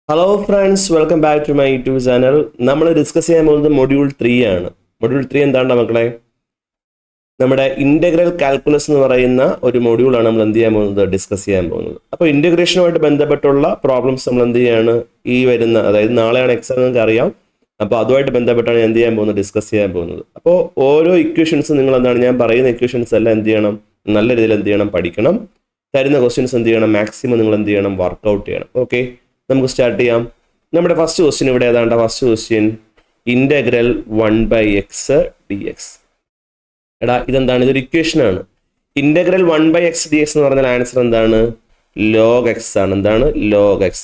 Hello friends, welcome back to my YouTube channel. നമ്മൾ discuss ചെയ്യാൻ പോകുന്നത് മൊഡ്യൂൾ 3 ആണ്. മൊഡ്യൂൾ 3 എന്താണ് മക്കളെ? നമ്മുടെ ഇൻ്റഗ്രൽ കാൽക്കുലസ് എന്ന് പറയുന്ന ഒരു മൊഡ്യൂളാണ് നമ്മൾ എന്ത് ചെയ്യാൻ പോകുന്നത്, ഡിസ്കസ് ചെയ്യാൻ പോകുന്നത്. അപ്പോൾ ഇൻ്റഗ്രേഷനുമായിട്ട് ബന്ധപ്പെട്ടുള്ള പ്രോബ്ലംസ് നമ്മൾ എന്ത് ചെയ്യാണ് ഈ വരുന്ന, അതായത് നാളെയാണ് എക്സാം, നിങ്ങൾക്ക് അറിയാം. അപ്പോൾ അതുമായിട്ട് ബന്ധപ്പെട്ടാണ് ഞാൻ എന്ത് ചെയ്യാൻ പോകുന്നത്, ഡിസ്കസ് ചെയ്യാൻ പോകുന്നത്. അപ്പോൾ ഓരോ ഇക്വേഷൻസ് നിങ്ങൾ എന്താണ്, ഞാൻ പറയുന്ന ഇക്വേഷൻസ് എല്ലാം എന്ത് ചെയ്യണം, നല്ല രീതിയിൽ എന്ത് ചെയ്യണം, പഠിക്കണം. തരുന്ന ക്വസ്റ്റ്യൻസ് എന്ത് ചെയ്യണം, മാക്സിമം നിങ്ങൾ എന്ത് ചെയ്യണം, വർക്കൗട്ട് ചെയ്യണം. ഓക്കെ, നമുക്ക് സ്റ്റാർട്ട് ചെയ്യാം. നമ്മുടെ ഫസ്റ്റ് ക്വസ്റ്റ്യൻ ഇവിടെ ഏതാണ്ട് first question integral 1/x dx. എടാ ഇതെന്താണ്, ഇതൊരു ഇക്വേഷൻ ആണ്. ഇൻ്റഗ്രൽ 1/x dx എന്ന് പറഞ്ഞാൽ ആൻസർ എന്താണ്, log x ആണ്. എന്താണ് log x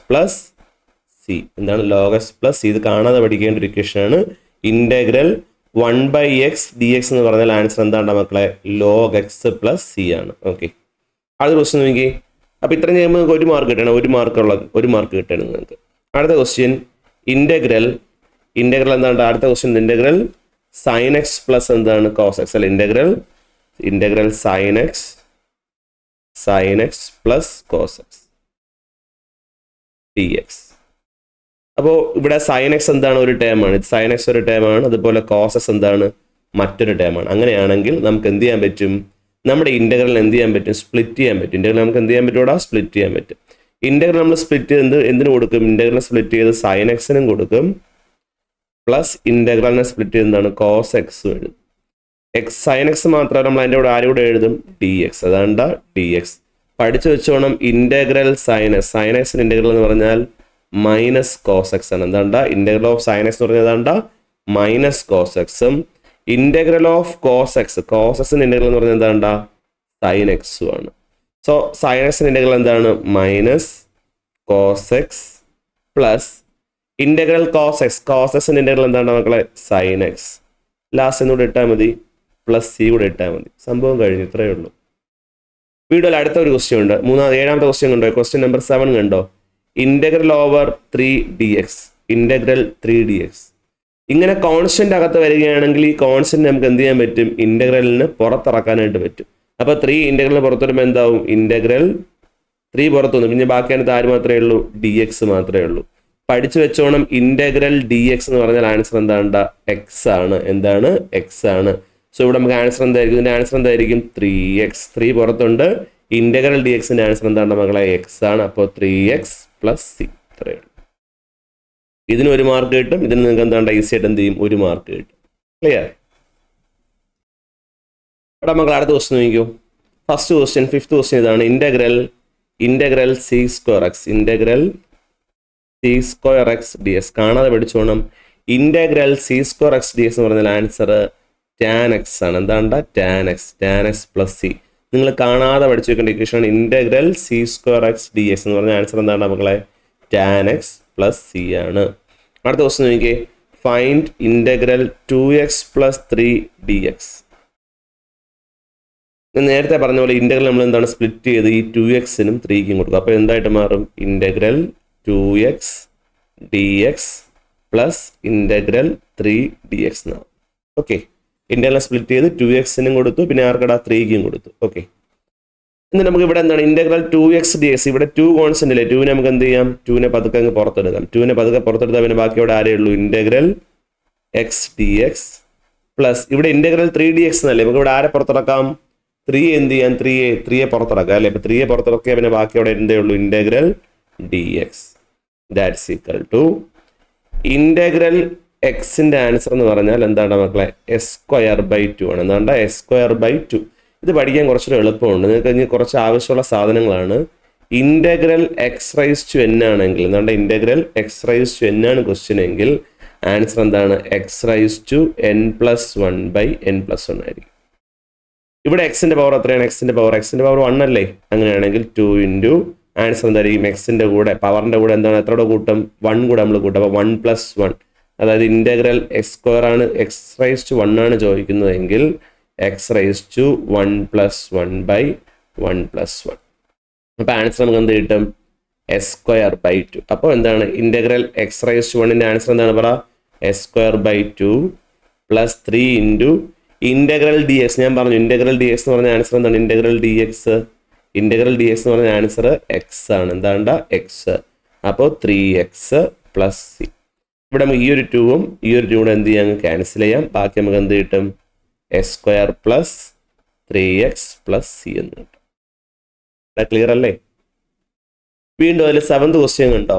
പ്ലസ് സി. എന്താണ് log x പ്ലസ് സി? ഇത് കാണാതെ പഠിക്കേണ്ട ഒരു ഇക്വേഷൻ ആണ്. ഇൻ്റഗ്രൽ 1/x dx എന്ന് പറഞ്ഞാൽ ആൻസർ എന്താണ് മക്കളെ, log x പ്ലസ് സി ആണ്. ഓക്കെ, അടുത്ത ക്വസ്റ്റ്യൻ നോക്കി. അപ്പോൾ ഇത്രയും ചെയ്യുമ്പോൾ നിങ്ങൾക്ക് ഒരു മാർക്ക് കിട്ടണം, ഒരു മാർക്ക് കിട്ടണം നിങ്ങൾക്ക്. അടുത്ത ക്വസ്റ്റ്യൻ ഇൻ്റഗ്രൽ എന്താണ്, അടുത്ത question integral sine x plus എന്താണ് കോസ് എക്സ്, അല്ല integral sine x plus cos x d x. അപ്പോൾ ഇവിടെ സൈൻ എക്സ് എന്താണ്, ഒരു ടേം ആണ്. ഇത് സൈൻ എക്സ് ഒരു ടേം ആണ്, അതുപോലെ കോസ് എക്സ് എന്താണ്, മറ്റൊരു ടേം ആണ്. അങ്ങനെയാണെങ്കിൽ നമുക്ക് എന്ത് ചെയ്യാൻ പറ്റും, നമ്മുടെ ഇൻ്റഗ്രൽ എന്ത് ചെയ്യാൻ പറ്റും, സ്പ്ലിറ്റ് ചെയ്യാൻ പറ്റും. ഇൻ്റഗ്രൽ നമുക്ക് എന്ത് ചെയ്യാൻ പറ്റൂടാ, സ്പ്ലിറ്റ് ചെയ്യാൻ പറ്റും. ഇൻ്റഗ്രൽ നമ്മൾ സ്പ്ലിറ്റ് ചെയ്ത് എന്തിനു കൊടുക്കും, ഇൻ്റഗ്രൽ സ്പ്ലിറ്റ് ചെയ്ത് സൈൻ എക്സിനും കൊടുക്കും, പ്ലസ് ഇൻ്റഗ്രലിനെ സ്പ്ലിറ്റ് ചെയ്ത് എന്താണ്, കോസ് എക്സും എഴുതും. സൈൻ എക്സ് മാത്രമല്ല, നമ്മൾ അതിൻ്റെ കൂടെ ആരും കൂടെ എഴുതും, ഡി എക്സ്. അതാണ്ട ഡി എക്സ്. പഠിച്ചു വെച്ചോണം, ഇൻ്റഗ്രൽ സൈൻ എക്സിന് ഇൻ്റഗ്രൽ എന്ന് പറഞ്ഞാൽ മൈനസ് കോസ് എക്സ് ആണ്. എന്താണ്ട ഇൻ്റഗ്രൽ ഓഫ് സൈൻ എക്സ് എന്ന് പറഞ്ഞാൽ ഏതാണ്ട മൈനസ് കോസ് എക്സും, ഇൻ്റഗ്രൽ ഓഫ് കോസ് എക്സിന് ഇൻ്റഗ്രൽ എന്ന് പറഞ്ഞാൽ എന്താണ്ട സൈൻ എക്സും ആണ്. സോ സൈൻ എക്സിന് ഇൻ്റഗ്രൽ എന്താണ്, minus cos x plus integral cos എക്സിന് ഇൻ്റഗ്രൽ എന്താണ് മക്കളെ, സൈൻ എക്സ്. ലാസ്റ്റ് എന്നൂടെ ഇട്ടാൽ മതി, പ്ലസ് സി കൂടെ ഇട്ടാൽ മതി. സംഭവം കഴിഞ്ഞു, ഇത്രയേ ഉള്ളൂ. വീഡിയോയിൽ അടുത്ത ഒരു ക്വസ്റ്റ്യൻ ഉണ്ട്, ഏഴാമത്തെ ക്വസ്റ്റ്യൻ കണ്ടോ, ക്വസ്റ്റ്യൻ നമ്പർ 7 കണ്ടോ. Integral over 3dx, integral 3dx. ഇങ്ങനെ കോൺസ്റ്റന്റ് അകത്ത് വരികയാണെങ്കിൽ ഈ കോൺസ്റ്റന്റ് നമുക്ക് എന്ത് ചെയ്യാൻ പറ്റും, ഇൻ്റഗ്രലിന് പുറത്തിറക്കാനായിട്ട് പറ്റും. അപ്പോൾ 3 ഇൻ്റഗ്രലിന് പുറത്ത് വരുമ്പോൾ എന്താവും, ഇൻ്റഗ്രൽ 3 പുറത്തു വന്നു, പിന്നെ ബാക്കിയായിട്ട് ആര് മാത്രമേ ഉള്ളൂ, ഡി എക്സ് മാത്രമേ ഉള്ളൂ. പഠിച്ചു വെച്ചോണം, ഇൻ്റഗ്രൽ ഡി എക്സ് എന്ന് പറഞ്ഞാൽ ആൻസർ എന്താണ്, എക്സ് ആണ്. എന്താണ്, എക്സ് ആണ്. സോ ഇവിടെ നമുക്ക് ആൻസർ എന്തായിരിക്കും, ഇതിൻ്റെ ആൻസർ എന്തായിരിക്കും, 3x. 3 പുറത്തുണ്ട്, ഇൻ്റഗ്രൽ ഡി എക്സിൻ്റെ ആൻസർ എന്താണ് മക്കളെ, എക്സ് ആണ്. അപ്പോൾ 3x പ്ലസ് സി. ഇത്രയേ ഉള്ളൂ. ഇതിന് ഒരു മാർക്ക് കിട്ടും, ഇതിന് നിങ്ങൾക്ക് എന്താണ് ഈസി ആയിട്ട് എന്ത് ചെയ്യും, ഒരു മാർക്ക് കിട്ടും. ക്ലിയർ? ഇവിടെ മക്കൾ അടുത്ത ക്വസ്റ്റ്യൻ നോക്കിക്കോ. ഫസ്റ്റ് ക്വസ്റ്റ്യൻ, 5th ക്വസ്റ്റ്യൻ ഇതാണ്. Integral C square x d x. കാണാതെ പഠിച്ചോണം, integral C square x d x എന്ന് പറഞ്ഞാൽ ആൻസർ ടാൻ എക്സ് ആണ്. എന്താണ്ട ടാൻ എക്സ് പ്ലസ് സി. നിങ്ങൾ കാണാതെ പഠിച്ചു വെക്കേണ്ട ഇക്വേഷൻ ആണ് integral C square x d x എന്ന് പറഞ്ഞ ആൻസർ എന്താണ് മക്കളെ, ടാൻ എക്സ് പ്ലസ് സി ആണ്. അടുത്ത ക്വസ്റ്റ്യൻ നോക്കിയേ. Find integral 2x plus 3 dx. ഞാൻ നേരത്തെ പറഞ്ഞ പോലെ ഇൻ്റഗ്രൽ നമ്മൾ എന്താണ് സ്പ്ലിറ്റ് ചെയ്ത് ഈ 2xനും 3ക്കും കൊടുക്കും. അപ്പോൾ എന്തായിട്ട് മാറും, integral 2x dx plus integral 3 dx എന്നാണ്. ഓക്കെ, ഇൻ്റഗ്രൽ സ്പ്ലിറ്റ് ചെയ്ത് 2xനും കൊടുത്തു, പിന്നെ ആർക്കടാ 3ക്കും കൊടുത്തു. ഓക്കെ, എന്നിട്ട് നമുക്ക് ഇവിടെ എന്താണ് ഇൻ്റഗ്രൽ 2x dx. ഇവിടെ 2 കോൺസ്റ്റന്റ് അല്ലേ, 2നെ നമുക്ക് എന്ത് ചെയ്യാം, 2നെ പതുക്കെ അങ്ങ് പുറത്തെടുക്കാം. 2നെ പതുക്കെ പുറത്തെടുത്താൽ പിന്നെ ബാക്കി ഇവിടെ ആരേ ഉള്ളൂ, ഇൻ്റഗ്രൽ x dx പ്ലസ് ഇവിടെ ഇൻ്റഗ്രൽ 3 dx എന്നല്ലേ, നമുക്ക് ഇവിടെ ആരെ പുറത്തിറക്കാം, 3 എന്ത് ചെയ്യാം, 3യെ പുറത്തിറക്കാം അല്ലേ. അപ്പോൾ 3യെ പുറത്തിറക്കിയാൽ പിന്നെ ബാക്കി അവിടെ എന്തേ ഉള്ളൂ, integral dx. That's equal to integral എക്സിൻ്റെ ആൻസർ എന്ന് പറഞ്ഞാൽ എന്താണ് മക്കളെ, s²/2 ആണ്. എന്താണ്ട s²/2. ഇത് പഠിക്കാൻ കുറച്ചൊരു എളുപ്പമുണ്ട്, നിങ്ങൾക്ക് ഇനി കുറച്ച് ആവശ്യമുള്ള സാധനങ്ങളാണ്. ഇൻ്റഗ്രൽ x⁻n ആണെങ്കിൽ എന്താണ്ട്, ഇൻ്റഗ്രൽ x⁻n ആണ് ക്വസ്റ്റ്യൻ എങ്കിൽ ആൻസർ എന്താണ്, x⁻n+1/n+1 ആയിരിക്കും. ഇവിടെ എക്സിൻ്റെ പവർ എത്രയാണ്, എക്സിൻ്റെ പവർ 1 അല്ലേ. അങ്ങനെയാണെങ്കിൽ 2 ഇൻറ്റു ആൻസർ എന്തായിരിക്കും, എക്സിൻ്റെ കൂടെ പവറിൻ്റെ കൂടെ എന്താണ്, എത്ര കൂട്ടം, 1 കൂടെ നമ്മൾ കൂട്ടും. അപ്പോൾ 1+1, അതായത് ഇൻ്റഗ്രൽ x² ആണ്, x⁻1 ആണ് ചോദിക്കുന്നതെങ്കിൽ x⁻1+1/1+1. അപ്പോൾ ആൻസർ നമുക്ക് എന്ത് കിട്ടും, s²/2. അപ്പോൾ എന്താണ് ഇൻ്റഗ്രൽ x⁻1ൻ്റെ ആൻസർ എന്താണ് പറ, s²/2 plus 3 into integral D X. ഞാൻ പറഞ്ഞു ഇൻ്റഗ്രൽ ഡി എക്സ് എന്ന് പറഞ്ഞ ആൻസർ എന്താണ്, ഇൻ്റഗ്രൽ ഡി എക്സ് എന്ന് പറഞ്ഞ ആൻസർ എക്സ് ആണ്. എന്താണ്ട എക്സ് അപ്പോൾ 3x പ്ലസ് സി. ഇവിടെ നമുക്ക് ഈ ഒരു 2ഉം ഈ ഒരു 2 കൂടെ എന്ത് ചെയ്യാം, ക്യാൻസൽ ചെയ്യാം. ബാക്കി നമുക്ക് എന്ത് കിട്ടും, s² plus 3x plus c എന്ന് കിട്ടും. ക്ലിയർ അല്ലേ? വീണ്ടും അതിൽ 7th ക്വസ്റ്റ്യൻ കണ്ടോ,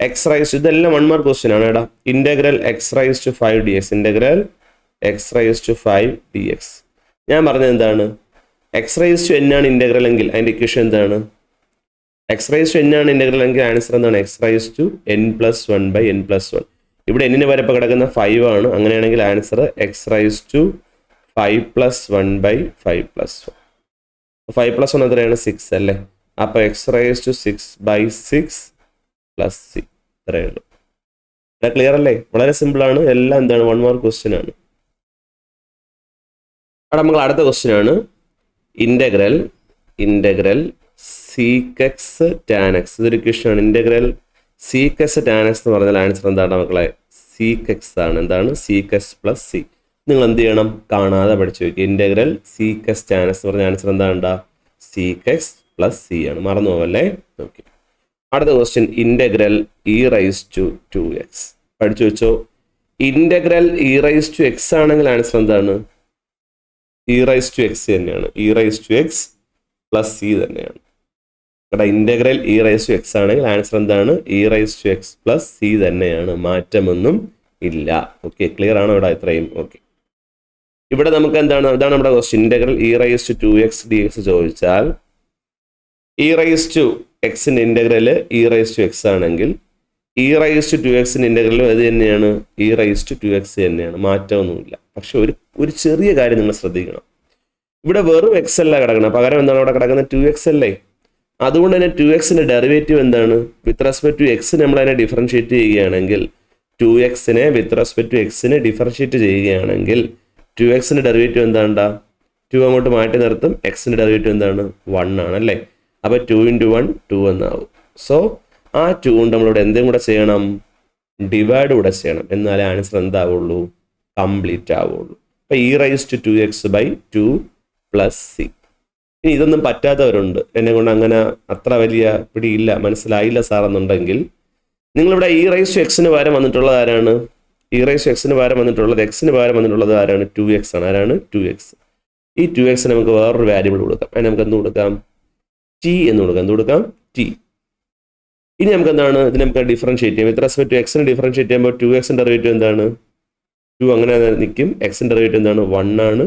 എക്സ് റൈസ്, ഇതെല്ലാം 1 മാർക്ക് ക്വസ്റ്റ്യൻ ആണ് കേട്ടോ. Integral x raise to 5 dx, integral x raise to 5 dx. ഞാൻ പറഞ്ഞത് എന്താണ്, എക്സ് റൈസ് ടു n ആണ് ഇന്റഗ്രൽ എങ്കിൽ അതിന്റെ ഇക്വേഷൻ എന്താണ്, എക്സ് റൈസ് ടു n ആണ് ഇന്റഗ്രൽ എങ്കിൽ ആൻസർ എന്താണ്, എക്സ് റൈസ് ടു n+1/n+1. ഇവിടെ n വരെ ഇപ്പോൾ കിടക്കുന്ന 5 ആണ്. അങ്ങനെയാണെങ്കിൽ ആൻസർ എക്സ് റൈസ് ടു 5+1/5+1. 5+1 എത്രയാണ്, 6 അല്ലേ? അപ്പോൾ x raise to 6/6 plus c. ഇത്രയേ ഉള്ളൂ. ക്ലിയർ അല്ലേ? വളരെ സിമ്പിൾ ആണ്. എല്ലാം എന്താണ്, 1 മാർക്ക് ക്വസ്റ്റ്യൻ ആണ്. അവിടെ നമ്മൾ അടുത്ത ക്വസ്റ്റ്യൻ ആണ് ഇന്റഗ്രൽ സീക്കക്സ് ടാൻ എക്സ്. ഇതൊരു ക്വസ്റ്റ്യൻ ആണ്. ഇന്റഗ്രൽ സീക്കക്സ് ടാൻ എക്സ് എന്ന് പറഞ്ഞാൽ ആൻസർ എന്താണ് മക്കളെ, സീക്കക്സ് ആണ്. എന്താണ്, സീക്കക്സ് പ്ലസ് സി. നിങ്ങൾ എന്ത് ചെയ്യണം, കാണാതെ പഠിച്ചു വയ്ക്കുക. ഇന്റഗ്രൽ സീക്കക്സ് ടാൻ എക്സ് എന്ന് പറഞ്ഞ ആൻസർ എന്താണ്, സീക്കക്സ് പ്ലസ് സി ആണ്. മറന്നു പോവല്ലേ? ഓക്കെ. അടുത്ത question integral e raise to 2x. പഠിച്ചു വെച്ചോ. Integral e raise to x ആണെങ്കിൽ ആൻസർ എന്താണ്, ഇ റൈസ് ടു എക്സ് തന്നെയാണ്. E raise to x plus c തന്നെയാണ്. ഇവിടെ integral e raise to x ആണെങ്കിൽ ആൻസർ എന്താണ്, e raise to x plus c തന്നെയാണ്. മാറ്റമൊന്നും ഇല്ല. ഓക്കെ, ക്ലിയർ ആണോ ഇവിടെ ഇത്രയും? ഓക്കെ. ഇവിടെ നമുക്ക് എന്താണ്, ഇതാണ് നമ്മുടെ question. Integral e raise to 2x dx ചോദിച്ചാൽ ഇ റൈസ് ടു എക്സിന്റെ integral e raise to x ആണെങ്കിൽ ഇ റൈസ് ടു 2xന്റെ ഇന്റഗ്രലും അത് തന്നെയാണ്, ഇ റൈസ് ടു 2x തന്നെയാണ്. മാറ്റമൊന്നുമില്ല. പക്ഷെ ഒരു ചെറിയ കാര്യം നിങ്ങൾ ശ്രദ്ധിക്കണം. ഇവിടെ വെറും എക്സ് അല്ല കിടക്കണം, പകരം എന്താണ് അവിടെ കിടക്കുന്നത്, 2x അല്ലേ? അതുകൊണ്ട് തന്നെ 2xന്റെ ഡെറിവേറ്റീവ് എന്താണ്, വിത്ത് റെസ്പെക്ട് ടു എക്സ് നമ്മൾ അതിനെ ഡിഫറൻഷിയേറ്റ് ചെയ്യുകയാണെങ്കിൽ 2xനെ വിത്ത് റെസ്പെക്ട് ടു എക്സിനെ ഡിഫറൻഷിയേറ്റ് ചെയ്യുകയാണെങ്കിൽ 2xന്റെ ഡെറിവേറ്റീവ് എന്താണ്ടാ, 2 അങ്ങോട്ട് മാറ്റി നിർത്തും. എക്സിന്റെ ഡെറിവേറ്റീവ് എന്താണ്, 1 ആണ് അല്ലേ? അപ്പോൾ 2 × 1 2 എന്നാവും. സോ ആ 2 കൊണ്ട് നമ്മളിവിടെ എന്തും കൂടെ ചെയ്യണം, ഡിവൈഡ് കൂടെ ചെയ്യണം. എന്നാലേ ആൻസർ എന്താവുള്ളൂ, കംപ്ലീറ്റ് ആവുള്ളൂ. അപ്പോൾ e raise to 2x/2 plus c. ഇനി ഇതൊന്നും പറ്റാത്തവരുണ്ട്, എന്നെ കൊണ്ട് അങ്ങനെ അത്ര വലിയ പിടിയില്ല, മനസ്സിലായില്ല സാർ എന്നുണ്ടെങ്കിൽ നിങ്ങളിവിടെ ഇ റൈസ് ടു എക്സിന് പകരം വന്നിട്ടുള്ളത് ആരാണ്, ഇ റൈസ് ടു എക്സിന് പകരം വന്നിട്ടുള്ളത്, എക്സിന് പകരം വന്നിട്ടുള്ളത് ആരാണ്, 2x ആണ്. ആരാണ്, 2x. ഈ 2x നമുക്ക് വേറൊരു വാരിയബിൾ കൊടുക്കാം. അതിന് നമുക്ക് എന്ത് കൊടുക്കാം, ടി എന്ന് കൊടുക്കാം. എന്ത് കൊടുക്കാം, ടി. ഇനി നമുക്ക് എന്താണ്, ഇതിന് നമുക്ക് ഡിഫറൻഷിയേറ്റ് ചെയ്യാം. വിത്ത് റെസ്പെക്ട് ടു എക്സിന് ഡിഫറൻഷിയേറ്റ് ചെയ്യുമ്പോൾ 2xന്റെ ഡെറിവേറ്റീവ് എന്താണ്, 2 അങ്ങനെ നിൽക്കും. എക്സിന്റെ ഡെറിവേറ്റീവ് എന്താണ്, 1 ആണ്.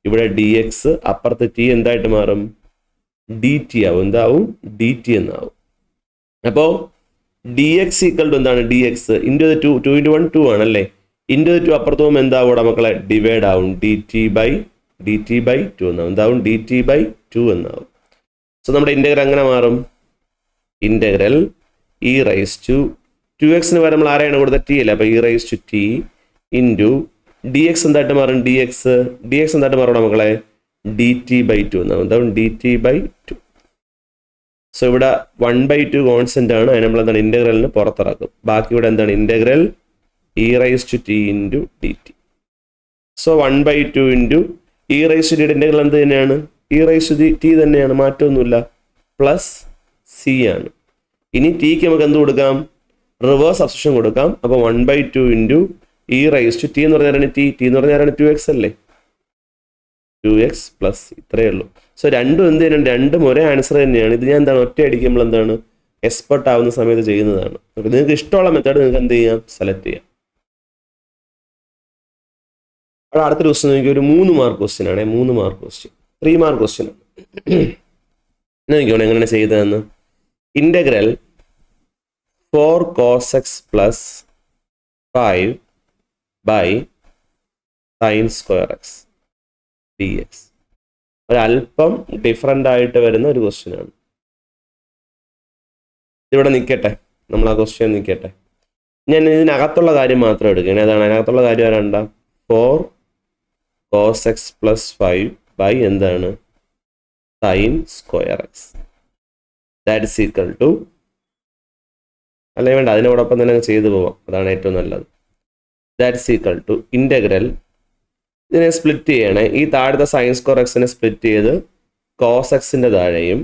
ഇവിടെ dx, അപ്പുറത്ത് ടി എന്തായിട്ട് മാറും, dt ആവും. എന്താവും, dt എന്നാവും. അപ്പോൾ dx ഈക്വൽ ടു എന്താണ്, dx ഇൻറ്റു 2 × 1 2 ആണല്ലേ? ഇൻറ്റു 2 അപ്പുറത്ത് പോകുമ്പോൾ എന്താവും ഇവിടെ മക്കളെ, ഡിവൈഡ് ആവും. dt/2 എന്നാവും. എന്താവും, dt/2 എന്നാവും. സോ നമ്മുടെ ഇന്റഗ്രൽ അങ്ങനെ മാറും, ഇന്റഗ്രൽ ഇ റൈസ് ടു 2xന് പകരം നമ്മൾ ആരെയാണ് കൊടുത്ത, ടി അല്ലേ? അപ്പോൾ e raise to t into dx എന്തായിട്ട് മാറും, dx എന്തായിട്ട് മാറണം മക്കളെ, dt/2 എന്നാവും. എന്താവും, dt/2. സോ ഇവിടെ 1/2 കോൺസ്റ്റന്റ് ആണ്. അതിന് നമ്മൾ എന്താണ്, ഇന്റഗ്രലിന് പുറത്തിറക്കും. ബാക്കി ഇവിടെ എന്താണ്, integral e raise to t into dt. So 1/2 into e raise to t integral എന്ത് തന്നെയാണ്, ഇ റൈസ് ടു ടി തന്നെയാണ്, മാറ്റമൊന്നുമില്ല. പ്ലസ് സി ആണ്. ഇനി ടിക്ക് നമുക്ക് എന്ത് കൊടുക്കാം, റിവേഴ്സ് സബ്സ്റ്റിറ്റ്യൂഷൻ കൊടുക്കാം. അപ്പോൾ 1/2 into e raise to t എന്ന് പറഞ്ഞാൽ ടി എന്ന് പറഞ്ഞാൽ 2x അല്ലേ, 2x പ്ലസ് ഇത്രയേ ഉള്ളൂ. സോ രണ്ടും എന്ത് ചെയ്യുന്നുണ്ട്, രണ്ടും ഒരേ ആൻസർ തന്നെയാണ്. ഇത് ഞാൻ എന്താണ്, ഒറ്റ അടിക്കുമ്പോൾ എന്താണ്, എക്സ്പെർട്ട് ആവുന്ന സമയത്ത് ചെയ്യുന്നതാണ്. അപ്പോൾ നിങ്ങൾക്ക് ഇഷ്ടമുള്ള മെത്തേഡ് നിങ്ങൾക്ക് എന്ത് ചെയ്യാം, സെലക്ട് ചെയ്യാം. അവിടെ അടുത്തൊരു ക്വസ്റ്റ്യൻ നോക്കി, ഒരു 3 മാർക്ക് ക്വസ്റ്റ്യൻ ആണ്. 3 മാർക്ക് ക്വസ്റ്റ്യൻ, 3 മാർക്ക് ക്വസ്റ്റ്യൻ ആണ്. നോക്കിക്കോണം എങ്ങനെ ചെയ്തതെന്ന്. Integral 4 cos x plus 5 by sin square x dx. ഒരല്പം ഡിഫറൻ്റ് ആയിട്ട് വരുന്ന ഒരു ക്വസ്റ്റ്യൻ ആണ്. ഇവിടെ നിൽക്കട്ടെ, നമ്മൾ ആ ക്വസ്റ്റ്യൻ നിൽക്കട്ടെ. ഞാൻ ഇതിനകത്തുള്ള കാര്യം മാത്രം എടുക്കുകയാണ്. ഏതാണ് അതിനകത്തുള്ള കാര്യം, ആരണ്ട 4 cos x പ്ലസ് 5 ബൈ എന്താണ്, sin square x. That is equal to, അല്ലെങ്കിൽ വേണ്ട, അതിനോടൊപ്പം തന്നെ ചെയ്തു പോവാം, അതാണ് ഏറ്റവും നല്ലത്. That is equal to integral, ഇതിനെ സ്പ്ലിറ്റ് ചെയ്യണേ. ഈ താഴത്തെ sin square x-നെ സ്പ്ലിറ്റ് ചെയ്ത് cos x-ന്റെ താഴെയും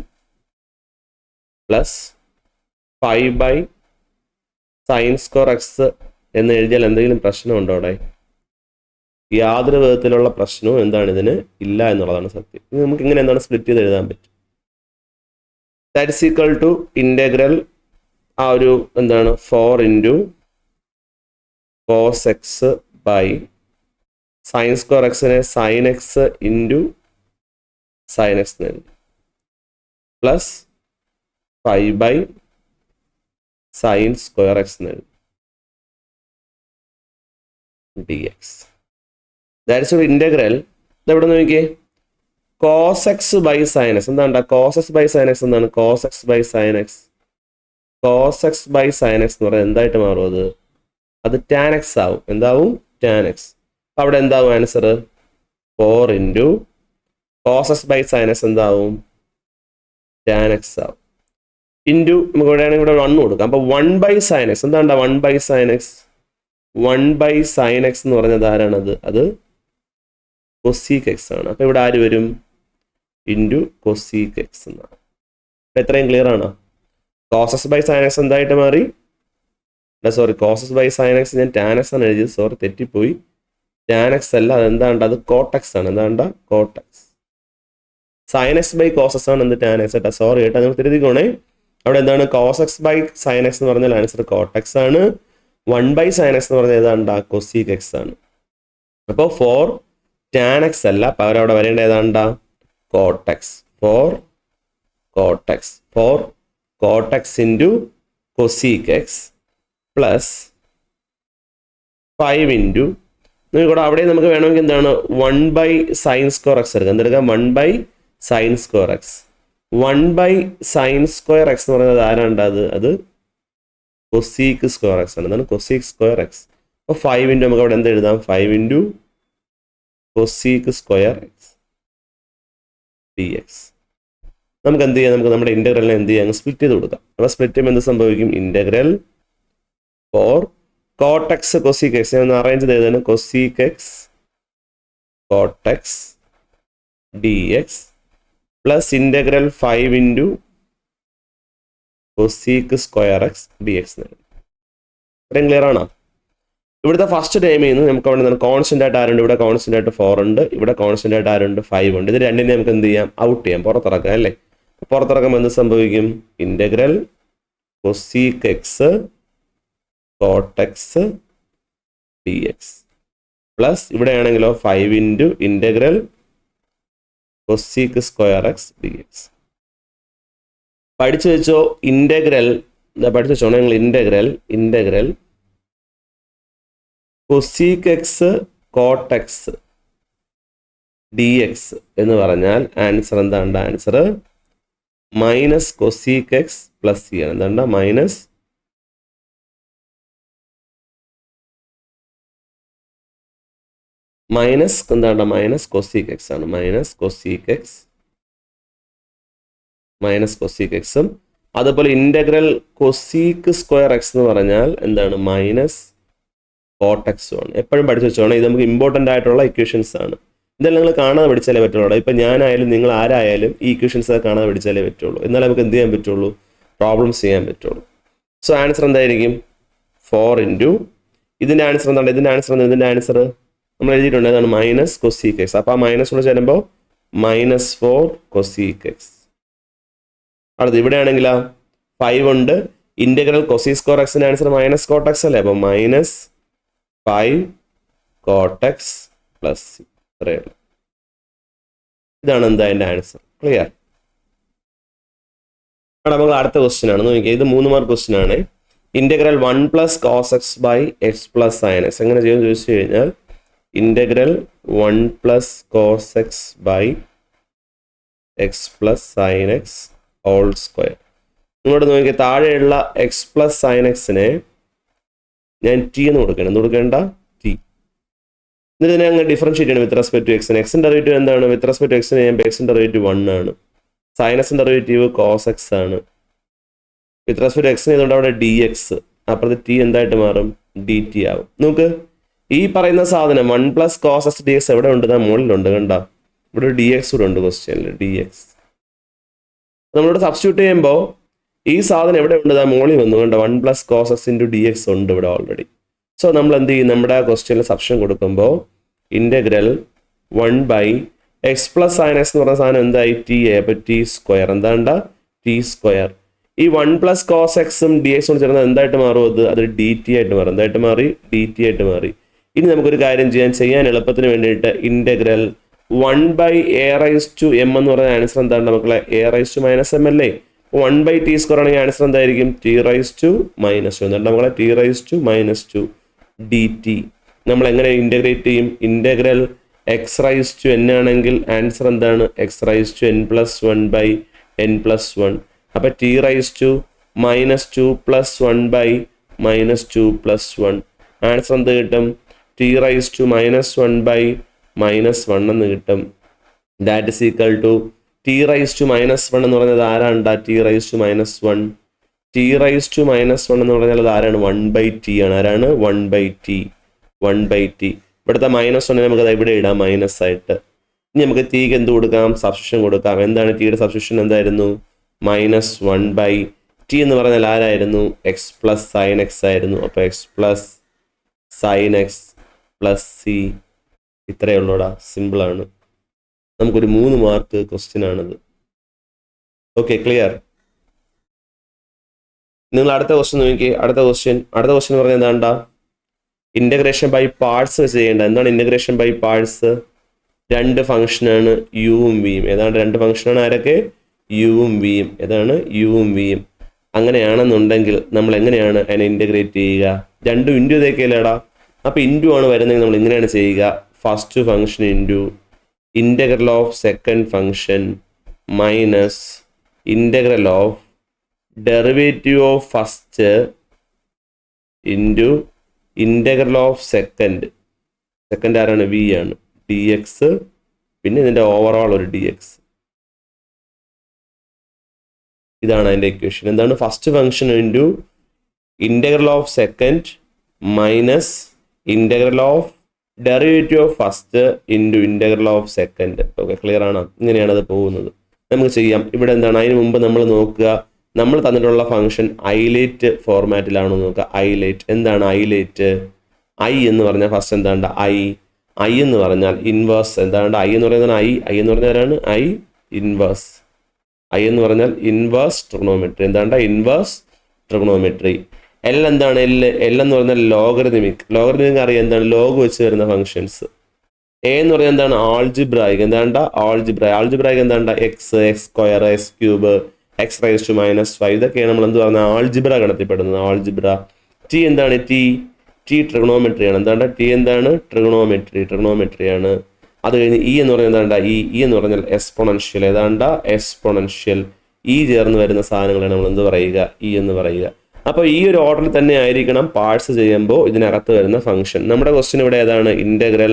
പ്ലസ് 5/sin square x എന്ന് എഴുതിയാൽ എന്തെങ്കിലും പ്രശ്നമുണ്ടോ അവിടെ? യാതൊരു വിധത്തിലുള്ള പ്രശ്നവും എന്താണ് ഇതിന് ഇല്ല എന്നുള്ളതാണ് സത്യം. ഇത് നമുക്ക് ഇങ്ങനെ എന്താണ് സ്പ്ലിറ്റ് ചെയ്ത് എഴുതാൻ പറ്റും. ദാറ്റ്സ് ഈക്വൽ ടു ഇൻ്റഗ്രൽ ആ ഒരു എന്താണ് 4 × cos x by sin square x-നെ sin x × sin x എന്ന് എഴുതി പ്ലസ് 5/sin square x എന്ന് എഴുതി dx. ദാറ്റ്സ് ഒരു ഇൻ്റഗ്രൽ. ഇതെവിടെ നോക്കിയേ, cos x by sin x. എന്താണ് cos x by sin x? എന്താണ് cos x by sin x? cos x by sin x എന്ന് പറയുന്നത് എന്തായിട്ട് മാറും? അത് tan x ആവും. എന്താവും? tan x. അവിടെ എന്താവും answer? 4 × cos x by sin x എന്താവും? tan x ആവും. ഇൻറ്റു നമുക്ക് ഇവിടെയാണെങ്കിൽ ഇവിടെ 1 കൊടുക്കാം. അപ്പോൾ 1/sin x. എന്താണ് 1/sin x? 1/sin x എന്ന് പറഞ്ഞത് ആരാണത്? അത് cosec x ആണ്. അപ്പോൾ ഇവിടെ ആര് വരും? ഇൻറ്റു cosec x എന്നാണ്. എത്രയും ക്ലിയർ ആണോ? cos x by sin x എന്തായിട്ട് മാറി? Sorry, cos x by sin x ഞാൻ tan x ആണ് എഴുതിയത്. സോറി, തെറ്റിപ്പോയി. tan x അല്ല, അതെന്താണ്ട് അത് cot x ആണ്. എന്താണ്ട cot x. sin x by cos x ആണ് എന്ത്? tan x ഏട്ടാ. സോറി ഏട്ടാ, നിങ്ങൾ തിരുത്തിക്കോണേ. അവിടെ എന്താണ് cos x by sin x എന്ന് പറഞ്ഞാൽ ആൻസർ cot x ആണ്. 1/sin x എന്ന് പറഞ്ഞാൽ ഏതാണ്ടാ? cosec x ആണ്. അപ്പോൾ 4 tan x അല്ല, പകരം അവിടെ വരേണ്ട ഏതാണ്ടാ? cot x. 4 cot x. 4 cot x × cosec x plus 5 × നോക്കിക്കൂടെ. അവിടെ നമുക്ക് വേണമെങ്കിൽ എന്താണ് 1/sin square x എടുക്കാം. എന്തെടുക്കാം? 1/sin square x. 1/sin square x എന്ന് പറയുന്നത് ആരാണ്ടത്? അത് cosec square x ആണ്. എന്താണ് cosec square x? അപ്പോൾ 5 × നമുക്ക് അവിടെ എന്ത് എഴുതാം? 5 × cosec square x dx. നമുക്ക് എന്ത് ചെയ്യാം? നമുക്ക് നമ്മുടെ ഇൻ്റഗ്രലിനെ എന്ത് ചെയ്യാം? സ്പ്ലിറ്റ് ചെയ്ത് കൊടുക്കാം. അപ്പോൾ സ്പ്ലിറ്റ് ചെയ്യുമ്പോൾ എന്ത് സംഭവിക്കും? Integral 4 cot x cosec x. ഞാൻ ഒന്ന് അറേഞ്ച് ചെയ്തതാണ്. cosec x cot x dx plus integral 5 × cosec square x dx. ഇത്രയും ക്ലിയർ ആണോ? ഇവിടുത്തെ ഫസ്റ്റ് ടൈമിൽ നിന്ന് നമുക്ക് അവിടെ നിന്ന് കോൺസ്റ്റന്റ് ആയിട്ട് ആരുണ്ട്? ഇവിടെ കോൺസ്റ്റന്റ് ആയിട്ട് 4 ഉണ്ട്. ഇവിടെ കോൺസ്റ്റന്റ് ആയിട്ട് ആരുണ്ട്? 5 ഉണ്ട്. ഇത് രണ്ടിനെ നമുക്ക് എന്ത് ചെയ്യാം? ഔട്ട് ചെയ്യാം, പുറത്തിറക്കാം അല്ലേ? പുറത്തിറക്കുമ്പോൾ എന്ത് സംഭവിക്കും? Integral cosec x cot x dx plus ഇവിടെയാണെങ്കിലോ 5 × integral cosec square x dx. പഠിച്ചു വെച്ചോ ഇൻ്റഗ്രൽ. പഠിച്ചു വെച്ചോ നിങ്ങൾ integral cosec x cot x dx എന്ന് പറഞ്ഞാൽ ആൻസർ എന്താണ്? Answer minus cosec x plus c ആണ്. എന്താ? മൈനസ് എന്താണ്? മൈനസ് cosec x ആണ്. മൈനസ് cosec x ഉം അതുപോലെ ഇൻ്റഗ്രൽ cosec square x എന്ന് പറഞ്ഞാൽ എന്താണ്? മൈനസ് cot x ആണ്. എപ്പോഴും പഠിച്ചു വെച്ചോണം. ഇത് നമുക്ക് ഇമ്പോർട്ടൻ്റ് ആയിട്ടുള്ള ഇക്വേഷൻസ് ആണ്. ഇതെല്ലാം നിങ്ങൾ കാണാതെ പഠിച്ചാലേ പറ്റുള്ളൂ. ഇപ്പം ഞാനായാലും നിങ്ങൾ ആരായാലും ഈ ഇക്വേഷൻസ് ഒക്കെ കാണാതെ പഠിച്ചാലേ പറ്റുള്ളൂ. എന്നാലേ നമുക്ക് എന്ത് ചെയ്യാൻ പറ്റുള്ളൂ? പ്രോബ്ലംസ് ചെയ്യാൻ പറ്റുള്ളൂ. സോ ആൻസർ എന്തായിരിക്കും? 4 × ഇതിൻ്റെ ആൻസർ എന്താണ്? ഇതിൻ്റെ ആൻസർ നമ്മൾ എഴുതിയിട്ടുണ്ട്. ഏതാണ്? Minus cosec x. അപ്പോൾ ആ മൈനസ് കൂടെ ചേരുമ്പോൾ -4 cosec x. അടുത്ത് ഇവിടെ ആണെങ്കിലോ 5 ഉണ്ട്. ഇൻ്റഗ്രൽ cosec square x-ൻ്റെ ആൻസർ മൈനസ് cot x അല്ലേ? അപ്പോൾ -5 cot x പ്ലസ് c. ഇത്രയേ ഉള്ളൂ. ഇതാണ് എന്താ എൻ്റെ ആൻസർ. ക്ലിയർ? അവിടെ നമുക്ക് അടുത്ത ക്വസ്റ്റ്യൻ ആണ്. നോക്കിയാൽ ഇത് 3 മാർക്ക് ക്വസ്റ്റ്യൻ ആണ്. Integral 1 + cos x / x + sin x എങ്ങനെ ചെയ്യുമെന്ന് ചോദിച്ചു കഴിഞ്ഞാൽ integral 1 + cos x / x + sin x whole square. ഇങ്ങോട്ട് നോക്കിയാൽ താഴെയുള്ള x + sin x-നെ ഞാൻ t എന്ന് കൊടുക്കണം. എന്ത് കൊടുക്കേണ്ട? t. എന്നിട്ട് ഇതിനെ അങ്ങ് ഡിഫറൻഷ്യേറ്റ് ചെയ്യണം വിത്ത് റെസ്പെക്ട് ടു എക്സിന്. എക്സിൻ്റെ ഡെറിവേറ്റീവ് എന്താണ്? വിത്ത് റെസ്പെക്ട് ടു എക്സിന് ചെയ്യുമ്പോൾ എക്സിൻ്റെ ഡെറിവേറ്റീവ് 1 ആണ്. സൈനസിൻ്റെ ഡെറിവേറ്റീവ് cos x ആണ്. വിത്ത് റെസ്പെക്ട് ടു എക്സിന് ചെയ്തുകൊണ്ട് അവിടെ dx, അപ്പുറത്ത് t എന്തായിട്ട് മാറും? dt ആവും. നമുക്ക് ഈ പറയുന്ന സാധനം 1 + cos x dx എവിടെ ഉണ്ട്? മുകളിലുണ്ട്. കണ്ട ഇവിടെ dx കൂടെ ഉണ്ട് ക്വസ്റ്റ്യനിൽ. dx നമ്മളിവിടെ സബ്സ്റ്റിറ്റ്യൂട്ട് ചെയ്യുമ്പോൾ ഈ സാധനം എവിടെ ഉണ്ട്? ആ മോളിൽ വന്നു കണ്ടോ, 1 + cos x × dx ഉണ്ട് ഇവിടെ ഓൾറെഡി. സോ നമ്മൾ എന്ത് ചെയ്യും? നമ്മുടെ ക്വസ്റ്റ്യനിൽ സബ്സ്റ്റിറ്റ്യൂഷൻ കൊടുക്കുമ്പോൾ ഇൻ്റഗ്രൽ 1/x + sin x എന്ന് പറഞ്ഞ സാധനം എന്തായി? ടി ആയി. അപ്പോൾ t². എന്താണ്ട? t². ഈ 1 + cos x ഉം dx കൊണ്ട് ചേർന്നത് എന്തായിട്ട് മാറും? അത് dt ആയിട്ട് മാറും. എന്തായിട്ട് മാറി? dt ആയിട്ട് മാറി. ഇനി നമുക്കൊരു കാര്യം ചെയ്യാൻ എളുപ്പത്തിന് വേണ്ടിയിട്ട് ഇൻ്റഗ്രൽ 1/a⁻m എന്ന് പറഞ്ഞ ആൻസർ എന്താണ് മക്കളെ? a⁻−m അല്ലേ? 1/t² ആണെങ്കിൽ ആൻസർ എന്തായിരിക്കും? t⁻². എന്താണ് മക്കളെ? t⁻² dt. നമ്മൾ എങ്ങനെ ഇൻ്റഗ്രേറ്റ് ചെയ്യും? ഇൻ്റഗ്രൽ x⁻n ആണെങ്കിൽ ആൻസർ എന്താണ്? x⁻n+1/n+1. അപ്പോൾ t⁻² +1/-2+1 ആൻസർ എന്ത് കിട്ടും? t⁻−1/-1 എന്ന് കിട്ടും. That is equal to t⁻−1 എന്ന് പറഞ്ഞത് ആരാണ്? t⁻−1 എന്ന് പറഞ്ഞാൽ അത് ആരാണ്? 1/t ആണ്. ആരാണ്? 1/t. ഇവിടുത്തെ -1 നമുക്ക് ഇവിടെ ഇടാം മൈനസ് ആയിട്ട്. ഇനി നമുക്ക് ടീക്ക് എന്ത് കൊടുക്കാം? സബ്സ്റ്റിറ്റ്യൂഷൻ കൊടുക്കാം. എന്താണ് ടീയുടെ സബ്സ്റ്റിറ്റ്യൂഷൻ? എന്തായിരുന്നു? -1/t എന്ന് പറഞ്ഞാൽ ആരായിരുന്നു? x + sin x ആയിരുന്നു. അപ്പോൾ x + sin x + c. ഇത്രയേ ഉള്ളൂടാ. സിമ്പിളാണ്. നമുക്കൊരു 3 മാർക്ക് ക്വസ്റ്റ്യൻ ആണിത്. Okay, clear? നിങ്ങൾ അടുത്ത ക്വസ്റ്റ്യൻ നോക്കി. അടുത്ത ക്വസ്റ്റ്യൻ പറഞ്ഞാൽ എന്താണ്ടാ? ഇൻ്റഗ്രേഷൻ ബൈ പാർട്സ് ചെയ്യേണ്ട. എന്താണ് ഇൻ്റഗ്രേഷൻ ബൈ പാർട്സ്? 2 ഫംഗ്ഷനാണ് യുവും വിയും. ഏതാണ് 2 ഫംഗ്ഷനാണ്? ആരൊക്കെ? യുവും വിയും. ഏതാണ്? യുവും വിയും. അങ്ങനെയാണെന്നുണ്ടെങ്കിൽ നമ്മൾ എങ്ങനെയാണ് അതിനെ ഇൻ്റഗ്രേറ്റ് ചെയ്യുക? 2 ഇൻറ്റു ഇതൊക്കെയല്ലേടാ. അപ്പോൾ ഇൻറ്റു ആണ് വരുന്നതെങ്കിൽ നമ്മൾ ഇങ്ങനെയാണ് ചെയ്യുക. First function into integral of second function minus integral of derivative of first into integral of second ആരാണ്? വി ആണ്. dx. പിന്നെ ഇതിൻ്റെ ഓവറോൾ ഒരു dx. ഇതാണ് അതിൻ്റെ ഇക്വേഷൻ. എന്താണ്? First function into integral of second minus integral of derivative of first into integral of second. Okay, clear ആണോ? ഇങ്ങനെയാണ് അത് പോകുന്നത്. നമുക്ക് ചെയ്യാം. ഇവിടെ എന്താണ്? അതിന് മുമ്പ് നമ്മൾ നോക്കുക, നമ്മൾ തന്നിട്ടുള്ള ഫംഗ്ഷൻ ഐലേറ്റ് ഫോർമാറ്റിലാണോ നോക്കുക. ഐലേറ്റ് എന്താണ്? ഐലേറ്റ് ഐ എന്ന് പറഞ്ഞാൽ ഫസ്റ്റ് എന്താണ്ട്? ഐ എന്ന് പറഞ്ഞാൽ ഇൻവേഴ്സ്. എന്താണ്ട്? ഐ എന്ന് പറയുന്നത് ഐ എന്ന് പറഞ്ഞാലാണ് ഇൻവേഴ്സ്. ഐ എന്ന് പറഞ്ഞാൽ ഇൻവേഴ്സ് ട്രിഗണോമെട്രി. എന്താണ്ട്? Inverse trigonometry. എൽ എന്താണ്? എൽ എന്ന് പറഞ്ഞാൽ ലോഗരിതമിക് അറിയാം. എന്താണ്? ലോഗ് വെച്ച് വരുന്ന ഫംഗ്ഷൻസ്. എ എന്ന് പറഞ്ഞാൽ എന്താണ്? ആൾജിബ്രായിക്. എന്താണ്ട? ആൾജിബ്രായിക് എന്താണ്ട? എക്സ്, x², x³ x⁻−5 ഇതൊക്കെയാണ് നമ്മൾ എന്ത് പറഞ്ഞാൽ ആൾജിബ്ര ഗണത്തിൽപ്പെടുന്നത്. ആൾജിബ്ര. ടി എന്താണ്? ടി ട്രിഗണോമെട്രിയാണ്. എന്താണ്? ടി എന്താണ്? ട്രിഗണോമെട്രിയാണ്. അത് കഴിഞ്ഞ് ഇ എന്ന് പറഞ്ഞാൽ എന്താണ്ട? ഇ എന്ന് പറഞ്ഞാൽ എക്സ്പോണൻഷ്യൽ. ഏതാണ്ട? എക്സ്പോണൻഷ്യൽ. ഇ ചേർന്ന് വരുന്ന സാധനങ്ങളാണ് നമ്മൾ എന്ത് പറയുക? ഇ എന്ന് പറയുക. അപ്പോൾ ഈ ഒരു ഓർഡറിൽ തന്നെ ആയിരിക്കണം പാർട്സ് ചെയ്യുമ്പോൾ ഇതിനകത്ത് വരുന്ന ഫംഗ്ഷൻ. നമ്മുടെ ക്വസ്റ്റ്യൻ ഇവിടെ ഏതാണ്? Integral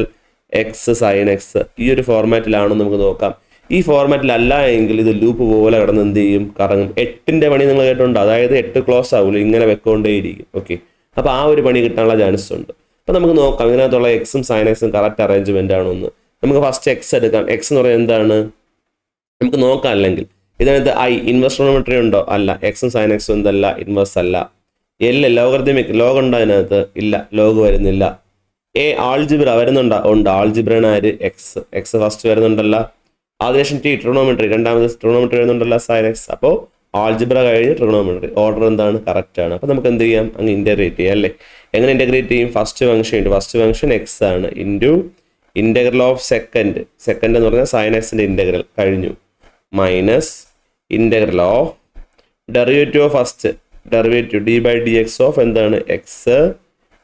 x sin x. ഈ ഒരു ഫോർമാറ്റിലാണോ നമുക്ക് നോക്കാം. ഈ ഫോർമാറ്റിലല്ല എങ്കിൽ ഇത് ലൂപ്പ് പോലെ കിടന്ന് എന്ത് ചെയ്യും? കറങ്ങും. 8ന്റെ പണി നിങ്ങൾ കേട്ടിട്ടുണ്ട്. അതായത് 8 ക്ലോസ് ആവില്ല, ഇങ്ങനെ വെക്കൊണ്ടേയിരിക്കും. ഓക്കെ, അപ്പോൾ ആ ഒരു പണി കിട്ടാനുള്ള ചാൻസ് ഉണ്ട്. അപ്പോൾ നമുക്ക് നോക്കാം ഇതിനകത്തുള്ള എക്സും സൈൻ എക്സും കറക്റ്റ് അറേഞ്ച്മെൻ്റ് ആണോ എന്ന്. നമുക്ക് ഫസ്റ്റ് എക്സ് എടുക്കാം. എക്സ് എന്ന് പറയുന്നത് എന്താണ്? നമുക്ക് നോക്കാം. അല്ലെങ്കിൽ ഇതിനകത്ത് ഇൻവേഴ്സ് ട്രിഗണോമെട്രി ഉണ്ടോ? അല്ല. എക്സും സൈൻ എക്സും എന്തല്ല? ഇൻവേഴ്സ് അല്ല. ലോഗരിതമിക് ലോഗ് ഉണ്ടോ അതിനകത്ത്? ഇല്ല, ലോഗ് വരുന്നില്ല. ആൾജിബ്ര വരുന്നുണ്ടോ? ഉണ്ട്. ആൾജിബ്രയാണ് ആര്? എക്സ് ഫസ്റ്റ് വരുന്നുണ്ടല്ല. അതിനുശേഷം ട്രിഗണോമെട്രി, രണ്ടാമത് ട്രിഗണോമെട്രി വരുന്നുണ്ടല്ല, സൈൻ എക്സ്. അപ്പോൾ ആൾജിബ്ര കഴിഞ്ഞ് ട്രിഗണോമെട്രി. ഓർഡർ എന്താണ്? കറക്റ്റ് ആണ്. അപ്പോൾ നമുക്ക് എന്ത് ചെയ്യാം? അങ്ങ് ഇൻ്റഗ്രേറ്റ് ചെയ്യാം അല്ലേ? എങ്ങനെ ഇൻ്റഗ്രേറ്റ് ചെയ്യും? ഫസ്റ്റ് ഫംഗ്ഷൻ എക്സ് ആണ് ഇൻറ്റു ഇൻ്റഗ്രൽ ഓഫ് സെക്കൻഡ് എന്ന് പറഞ്ഞാൽ സൈൻ എക്സിൻ്റെ ഇൻ്റഗ്രൽ കഴിഞ്ഞു minus integral of derivative of first d/dx of എന്താണ്? X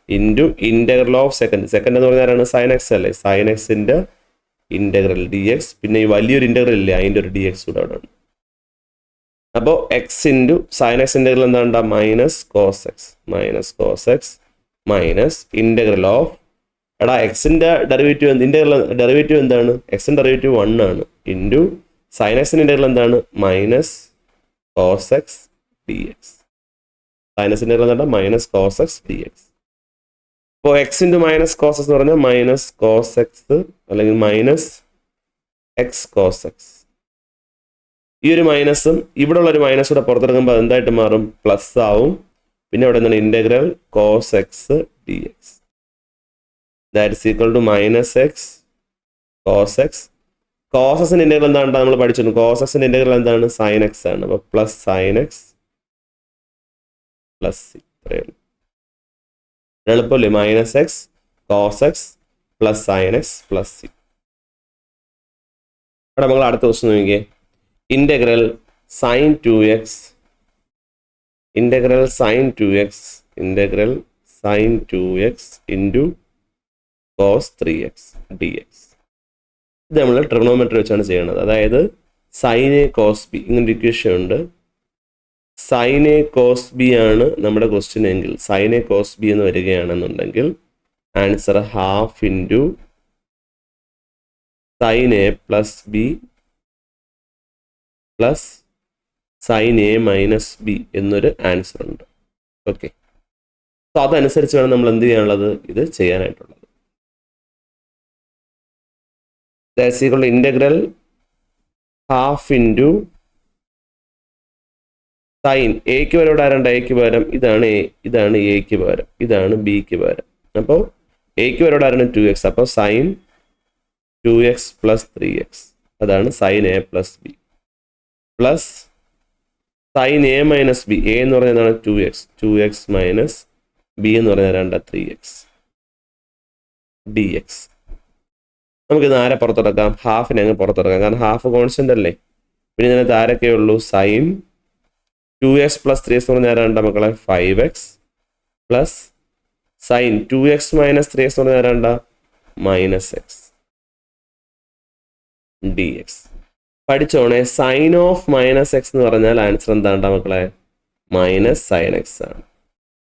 into integral of second എന്ന് പറഞ്ഞാലാണ് സൈൻ എക്സ് അല്ലേ? സൈൻ എക്സിൻ്റെ ഇൻ്റഗ്രൽ dx. പിന്നെ ഈ വലിയൊരു ഇൻ്റഗ്രൽ ഇല്ലേ, അതിൻ്റെ ഒരു dx കൂടെ അവിടെ ഉണ്ട്. അപ്പോൾ x into sine x integral എന്താണ്ട? Minus cos x minus integral of എക്സിൻ്റെ ഡെറിവേറ്റീവ് ഡെറിവേറ്റീവ് എന്താണ്? എക്സിൻ്റെ ഡെറിവേറ്റീവ് 1 ആണ് ഇൻറ്റു സൈൻ എക്സിൻ്റെ ഇൻ്റഗ്രൽ എന്താണ്? Minus cos x dx. Sine എക്സിൻ്റെ ഇൻ്റഗ്രൽ എന്താണ്? Minus cos x dx. അപ്പോൾ x into minus cos x എന്ന് പറഞ്ഞാൽ മൈനസ് കോസ് എക്സ് അല്ലെങ്കിൽ മൈനസ് എക്സ് കോസ് എക്സ്. ഈ ഒരു മൈനസും ഇവിടെ ഉള്ള ഒരു മൈനസ് കൂടെ പുറത്തെടുക്കുമ്പോൾ അത് എന്തായിട്ട് മാറും? പ്ലസ് ആവും. പിന്നെ ഇവിടെ എന്താണ്? Integral cos x d x that is equal to minus x cos x. കോസസിൻ്റെ ഇൻ്റഗ്രൽ എന്താണ്? നമ്മൾ പഠിച്ചിട്ടുണ്ട്. കോസസിൻ്റെ ഇൻ്റഗ്രൽ എന്താണ്? സൈൻ എക്സ് ആണ്. അപ്പോൾ plus sine x plus c. ഇത്രയുള്ളൂ. എളുപ്പമല്ലേ? Minus x cos x plus sine x plus c. അവിടെ നമ്മൾ അടുത്ത ക്വസ്റ്റ്യൻ നോക്കിയേ. Integral sine 2x integral sine 2x into cos 3x dx. ഇത് നമ്മൾ ട്രിഗണോമെട്രി വെച്ചാണ് ചെയ്യുന്നത്. അതായത് സൈൻ എ കോസ് ബി ഇങ്ങനൊരു ഇക്വേഷൻ ഉണ്ട്. സൈൻ എ കോസ് ബി ആണ് നമ്മുടെ ക്വസ്റ്റ്യൻ എങ്കിൽ, സൈൻ എ കോസ് ബി എന്ന് വരികയാണെന്നുണ്ടെങ്കിൽ answer half into sine A plus B plus sine A minus B എന്നൊരു ആൻസർ ഉണ്ട്. ഓക്കെ, സോ അതനുസരിച്ച് വേണം നമ്മൾ എന്ത് ചെയ്യാനുള്ളത്? ഇത് ചെയ്യാനായിട്ടുള്ളത്. That's equal to integral half into sine എക്ക് പകരം ഇവിടെ ആരണ്ട? എക്ക് പകരം ഇതാണ് എ, ഇതാണ് എക്ക് പകരം, ഇതാണ് ബിക്ക് പകരം. അപ്പോൾ എക്ക് പകരം ഇവിടെ ആരാണ്? 2x. അപ്പോൾ സൈൻ 2x പ്ലസ് 3x അതാണ് sine A plus B plus sine A minus b. A എന്ന് പറഞ്ഞാൽ എന്താണ്? 2x മൈനസ് ബി എന്ന് പറഞ്ഞാൽ 3x dx. നമുക്കിത് ആരെ പുറത്തെടുക്കാം? ഹാഫിനെ അങ്ങ് പുറത്തെടുക്കാം. കാരണം ഹാഫ് കോൺസ്റ്റൻ്റ് അല്ലേ. പിന്നെ ഇതിനകത്ത് ആരൊക്കെ ഉള്ളൂ? സൈൻ 2x പ്ലസ് 3x എന്ന് പറഞ്ഞാൽ ആരാണ്ട മക്കളെ? 5x plus sine 2x minus 3x എന്ന് പറഞ്ഞാൽ ആരാണ്ട? Minus x dx. പഠിച്ചോണേ, സൈൻ ഓഫ് മൈനസ് എക്സ് എന്ന് പറഞ്ഞാൽ ആൻസർ എന്താണ്ട മക്കളെ? മൈനസ് സൈൻ എക്സ് ആണ്.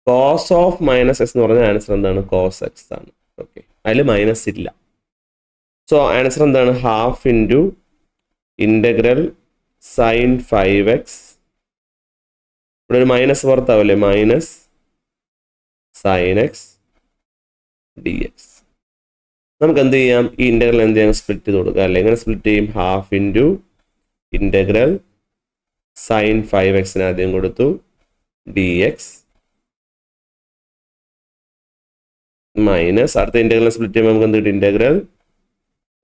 കോസ് ഓഫ് മൈനസ് എക്സ് എന്ന് പറഞ്ഞാൽ ആൻസർ എന്താണ്? കോസ് എക്സ് ആണ്. ഓക്കെ, അതിൽ മൈനസ് ഇല്ല. സോ ആൻസർ എന്താണ്? Half into integral sine 5x. ഇവിടെ ഒരു മൈനസ് പുറത്താവില്ലേ? Minus sine x d x. നമുക്ക് എന്ത് ചെയ്യാം? ഈ ഇൻ്റഗ്രൽ എന്ത് ചെയ്യാം? സ്പ്ലിറ്റ് ചെയ്ത് കൊടുക്കുക അല്ലേ? എങ്ങനെ സ്പ്ലിറ്റ് ചെയ്യും? Half into integral sine 5x ആദ്യം കൊടുത്തു ഡി എക്സ് മൈനസ് അടുത്ത ഇൻ്റഗ്രൽ സ്പ്ലിറ്റ് ചെയ്യുമ്പോൾ നമുക്ക് എന്ത് കിട്ടും? Integral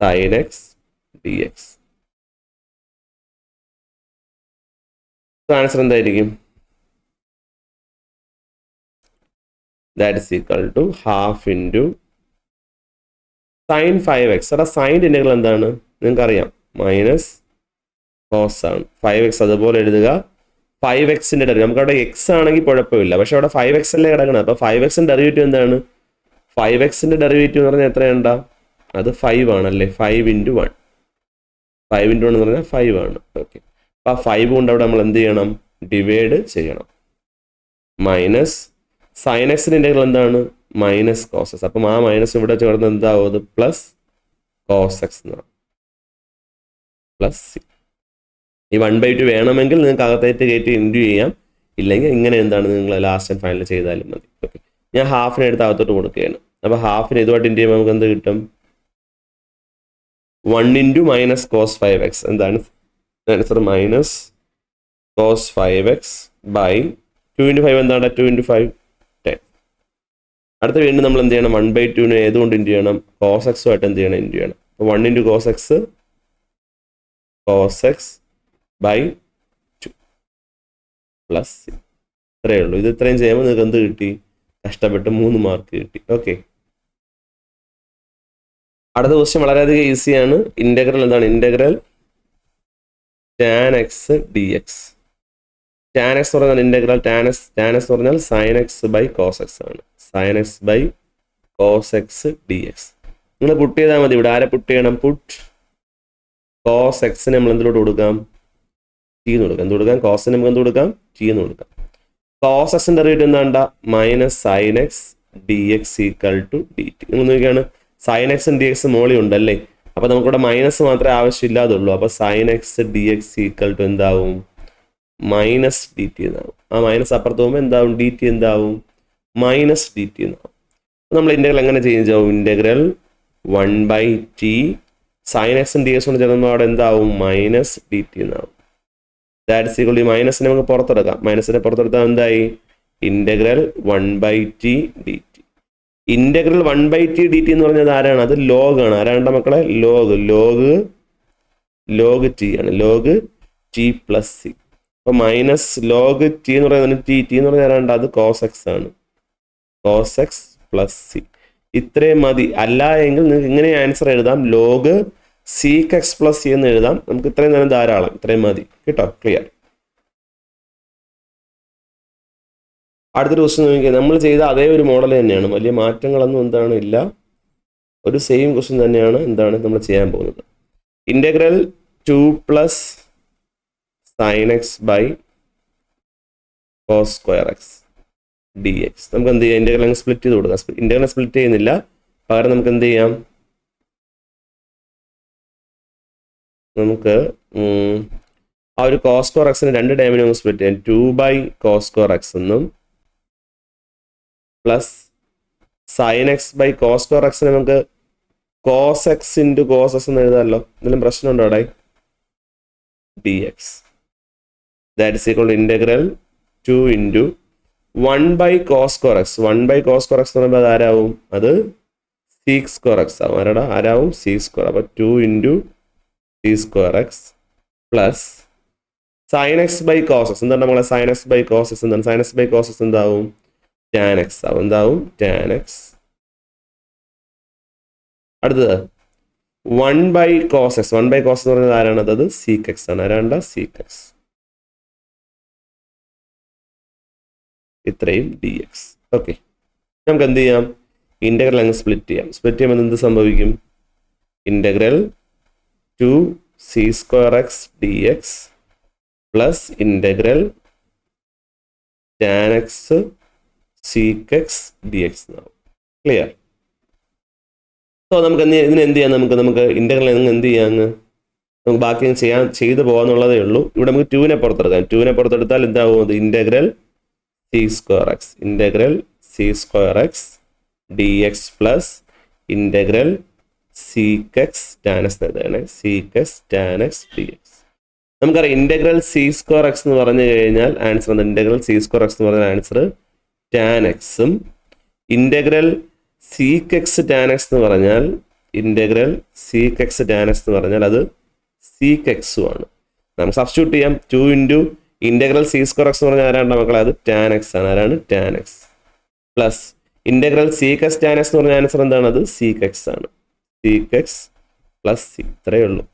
sine x d x. Answer എന്തായിരിക്കും? That is equal to half into sine 5x. അവിടെ സൈൻ്റെ ഇൻ്റഗ്രൽ എന്താണ്? നിങ്ങൾക്കറിയാം, മൈനസ് കോസ് ആണ്. 5x അതുപോലെ എഴുതുക. 5xൻ്റെ ഡെറിവേറ്റീവ് നമുക്കവിടെ എക്സ് ആണെങ്കിൽ കുഴപ്പമില്ല, പക്ഷെ അവിടെ 5x അല്ലേ കിടക്കണം. അപ്പോൾ 5xൻ്റെ ഡെറിവേറ്റീവ് എന്താണ്? 5xൻ്റെ ഡെറിവേറ്റീവ് എന്ന് പറഞ്ഞാൽ എത്രയുണ്ടാ? അത് 5 ആണല്ലേ? 5 ഇൻറ്റു 1. 5 ഇൻറ്റു 1 എന്ന് പറഞ്ഞാൽ 5 ആണ്. ഓക്കെ, അപ്പോൾ ആ 5 കൊണ്ട് അവിടെ നമ്മൾ എന്ത് ചെയ്യണം? ഡിവൈഡ് ചെയ്യണം. മൈനസ് സൈൻ എക്സിൻ്റെ ഇൻ്റഗ്രൽ എന്താണ്? Minus cos x. അപ്പം ആ മൈനസ് ഇവിടെ ചേർന്ന് എന്താവും? അത് പ്ലസ് കോസ് എക്സ് എന്ന് പറയും പ്ലസ് സി. ഈ 1/2 വേണമെങ്കിൽ നിങ്ങൾക്ക് അകത്തേക്ക് കയറ്റി ഇൻറ്റു ചെയ്യാം, ഇല്ലെങ്കിൽ ഇങ്ങനെ എന്താണ് നിങ്ങൾ ലാസ്റ്റ് ആൻഡ് ഫൈനൽ ചെയ്താലും മതി. ഓക്കെ, ഞാൻ ഹാഫിനെ എടുത്ത് അകത്തോട്ട് കൊടുക്കുകയാണ്. അപ്പോൾ ഹാഫിന് ഇതുമായിട്ട് ഇൻറ്റു ചെയ്യുമ്പോൾ നമുക്ക് എന്ത് കിട്ടും? 1 ഇൻറ്റു മൈനസ് കോസ് 5x. എന്താണ് answer? Minus cos 5x by 2 into 5 എന്താണ്? 2 ഇൻറ്റു 5 10. അടുത്ത വീണ്ടും നമ്മൾ എന്ത് ചെയ്യണം? 1/2 ഏതുകൊണ്ട് ഇൻറ്റു ചെയ്യണം? കോസ് എക്സുമായിട്ട് എന്ത് ചെയ്യണം? ഇൻറ്റു ചെയ്യണം. അപ്പോൾ 1 into cos x by 2 plus c. ഇത്രയേ ഉള്ളൂ. ഇത് ഇത്രയും ചെയ്യുമ്പോൾ നിങ്ങൾക്ക് എന്ത് കിട്ടി? കഷ്ടപ്പെട്ട് 3 മാർക്ക് കിട്ടി. ഓക്കെ, അടുത്ത ക്വസ്റ്റ്യൻ വളരെയധികം ഈസിയാണ്. ഇൻ്റഗ്രൽ എന്താണ്? Integral tan x d x. Tan x എന്ന് പറഞ്ഞാൽ ഇൻ്റഗ്രൽ ടാൻ എക്സ് എന്ന് പറഞ്ഞാൽ sine x by cos x ആണ്. Sine x by cos x d x. നിങ്ങൾ പുട്ട് ചെയ്താൽ മതി. ഇവിടെ ആരെ പുട്ട് ചെയ്യണം? പുട്ട് കോസ് എക്സിന് നമ്മൾ എന്തിലോട്ട് കൊടുക്കാം? ടി എന്ന് കൊടുക്കാം. എന്ത് കൊടുക്കാം? കോസിന് നമുക്ക് എന്ത് കൊടുക്കാം? ടി എന്ന് കൊടുക്കാം. കോസ് എക്സിൻ്റെ ഡെറിവേറ്റീവ് എന്താണ്ട? Minus sine x d x equal to d t. നിങ്ങൾ നോക്കിയാണ് സൈൻ എക്സും ഡി എക്സ് മോളിൽ ഉണ്ടല്ലേ. അപ്പോൾ നമുക്കിവിടെ മൈനസ് മാത്രമേ ആവശ്യമില്ലാതുള്ളൂ. അപ്പോൾ sine x d x equal to എന്താവും? മൈനസ് ഡി ടി എന്നാവും. ആ മൈനസ് അപ്പുറത്ത് പോകുമ്പോൾ എന്താവും? ഡി ടി എന്താവും? മൈനസ് ഡി ടി എന്നാവും. നമ്മൾ ഇൻ്റഗ്രൽ എങ്ങനെ ചേഞ്ച് ആവും? ഇൻ്റഗ്രൽ 1/t സൈൻ എക്സും ഡി എക്സും കൊണ്ട് ചേർന്നുമ്പോൾ അവിടെ എന്താവും? മൈനസ് ഡി ടി എന്നാവും. ദാറ്റ്സ് ഈക്വൽ ഈ മൈനസിനെ നമുക്ക് പുറത്തെടുക്കാം. മൈനസിനെ പുറത്തെടുത്താൽ എന്തായി? Integral 1/t dt. Integral 1/t dt എന്ന് പറഞ്ഞത് ആരാണ്? അത് ലോഗ് ആണ്. ആരാണ്ട മക്കളെ? ലോഗ് ടി ആണ്. Log t plus c. അപ്പൊ മൈനസ് ലോഗ് ടി എന്ന് പറയുന്നത് ടി എന്ന് പറഞ്ഞാൽ ആരാണ്ട്? അത് കോസ് എക്സ് ആണ്. Cos x plus c. ഇത്രയും മതി. അല്ല എങ്കിൽ നിങ്ങൾക്ക് ഇങ്ങനെ ആൻസർ എഴുതാം, log sec x plus c എന്ന് എഴുതാം. നമുക്ക് ഇത്രയും നേരം ധാരാളം, ഇത്രയും മതി കേട്ടോ. ക്ലിയർ. അടുത്തൊരു ക്വസ്റ്റ്യൻ നോക്കിയാൽ നമ്മൾ ചെയ്ത അതേ ഒരു മോഡൽ തന്നെയാണ്, വലിയ മാറ്റങ്ങളൊന്നും എന്താണ് ഇല്ല, ഒരു സെയിം ക്വസ്റ്റ്യൻ തന്നെയാണ് എന്താണ് നമ്മൾ ചെയ്യാൻ പോകുന്നത്. Integral 2 plus sine x by cos square x d x. നമുക്ക് എന്ത് ചെയ്യാം? ഇൻ്റഗ്രൽ അങ്ങ് സ്പ്ലിറ്റ് ചെയ്ത് കൊടുക്കാം. ഇൻ്റഗ്രൽ സ്പ്ലിറ്റ് ചെയ്യുന്നില്ല, പകരം നമുക്ക് എന്ത് ചെയ്യാം? നമുക്ക് ആ ഒരു കോസ് സ്ക്വയർ എക്സിന് 2 ടൈമിന് നമുക്ക് സ്പ്ലിറ്റ് ചെയ്യാം. 2/cos സ്ക്വയർ എക്സ് എന്നും plus sine x by cos square എക്സിന് നമുക്ക് cos x into cos x എന്ന് എഴുതാമല്ലോ. എന്തെങ്കിലും പ്രശ്നമുണ്ടോ അവിടെ? dx. That is equal to integral 2 into 1/cos square x. 1/cos square x എന്ന് പറയുമ്പോൾ അത് ആരാവും? അത് സീക്ക് സ്ക്വയർ എക്സ് ആവും. ആരാവും? Sec square. അപ്പോൾ 2 into sec square x plus sine x by cos x. എന്താണ് നമ്മളെ sine x by cos x? എന്താണ് sine x by cos x? എന്താവും? ടാൻ എക്സ് ആവും. എന്താവും? Tan x. അടുത്തത് 1/cos എക്സ്. 1/cos എന്ന് പറയുന്നത് ആരാണ്? അത് സീക്ക് എക്സ് ആണ്. ആരാണ്ട? Sec x. ഇത്രയും dx. ഓക്കെ, നമുക്ക് എന്ത് ചെയ്യാം? ഇൻ്റഗ്രൽ അങ്ങ് സ്പ്ലിറ്റ് ചെയ്യാം. സ്പ്ലിറ്റ് ചെയ്യുമ്പോൾ എന്ത് സംഭവിക്കും? Integral 2 C square x d x plus integral tan X sec X d X എന്നാവും. ക്ലിയർ? സോ നമുക്ക് ഇതിന് എന്ത് ചെയ്യാം? നമുക്ക് ഇൻ്റഗ്രൽ എന്ത് ചെയ്യാമെന്ന് നമുക്ക് ബാക്കി ചെയ്തു പോകാന്നുള്ളതേ ഉള്ളൂ. ഇവിടെ നമുക്ക് 2നെ പുറത്തെടുക്കാം. 2നെ പുറത്തെടുത്താൽ എന്താവും? അത് integral C square x. Integral C square x d x plus integral sec x tan x എഴുതാണ്. Sec x tan x d x. നമുക്കറിയാം ഇൻ്റഗ്രൽ സി സ്ക്വയർ എക്സ് എന്ന് പറഞ്ഞു കഴിഞ്ഞാൽ ആൻസർ എന്താ? ഇൻ്റഗ്രൽ സി സ്ക്വയർ എക്സ് എന്ന് പറഞ്ഞാൽ answer tan എക്സും, integral sec x tan x എന്ന് പറഞ്ഞാൽ integral sec x tan x എന്ന് പറഞ്ഞാൽ അത് സീക്ക് എക്സും ആണ്. നമുക്ക് സബ്സ്റ്റിറ്റ്യൂട്ട് ചെയ്യാം. 2 into integral C square x എന്ന് പറഞ്ഞാൽ ആരാണ്ട മക്കളെ? അത് ടാൻ എക്സ് ആണ്. ആരാണ്? Tan x plus integral sec x tan x എന്ന് പറഞ്ഞ ആൻസർ എന്താണ്? അത് സീക്ക് എക്സ് ആണ്. Seek x plus c. ഇത്രയേ ഉള്ളൂ.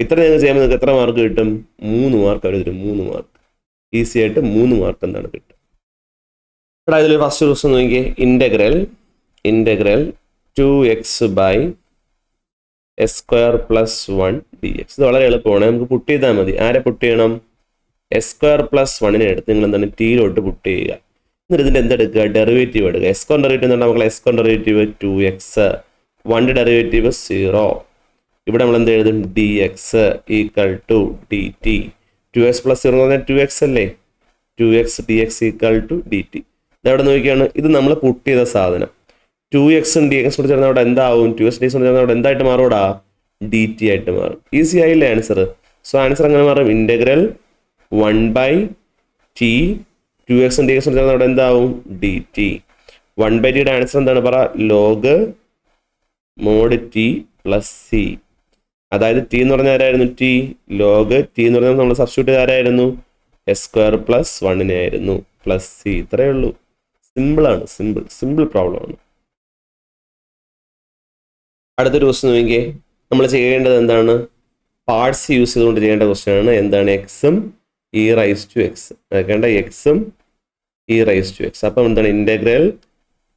ഇത്ര നിങ്ങൾ ചെയ്യുമ്പോൾ നിങ്ങൾക്ക് എത്ര മാർക്ക് കിട്ടും? 3 മാർക്ക് അവർ തരും. 3 മാർക്ക് ഈസി ആയിട്ട് 3 മാർക്ക് എന്താണ് കിട്ടും. ഇവിടെ ഇതിൽ ഫസ്റ്റ് ക്വസ്റ്റ്യൻ നോക്കിയേ. Integral 2x by s square plus 1 dx. ഇത് വളരെ എളുപ്പമാണ്. നമുക്ക് പുട്ട് ചെയ്താൽ മതി. ആരെ പുട്ട് ചെയ്യണം? എസ് സ്ക്വയർ പ്ലസ് 1നെ എടുത്ത് നിങ്ങൾ എന്താണ് ടീയിലോട്ട് പുട്ട് ചെയ്യുക. എന്നിട്ട് ഇതിൻ്റെ എന്തെടുക്കുക? ഡെറിവേറ്റീവ് എടുക്കുക. എസ് കോൺ ഡെറിവേറ്റീവ് എന്താണ് മക്കളെ? എസ് കോൺ ഡെറിവേറ്റീവ് 2x, 1ന്റെ ഡെറിവേറ്റീവ് 0. ഇവിടെ നമ്മൾ എന്ത് എഴുതും? dx equal to dt. 2x പ്ലസ് 0 എന്ന് പറഞ്ഞാൽ 2x അല്ലേ? 2x dx equal to dt. ഇതവിടെ നോക്കിയാണ്, ഇത് നമ്മൾ പുട്ട് ചെയ്ത സാധനം. 2x dx കൂടി ചേർന്ന് അവിടെ എന്താവും? 2x dx കൂടി ചേർന്ന് അവിടെ എന്തായിട്ട് മാറൂടാ? dt ആയിട്ട് മാറും. ഈസി ആയില്ലേ ആൻസർ? സോ ആൻസർ അങ്ങനെ മാറും. ഇൻ്റഗ്രൽ 1/t 2x dx കൂടി ചേർന്ന് അവിടെ എന്താവും? dt. 1/tയുടെ ആൻസർ എന്താണ്? പറ. Log mod t plus C. അതായത് ടി എന്ന് പറഞ്ഞാൽ ആരായിരുന്നു? ടി. ലോഗ് ടി എന്ന് പറഞ്ഞാൽ നമ്മൾ സബ്സ്റ്റിറ്റ്യൂട്ട് ചെയ്ത് ആരായിരുന്നു? എസ് സ്ക്വയർ പ്ലസ് 1നെ ആയിരുന്നു പ്ലസ് സി. ഇത്രയേ ഉള്ളൂ. സിമ്പിളാണ്. സിമ്പിൾ പ്രോബ്ലം ആണ്. അടുത്തൊരു ക്വസ്റ്റ്യൻ നോക്കിയേ. നമ്മൾ ചെയ്യേണ്ടത് എന്താണ്? പാർട്സ് യൂസ് ചെയ്തുകൊണ്ട് ചെയ്യേണ്ട ക്വസ്റ്റ്യൻ ആണ്. എന്താണ്? എക്സും ഇ റൈസ് ടു എക്സ്. കേണ്ട എക്സും ഇ റൈസ് ടു എക്സ്. അപ്പം എന്താണ്? Integral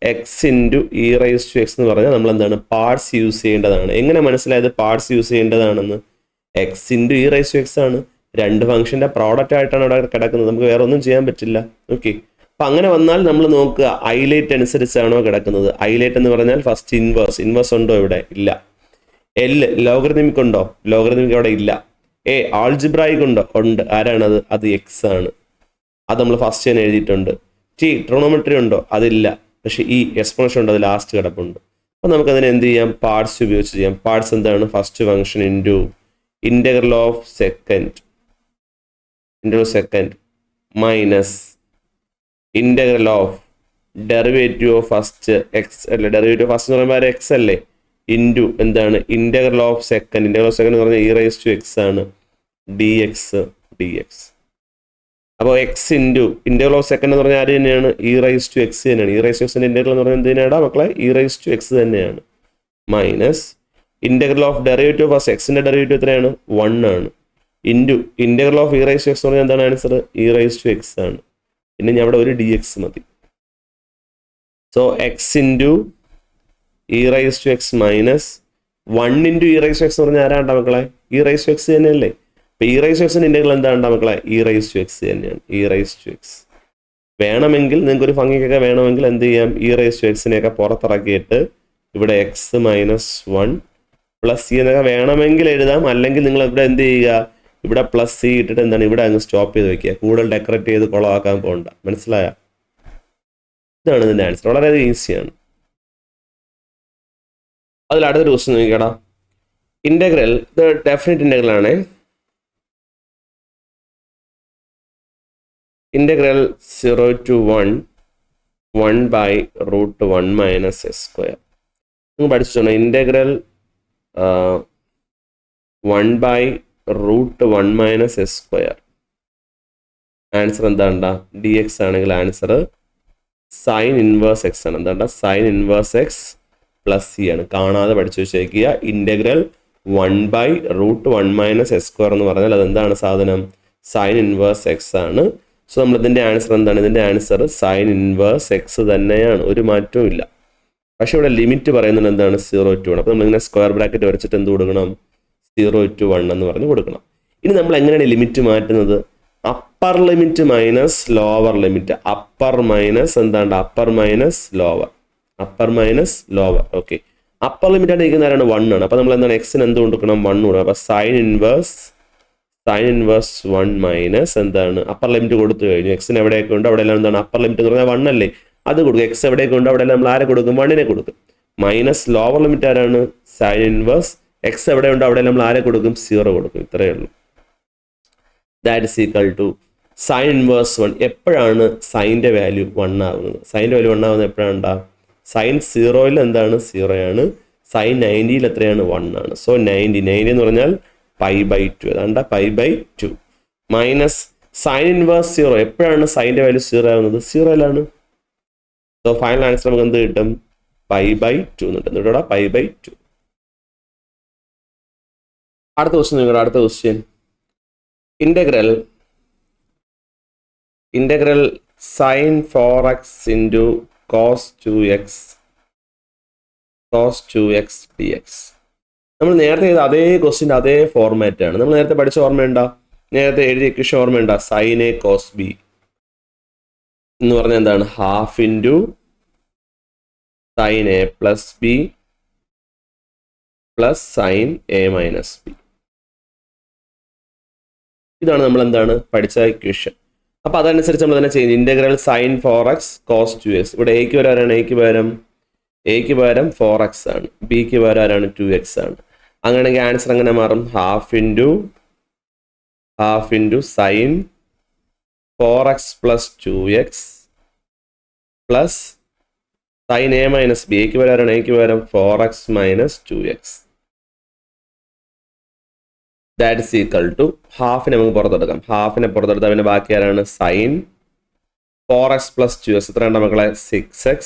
x into e raise to x എന്ന് പറഞ്ഞാൽ നമ്മൾ എന്താണ്? പാർട്സ് യൂസ് ചെയ്യേണ്ടതാണ്. എങ്ങനെ മനസ്സിലായത് പാർട്സ് യൂസ് ചെയ്യേണ്ടതാണെന്ന്? X into e raise to x ആണ്. 2 ഫംഗ്ഷൻ്റെ പ്രോഡക്റ്റ് ആയിട്ടാണ് അവിടെ കിടക്കുന്നത്. നമുക്ക് വേറെ ഒന്നും ചെയ്യാൻ പറ്റില്ല. ഓക്കെ, അപ്പം അങ്ങനെ വന്നാൽ നമ്മൾ നോക്കുക ഐലൈറ്റ് അനുസരിച്ചാണോ കിടക്കുന്നത്. ഐലൈറ്റ് എന്ന് പറഞ്ഞാൽ ഫസ്റ്റ് ഇൻവേഴ്സ് ഉണ്ടോ? ഇവിടെ ഇല്ല. എൽ ലോഗരിതമിക് ഉണ്ടോ? ലോഗരിതമിക് അവിടെ ഇല്ല. എ ആൾജിബ്രായിക് ഉണ്ടോ? ഉണ്ട്. ആരാണത്? അത് എക്സ് ആണ്. അത് നമ്മൾ ഫസ്റ്റ് തന്നെ എഴുതിയിട്ടുണ്ട്. ടി ട്രിഗണോമെട്രി ഉണ്ടോ? അതില്ല. പക്ഷേ ഈ എക്സ്പോണൻഷ്യൽ ഉണ്ട്, അത് ലാസ്റ്റ് കിടപ്പുണ്ട്. അപ്പോൾ നമുക്കതിനെ എന്ത് ചെയ്യാം? പാർട്സ് ഉപയോഗിച്ച് ചെയ്യാം. പാർട്സ് എന്താണ്? First function into integral of second integral second minus integral of derivative of first X അല്ലേ, ഡെറിവേറ്റീവ് ഫസ്റ്റ് എന്ന് പറയുമ്പോൾ എക്സ് അല്ലേ, ഇൻറ്റു എന്താണ് integral of second, integral of second എന്ന് പറഞ്ഞാൽ e⁻⁴ ആണ്, dx. അപ്പോൾ x into integral of second എന്ന് പറഞ്ഞാൽ ആര് തന്നെയാണ്, e⁻x തന്നെയാണ്. e⁻x ഇൻറ്റഗ്രൽ എന്ന് പറഞ്ഞാൽ എന്തിനാടാ മക്കളെ, e⁻x തന്നെയാണ്. Minus integral of derivative of first എക്സിൻ്റെ ഡെറിവേറ്റീവ് എത്രയാണ്, 1 ആണ്. ഇൻറ്റു ഇൻറ്റഗ്രൽ ഓഫ് e⁻x എന്ന് പറഞ്ഞാൽ എന്താണ് ആൻസർ, e⁻x ആണ്. പിന്നെ ഞാൻ അവിടെ ഒരു dx മതി. So X into e⁻x minus 1 into e⁻x എന്ന് പറഞ്ഞാൽ ആരാണ്ടാ മക്കളെ, e⁻x തന്നെയല്ലേ. അപ്പോൾ e⁻x ഇൻറ്റഗ്രൽ എന്താണ്ടാ മക്കളെ, e⁻x തന്നെയാണ്. e⁻x വേണമെങ്കിൽ നിങ്ങൾക്ക് ഒരു ഭംഗിക്കൊക്കെ വേണമെങ്കിൽ എന്ത് ചെയ്യാം, e⁻x പുറത്തിറക്കിയിട്ട് ഇവിടെ എക്സ് മൈനസ് 1 പ്ലസ് സി എന്നൊക്കെ വേണമെങ്കിൽ എഴുതാം. അല്ലെങ്കിൽ നിങ്ങൾ ഇവിടെ എന്ത് ചെയ്യുക, ഇവിടെ പ്ലസ് സി ഇട്ടിട്ട് എന്താണ് ഇവിടെ അങ്ങ് സ്റ്റോപ്പ് ചെയ്ത് വെക്കുക, കൂടുതൽ ഡെക്കറേറ്റ് ചെയ്ത് കുളമാക്കാൻ പോകണ്ട. മനസ്സിലായ? ഇതാണ് ഇതിൻ്റെ ആൻസർ. വളരെയധികം ഈസിയാണ്. അതിൽ അടുത്തൊരു ക്വസ്റ്റ്യൻ നോക്കിക്കടാ. ഇൻ്റഗ്രൽ ഇത് ഡെഫിനിറ്റ് ഇൻ്റഗ്രൽ ആണ്. Integral 0 to 1/√1 - s². നിങ്ങൾ പഠിച്ചിട്ടുണ്ടോ ഇൻ്റഗ്രൽ 1/√1 - s². ആൻസർ എന്താണ്ടാ, dx ആണെങ്കിൽ ആൻസർ സൈൻ ഇൻവേഴ്സ് എക്സ് ആണ്. എന്താണ്ടാ, sine inverse x plus c ആണ്. കാണാതെ പഠിച്ചു വെച്ചേക്കുക. ഇൻ്റഗ്രൽ 1/√1 - s² എന്ന് പറഞ്ഞാൽ അതെന്താണ് സാധനം, സൈൻ ഇൻവേഴ്സ് എക്സ് ആണ്. സോ നമ്മൾ ഇതിൻ്റെ ആൻസർ എന്താണ്, ഇതിൻ്റെ ആൻസർ സൈൻ ഇൻവേഴ്സ് എക്സ് തന്നെയാണ്, ഒരു മാറ്റവും ഇല്ല. പക്ഷെ ഇവിടെ ലിമിറ്റ് പറയുന്നത് എന്താണ്, 0 to 1. അപ്പോൾ നമ്മളിങ്ങനെ സ്ക്വയർ ബ്രാക്കറ്റ് വരച്ചിട്ട് എന്ത് കൊടുക്കണം, 0 to 1 എന്ന് പറഞ്ഞ് കൊടുക്കണം. ഇനി നമ്മൾ എങ്ങനെയാണ് ലിമിറ്റ് മാറ്റുന്നത്, upper limit minus lower limit. Upper minus എന്താണ്, upper minus lower, upper minus lower. Okay, upper limit ആയിട്ട് ഇരിക്കുന്ന ആരാണ്, 1 ആണ്. അപ്പോൾ നമ്മൾ എന്താണ് എക്സിന് എന്ത് കൊടുക്കണം, 1 കൊടുക്കണം. അപ്പോൾ സൈൻ ഇൻവേഴ്സ് 1 മൈനസ് എന്താണ് അപ്പർ ലിമിറ്റ് കൊടുത്തു കഴിഞ്ഞു. എക്സിന് എവിടെയൊക്കെ ഉണ്ട് അവിടെ എല്ലാം എന്താണ് അപ്പർ ലിമിറ്റ് എന്ന് പറഞ്ഞാൽ 1 അല്ലേ, അത് കൊടുക്കും. എക്സ് എവിടെയൊക്കെ ഉണ്ട് അവിടെ എല്ലാം നമ്മൾ ആരെ കൊടുക്കും, 1 കൊടുക്കും. മൈനസ് ലോവർ ലിമിറ്റ് ആരാണ്, സൈൻ ഇൻവേഴ്സ് എക്സ് എവിടെ ഉണ്ട് അവിടെ നമ്മൾ ആരെ കൊടുക്കും, 0 കൊടുക്കും. ഇത്രയേ ഉള്ളൂ. That is equal to sine inverse 1. എപ്പോഴാണ് സൈൻ്റെ വാല്യൂ 1 ആവുന്നത്, സൈൻ്റെ വാല്യൂ 1 ആവുന്നത് എപ്പോഴാണ്, സൈൻ 0യിൽ എന്താണ് 0 ആണ്, സൈൻ 90യിൽ എത്രയാണ്, 1 ആണ്. സോ 90 എന്ന് പറഞ്ഞാൽ π/2, അതാണ്ട് π/2 മൈനസ് സൈൻ ഇൻവേഴ്സ് 0. എപ്പോഴാണ് സൈൻ്റെ വാല്യൂ 0 ആവുന്നത്, 0യിലാണ്. സോ ഫൈനൽ ആൻസർ നമുക്ക് എന്ത് കിട്ടും, π/2 കിട്ടും. കേട്ടോടാ, π/2. അടുത്ത ക്വസ്റ്റ്യൻ നോക്കട്ടെ. അടുത്ത question integral sign 4x into cos 2x dx. നമ്മൾ നേരത്തെ ചെയ്ത അതേ ക്വസ്റ്റ്യൻ്റെ അതേ ഫോർമാറ്റ് ആണ്. നമ്മൾ നേരത്തെ പഠിച്ച ഓർമ്മയുണ്ടോ, നേരത്തെ എഴുതിയ ഇക്വേഷൻ ഓർമ്മയുണ്ടോ, സൈൻ എ കോസ് ബി എന്ന് പറഞ്ഞാൽ എന്താണ്, half into sine A plus B plus sine A minus B. ഇതാണ് നമ്മൾ എന്താണ് പഠിച്ച ഇക്വേഷൻ. അപ്പോൾ അതനുസരിച്ച് നമ്മൾ തന്നെ ചെയ്യുന്നത് integral sign 4x cos 2x. ഇവിടെ എക്ക് പകരം ആരാണ്, എക്ക് പകരം 4x ആണ്, ബിക്ക് പകരം ആരാണ്, 2x ആണ്. അങ്ങനെയാണെങ്കിൽ ആൻസർ എങ്ങനെ മാറും, half into sine 4x plus 2x plus sine A minus B. എക്ക് പകരം ആരാണ്, എക്ക് പകരം 4x minus 2x. That is equal to ഹാഫിനെ നമുക്ക് പുറത്തെടുക്കാം. ഹാഫിനെ പുറത്തെടുത്താൽ പിന്നെ ബാക്കി ആരാണ്, സൈൻ 4x പ്ലസ് 2x. എത്ര ഉണ്ട് മക്കളെ, 6x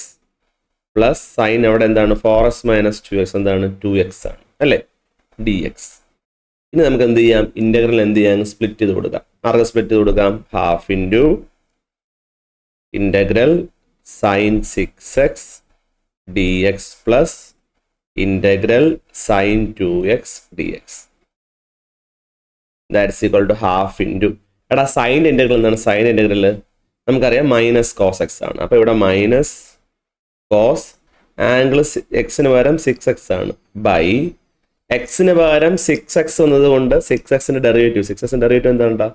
പ്ലസ് സൈൻ അവിടെ എന്താണ് 4x മൈനസ് 2x എന്താണ് 2x ആണ് അല്ലേ, dx. ഇനി നമുക്ക് എന്ത് ചെയ്യാം, ഇൻ്റഗ്രൽ എന്ത് ചെയ്യാം, സ്പ്ലിറ്റ് ചെയ്ത് കൊടുക്കാം. ആർക്ക് സ്പ്ലിറ്റ് ചെയ്ത് കൊടുക്കാം, half into integral sine 6x dx plus integral sine 2x dx. That's equal to half into, എടാ സൈൻ്റെ ഇൻ്റഗ്രൽ എന്താണ്, സൈൻ ഇൻ്റഗ്രൽ നമുക്കറിയാം മൈനസ് കോസ് എക്സ് ആണ്. അപ്പോൾ ഇവിടെ മൈനസ് കോസ് ആംഗിൾ എക്സിന് പകരം 6x ആണ് ബൈ എക്സിന് പകരം 6x വന്നത് കൊണ്ട് 6xൻ്റെ ഡെറിവേറ്റീവ്, 6xൻ്റെ ഡെറിവേറ്റീവ് എന്താണ്ടാ,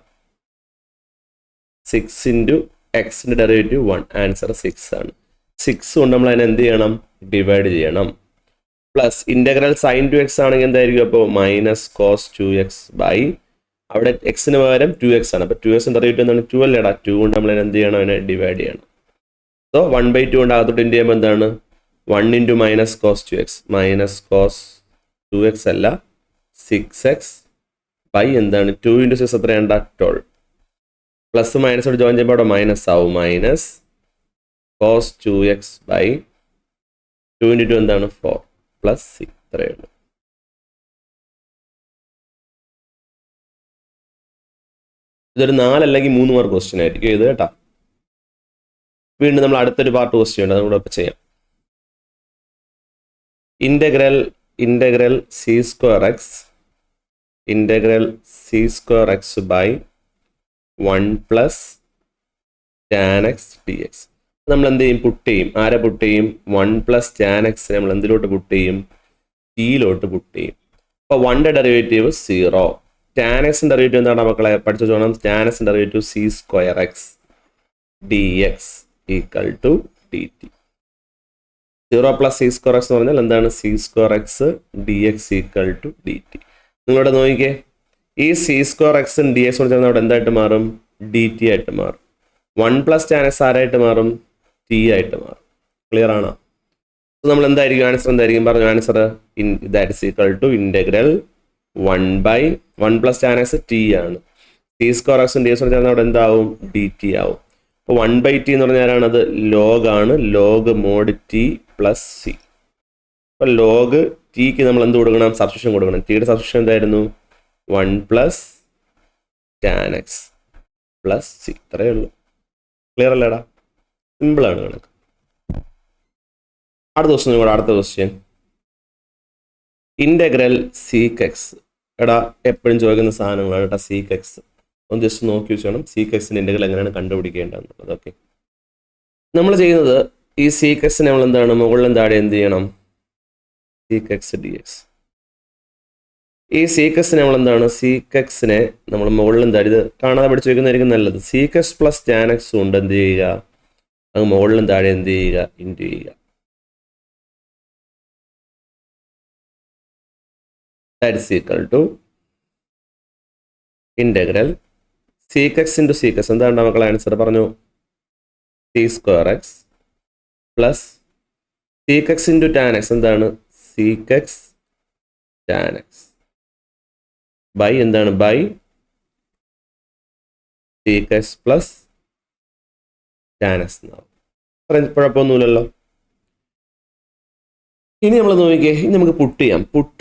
6 ഇൻറ്റു എക്സിൻ്റെ ഡെറിവേറ്റീവ് 1. ആൻസർ 6 ആണ്. 6 കൊണ്ട് നമ്മൾ അതിനെ എന്ത് ചെയ്യണം, ഡിവൈഡ് ചെയ്യണം. പ്ലസ് ഇൻ്റഗ്രൽ സൈൻ 2x ആണെങ്കിൽ എന്തായിരിക്കും, അപ്പോൾ മൈനസ് കോസ് 2x ബൈ അവിടെ എക്സിന് പകരം 2x ആണ്. അപ്പോൾ 2x ഡെറിവേറ്റീവ് എന്താണ്? 2 അല്ലേടാ. 2 കൊണ്ട് നമ്മൾ എന്ത് ചെയ്യണം? അതിനെ ഡിവൈഡ് ചെയ്യണം. സോ 1/2 കൊണ്ട് അകത്തോട്ട് എന്ത് ചെയ്യുമ്പോൾ എന്താണ്? 1 into minus cos 2x minus cos 2x അല്ല 6x ബൈ എന്താണ്? 2 ഇൻറ്റു 6 എത്രയാണ്ടാ? 12. പ്ലസ് മൈനസോട് ജോയിൻ ചെയ്യുമ്പോൾ അവിടെ മൈനസ് ആവും. Minus cos 2x by 2 into 2 എന്താണ്? 4 പ്ലസ് 6. ഇത്രയേ ഉള്ളൂ. ഇതൊരു 4 അല്ലെങ്കിൽ 3 മാർക്ക് ക്വസ്റ്റ്യൻ ആയിരിക്കും ഇത് കേട്ടോ. വീണ്ടും നമ്മൾ അടുത്തൊരു പാർട്ട് ക്വസ്റ്റ്യൻ ഉണ്ട്, അതുകൂടെ ഇപ്പോൾ ചെയ്യാം. Integral C square x by 1 plus tan x d x. നമ്മൾ എന്ത് ചെയ്യും? പുട്ട് ചെയ്യും. ആരെ പുട്ട് ചെയ്യും? 1 പ്ലസ് ടാൻ എക്സ് നമ്മൾ എന്തിലോട്ട് പുട്ട് ചെയ്യും? ടിയിലോട്ട് പുട്ട് ചെയ്യും. അപ്പോൾ 1ന്റെ ഡെറിവേറ്റീവ് 0. ടാൻ എക്സിൻ്റെ ഡെറിവേറ്റീവ് എന്താണ് മക്കളെ? പഠിച്ചു വെച്ചോണം. ടാൻ എക്സിൻ്റെ derivative c square x d x equal to d t. 0 plus c square x എന്ന് പറഞ്ഞാൽ എന്താണ്? C square x d x equal to d t. നിങ്ങളിവിടെ നോക്കിക്കേ, ഈ സി സ്ക്വയർ എക്സും ഡി എക്സ് കൊണ്ട് ചേർന്ന് അവിടെ എന്തായിട്ട് മാറും? ഡി ടി ആയിട്ട് മാറും. 1 പ്ലസ് ടാൻ എക്സ് ആരായിട്ട് മാറും? ടി ആയിട്ട് മാറും. ക്ലിയർ ആണോ? നമ്മൾ എന്തായിരിക്കും ആൻസർ? എന്തായിരിക്കും പറഞ്ഞു? Answer that is equal to integral 1 plus tan x t ആണ്. സി സ്ക്വയർ എക്സും ഡി എക്സ് കൊണ്ട് ചേർന്ന് അവിടെ എന്താവും? ഡി ടി ആവും. അപ്പോൾ 1/t എന്ന് പറഞ്ഞാൽ ആരാണത്? ലോഗാണ്. Log mod t plus c. അപ്പോൾ ലോഗ് ടിക്ക് നമ്മൾ എന്ത് കൊടുക്കണം? സബ്സ്റ്റിറ്റ്യൂഷൻ കൊടുക്കണം. ടിയുടെ സബ്സ്റ്റിറ്റ്യൂഷൻ എന്തായിരുന്നു? 1 plus tan x plus c. ഇത്രയേ ഉള്ളൂ. ക്ലിയർ അല്ലേടാ? സിമ്പിളാണ് കണക്ക്. അടുത്ത ക്വസ്റ്റ്യൻ ഇൻ്റഗ്രൽ സീക്ക് എക്സ്. എടാ എപ്പോഴും ചോദിക്കുന്ന സാധനങ്ങളാണ് കേട്ടോ സീക്ക് എക്സ്. ഒന്ന് ജസ്റ്റ് നോക്കി വെച്ചോണം സീക്ക് എക്സിൻ്റെ ഇൻ്റഗ്രൽ എങ്ങനെയാണ് കണ്ടുപിടിക്കേണ്ടതെന്നുള്ളത്. ഓക്കെ, നമ്മൾ ചെയ്യുന്നത് ഈ സീക്ക് എക്സിനെ നമ്മൾ എന്താണ്? മുകളിലും താഴെ എന്ത് ചെയ്യണം? Seek X d X. ഈ സീക്ക് എക്സിനെ നമ്മൾ എന്താണ്? സീക്ക് എക്സിനെ നമ്മൾ മുകളിലും താഴെ, ഇത് കാണാതെ പഠിച്ചു വയ്ക്കുന്നതായിരിക്കും നല്ലത്. Seek x plus tan X കൊണ്ട് എന്ത് ചെയ്യുക? അത് മുകളിലും താഴെ എന്ത് ചെയ്യുക? ഇൻറ്റു ചെയ്യുക. That is equal to integral sec x into sec x. എന്താണ് മക്കളെ ആൻസർ? പറഞ്ഞു. Sec square x plus sec x into tan x. എന്താണ്? Sec x tan x by എന്താണ്? By sec x plus tan x എന്നാവും. കുഴപ്പമൊന്നുമില്ലല്ലോ. ഇനി നമ്മൾ നോക്കിക്കേ, ഇനി നമുക്ക് പുട്ട് ചെയ്യാം. Put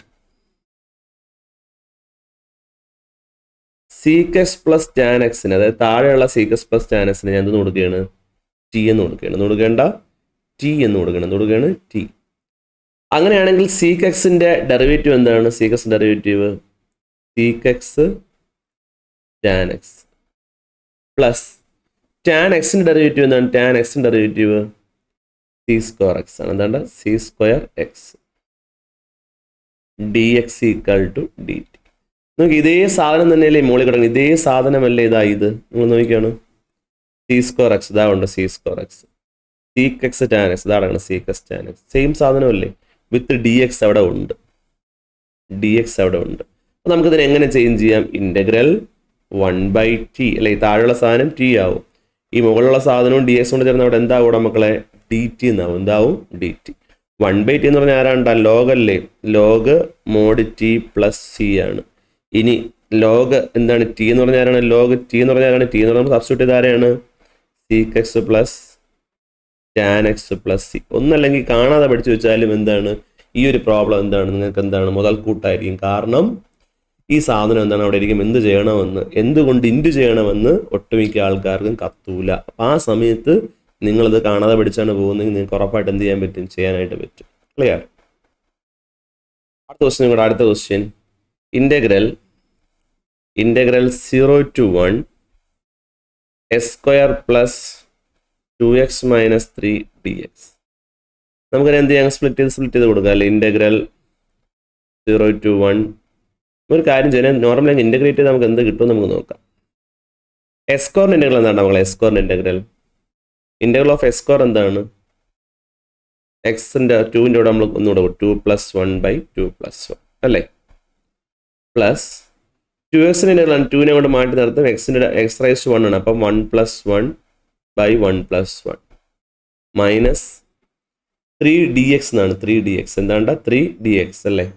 sec x plus tan എക്സിന്, അതായത് താഴെയുള്ള സീക്ക് എക്സ് പ്ലസ് ടാൻ എക്സിന് ഞാൻ എന്ത് കൊടുക്കുകയാണ്? ടി എന്ന് കൊടുക്കുകയാണ്. കൊടുക്കേണ്ട ടി എന്ന് കൊടുക്കുകയാണ് ടി. അങ്ങനെയാണെങ്കിൽ സീക്ക് എക്സിൻ്റെ ഡെറിവേറ്റീവ് എന്താണ്? Sec x derivative sec x tan x plus tan എക്സിൻ്റെ ഡെറിവേറ്റീവ് എന്താണ്? ടാൻ എക്സിൻ്റെ ഡെറിവേറ്റീവ് സി സ്ക്വയർ എക്സ് ആണ്. എന്താണ്? C square x d x equal to d t. നോക്കി, ഇതേ സാധനം തന്നെയല്ലേ മുകളിൽ കിടക്കുന്നത്? ഇതേ സാധനമല്ലേ ഇതാ ഇത്? നിങ്ങൾ നോക്കിയാണ് സി സ്ക്വയർ എക്സ് ഇതാ ഉണ്ട്. Sec square x sec x tan x ഇതാണ് sec x tan x. Same സാധനമല്ലേ? വിത്ത് ഡി എക്സ് അവിടെ ഉണ്ട്. ഡി എക്സ് അവിടെ ഉണ്ട്. അപ്പോൾ നമുക്കിതിനെ എങ്ങനെ ചേഞ്ച് ചെയ്യാം? ഇൻ്റഗ്രൽ 1/t അല്ലെ? ഈ താഴെയുള്ള സാധനം ടി ആവും. ഈ മുകളിലുള്ള സാധനവും ഡി എക്സ് കൊണ്ട് ചേർന്ന് അവിടെ എന്താവും മക്കളെ? ഡി ടി എന്നാവും. എന്താവും? D T. 1/t എന്ന് പറഞ്ഞാൽ ആരാണ്ടാ? ലോഗല്ലേ? Log mod t plus c ആണ്. ഇനി ലോഗ് എന്താണ്? ടി എന്ന് പറഞ്ഞാൽ ആരാണ്? ലോഗ് ടി എന്ന് പറഞ്ഞാൽ ആരാണ്? ടി എന്ന് പറഞ്ഞാൽ സബ്സ്റ്റിറ്റ്യൂട്ട് ചെയ്ത് ആരെയാണ്? Seek x plus tan x plus C. ഒന്നല്ലെങ്കിൽ കാണാതെ പഠിച്ചു വെച്ചാലും എന്താണ് ഈ ഒരു പ്രോബ്ലം എന്താണ് നിങ്ങൾക്ക് എന്താണ് മുതൽക്കൂട്ടായിരിക്കും. കാരണം ഈ സാധനം എന്താണ് അവിടെ ഇരിക്കും, എന്ത് ചെയ്യണമെന്ന്, എന്തുകൊണ്ട് ഇൻറ്റു ചെയ്യണമെന്ന് ഒട്ടുമിക്ക ആൾക്കാർക്കും കത്തൂല. അപ്പം ആ സമയത്ത് നിങ്ങളിത് കാണാതെ പഠിച്ചാണ് പോകുന്നതെങ്കിൽ നിങ്ങൾക്ക് ഉറപ്പായിട്ട് എന്ത് ചെയ്യാൻ പറ്റും? ചെയ്യാനായിട്ട് പറ്റും. ക്ലിയർ? അടുത്ത question integral 0 to 1 S square plus 2x minus 3 dx. നമുക്കത് എന്ത് ചെയ്യാം? സ്പ്ലിറ്റ് ചെയ്ത് കൊടുക്കാം അല്ലേ? Integral 0 to 1. ഒരു കാര്യം ചെയ്യാൻ നോർമലി ഇൻ്റഗ്രേറ്റ് ചെയ്ത് നമുക്ക് എന്ത് കിട്ടും നമുക്ക് നോക്കാം. എസ് സ്ക്വയറിൻ്റെ ഇൻ്റഗ്രൽ എന്താണ് നമ്മളെ? എസ് സ്ക്വയറിൻ്റെ ഇൻ്റഗ്രൽ ഓഫ് എസ് സ്ക്വയർ എന്താണ്? എക്സിൻ്റെ 2ൻ്റെ കൂടെ നമ്മൾ ഒന്നുകൂടെ 2 + 1/2 + 1 അല്ലേ? Plus 2x ഇൻ്റഗ്രലാണ്. 2നെ കൊണ്ട് മാറ്റി നിർത്തും. എക്സിൻ്റെ എക്സ് റൈസ് ടു 1 ആണ്. അപ്പം 1 + 1 / 1 + 1 മൈനസ് 3dx എന്നാണ്. 3dx എന്താണ്ട 3dx അല്ലേ.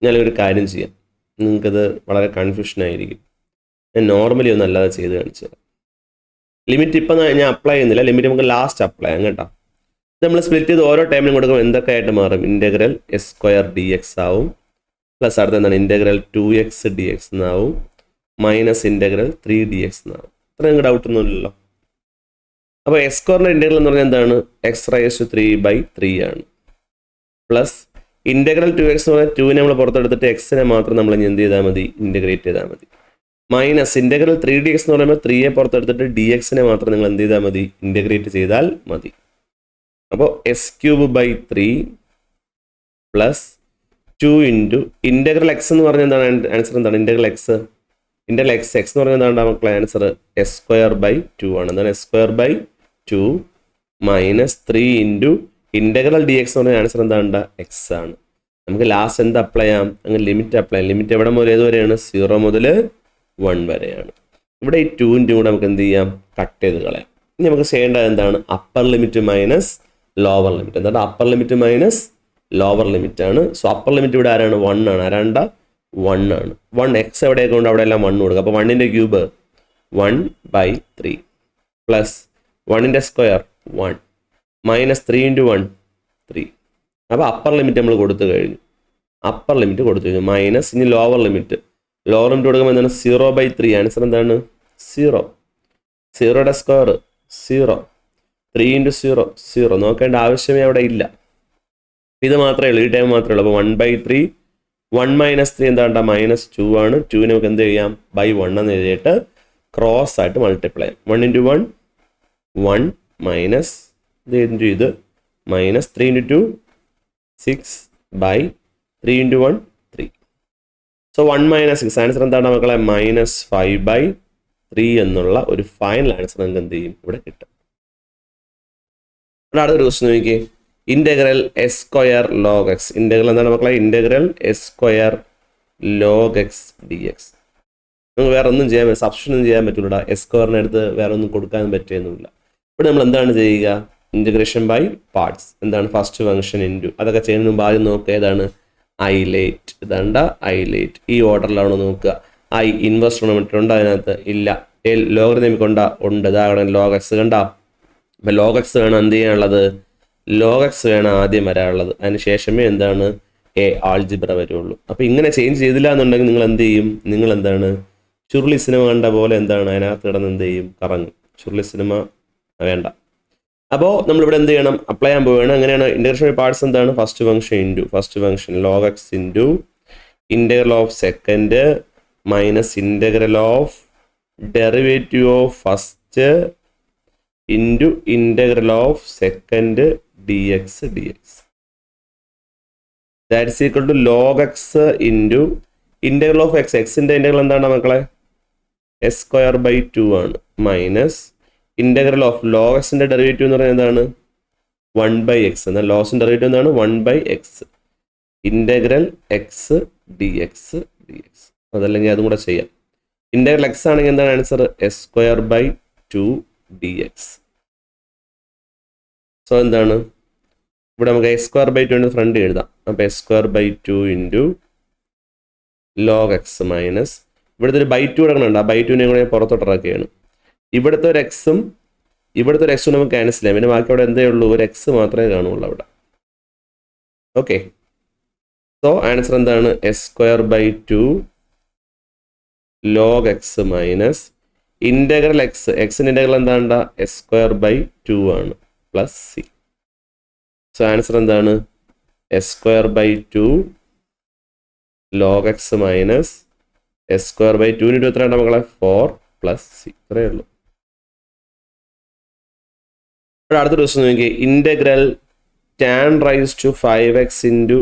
ഞാനൊരു കാര്യം ചെയ്യാം, നിങ്ങൾക്കത് വളരെ കൺഫ്യൂഷൻ ആയിരിക്കും. ഞാൻ നോർമലി ഒന്നും അല്ലാതെ ചെയ്ത് കാണിച്ചു തരാം. ലിമിറ്റ് ഇപ്പം ഞാൻ അപ്ലൈ ചെയ്യുന്നില്ല, ലിമിറ്റ് നമുക്ക് ലാസ്റ്റ് അപ്ലൈ ചെയ്യാം കേട്ടോ. നമ്മൾ സ്പ്ലിറ്റ് ചെയ്ത് ഓരോ ടൈമിനും കൊടുക്കുമ്പോൾ എന്തൊക്കെ ആയിട്ട് മാറും? ഇൻ്റഗ്രൽ s² dx ആവും, പ്ലസ് അടുത്ത എന്താണ് ഇൻ്റഗ്രൽ 2x dx എന്നാവും, മൈനസ് ഇൻ്റഗ്രൽ 3dx എന്നാവും. അത്ര നിങ്ങൾക്ക് ഡൗട്ടൊന്നുമില്ലല്ലോ. അപ്പോൾ s² ഇൻ്റഗ്രൽ എന്ന് പറഞ്ഞാൽ എന്താണ്? x⁻³ ആണ്. പ്ലസ് ഇൻ്റഗ്രൽ 2x എന്ന് പറഞ്ഞാൽ 2നെ നമ്മൾ പുറത്തെടുത്തിട്ട് എക്സിനെ മാത്രം നമ്മൾ എന്ത് ചെയ്താൽ മതി? ഇൻ്റഗ്രേറ്റ് ചെയ്താൽ മതി. മൈനസ് ഇൻ്റഗ്രൽ 3dx എന്ന് പറയുമ്പോൾ 3യെ പുറത്തെടുത്തിട്ട് dxനെ മാത്രം നിങ്ങൾ എന്ത് ചെയ്താൽ മതി? ഇൻ്റഗ്രേറ്റ് ചെയ്താൽ മതി. അപ്പോൾ s³ / 3 plus 2 into integral X എന്ന് പറഞ്ഞാൽ എന്താണ്? ആൻസർ എന്താണ്? ഇൻ്റഗ്രൽ എക്സ് എന്ന് പറഞ്ഞാൽ എന്താണ് മക്കളെ? ആൻസർ s²/2 ആണ്. എന്താണ് s²/2 minus 3 into integral dx എന്ന് പറഞ്ഞാൽ ആൻസർ എന്താണ്? എക്സ് ആണ്. നമുക്ക് ലാസ്റ്റ് എന്ത് അപ്ലൈ ചെയ്യാം? അങ്ങനെ ലിമിറ്റ് അപ്ലൈ ചെയ്യാം. ലിമിറ്റ് എവിടെ മുതൽ ഏത് വരെയാണ്? 0 മുതൽ 1 വരെയാണ്. ഇവിടെ ഈ 2 ഇൻറ്റു കൂടെ നമുക്ക് എന്ത് ചെയ്യാം? കട്ട് ചെയ്ത് കളയാം. ഇനി നമുക്ക് ചെയ്യേണ്ടത് എന്താണ്? Upper limit minus lower limit. എന്താണ് upper limit minus lower limit ആണ്. സോ അപ്പർ ലിമിറ്റ് ഇവിടെ ആരാണ്? 1 ആണ്. ആരാണ്ട? 1 ആണ്. 1 എക്സ് എവിടെയൊക്കെ ഉണ്ട് അവിടെ എല്ലാം 1 കൊടുക്കുക. അപ്പോൾ 1ൻ്റെ ക്യൂബ് 1/3 പ്ലസ് 1ൻ്റെ സ്ക്വയർ 1 മൈനസ് 3 ഇൻറ്റു 1 3. അപ്പോൾ അപ്പർ ലിമിറ്റ് നമ്മൾ കൊടുത്തു കഴിഞ്ഞു. മൈനസ് ഇനി ലോവർ ലിമിറ്റ് കൊടുക്കുമ്പോൾ എന്താണ്? 0/3. ആൻസർ എന്താണ്? 0. 0യുടെ സ്ക്വയർ 0. 3 ഇൻറ്റു 0 0. നോക്കേണ്ട ആവശ്യമേ അവിടെ ഇല്ല. ഇത് മാത്രമേ ഉള്ളൂ, ഈ ടൈം മാത്രമേ ഉള്ളൂ. അപ്പോൾ 1/3 1 മൈനസ് 3 എന്താണ്ട? -2 ആണ്. 2 നമുക്ക് എന്ത് ചെയ്യാം? /1 എന്ന് എഴുതിയിട്ട് ക്രോസ് ആയിട്ട് മൾട്ടിപ്ലൈ ചെയ്യാം. 1 ഇൻറ്റു 1 1 മൈനസ് ഇത് minus 3 into 2 6/3 into 1 3. So 1 - 6 answer എന്താണ് മക്കളെ? -5/3 എന്നുള്ള ഒരു ഫൈനൽ ആൻസർ നിങ്ങൾക്ക് എന്ത് ചെയ്യും? ഇവിടെ കിട്ടും. അടുത്തൊരു ക്വസ്റ്റ്യൻ നോക്കിയേ. Integral s² log x. Integral എന്താണ് മക്കളെ? Integral s² log x dx. നിങ്ങൾക്ക് വേറെ ഒന്നും ചെയ്യാൻ സബ്സ്റ്റിറ്റ്യൂഷൻ ഒന്നും ചെയ്യാൻ പറ്റില്ല. s² അടുത്ത് വേറെ ഒന്നും കൊടുക്കാൻ പറ്റുന്നില്ല. ഇവിടെ നമ്മൾ എന്താണ് ചെയ്യുക? Integration by parts. എന്താണ്? ഫസ്റ്റ് ഫംഗ്ഷൻ ഇൻറ്റു അതൊക്കെ ചെയ്യുന്നതിന് മുമ്പ് ആദ്യം നോക്കുക ഏതാണ്? ഐലേറ്റ്. ഇതാണ്ട ഐലേറ്റ്. ഈ ഓർഡറിലാണ് നോക്കുക. ഐ ഇൻവേഴ്സ് ട്രിഗണോമെട്രി ഉണ്ട് അതിനകത്ത്? ഇല്ല. ലോഗരിതമിക് ഉണ്ടാ? ഉണ്ട്. ഇതാണ് log x കണ്ട. അപ്പം log x വേണം എന്ത് ചെയ്യാനുള്ളത്? log x വേണം ആദ്യം വരാനുള്ളത്. അതിന് ശേഷമേ എന്താണ്? ആൾജിബ്ര വരുള്ളൂ. അപ്പോൾ ഇങ്ങനെ ചേഞ്ച് ചെയ്തില്ല എന്നുണ്ടെങ്കിൽ നിങ്ങൾ എന്ത് ചെയ്യും? നിങ്ങൾ എന്താണ്? ചുരുളി സിനിമ കണ്ട പോലെ എന്താണ്? അതിനകത്ത് കിടന്ന് എന്ത് ചെയ്യും? കറങ്ങും. ചുരുളി സിനിമ വേണ്ട. അപ്പോൾ നമ്മളിവിടെ എന്ത് ചെയ്യണം? അപ്ലൈ ചെയ്യാൻ പോവുകയാണ്. അങ്ങനെയാണ് ഇൻ്റഗ്രേഷൻ ബൈ പാർട്സ് എന്താണ്? First function log x into integral of second minus integral of derivative of first into integral of second dx. That is equal to log x into integral of x. എക്സിൻ്റെ integral എന്താണ് മക്കളെ? s²/2 ആണ്. Minus integral of log xൻ്റെ derivative എന്ന് പറയുന്നത് എന്താണ്? 1/x. എന്നാൽ ലോസിൻ്റെ ഡെറിവേറ്റീവ് എന്താണ്? 1/x. Integral x dx. അതല്ലെങ്കിൽ അതും കൂടെ ചെയ്യാം. ഇൻ്റഗ്രൽ എക്സ് ആണെങ്കിൽ എന്താണ് ആൻസർ? s²/2 dx. സോ എന്താണ്? ഇവിടെ നമുക്ക് s²/2 ഫ്രണ്ട് എഴുതാം. അപ്പോൾ s²/2 into log x minus ഇവിടുത്തെ ഒരു /2 കിടക്കുന്നുണ്ട്. ആ /2നെ കൂടെ പുറത്തോട്ടിറക്കുകയാണ്. ഇവിടുത്തെ ഒരു എക്സും ഇവിടുത്തെ ഒരു എക്സും നമുക്ക് ക്യാൻസൽ ചെയ്യാം. പിന്നെ ബാക്കി അവിടെ എന്തേ ഉള്ളൂ? ഒരു എക്സ് മാത്രമേ കാണുള്ളൂ അവിടെ. ഓക്കെ. സോ ആൻസർ എന്താണ്? s²/2 log x minus integral X. എക്സിൻ്റെ ഇൻ്റഗ്രൽ എന്താണ്ട? s²/2 ആണ് പ്ലസ് സി. സോ ആൻസർ എന്താണ്? s²/2 log x minus s²/2 into എത്രയാണ് മക്കളെ? 4 പ്ലസ് സി. ഇത്രയേ ഉള്ളൂ. ഇവിടെ അടുത്തൊരു ക്വസ്റ്റ്യൻ നോക്കി. Integral tan raise to 5x into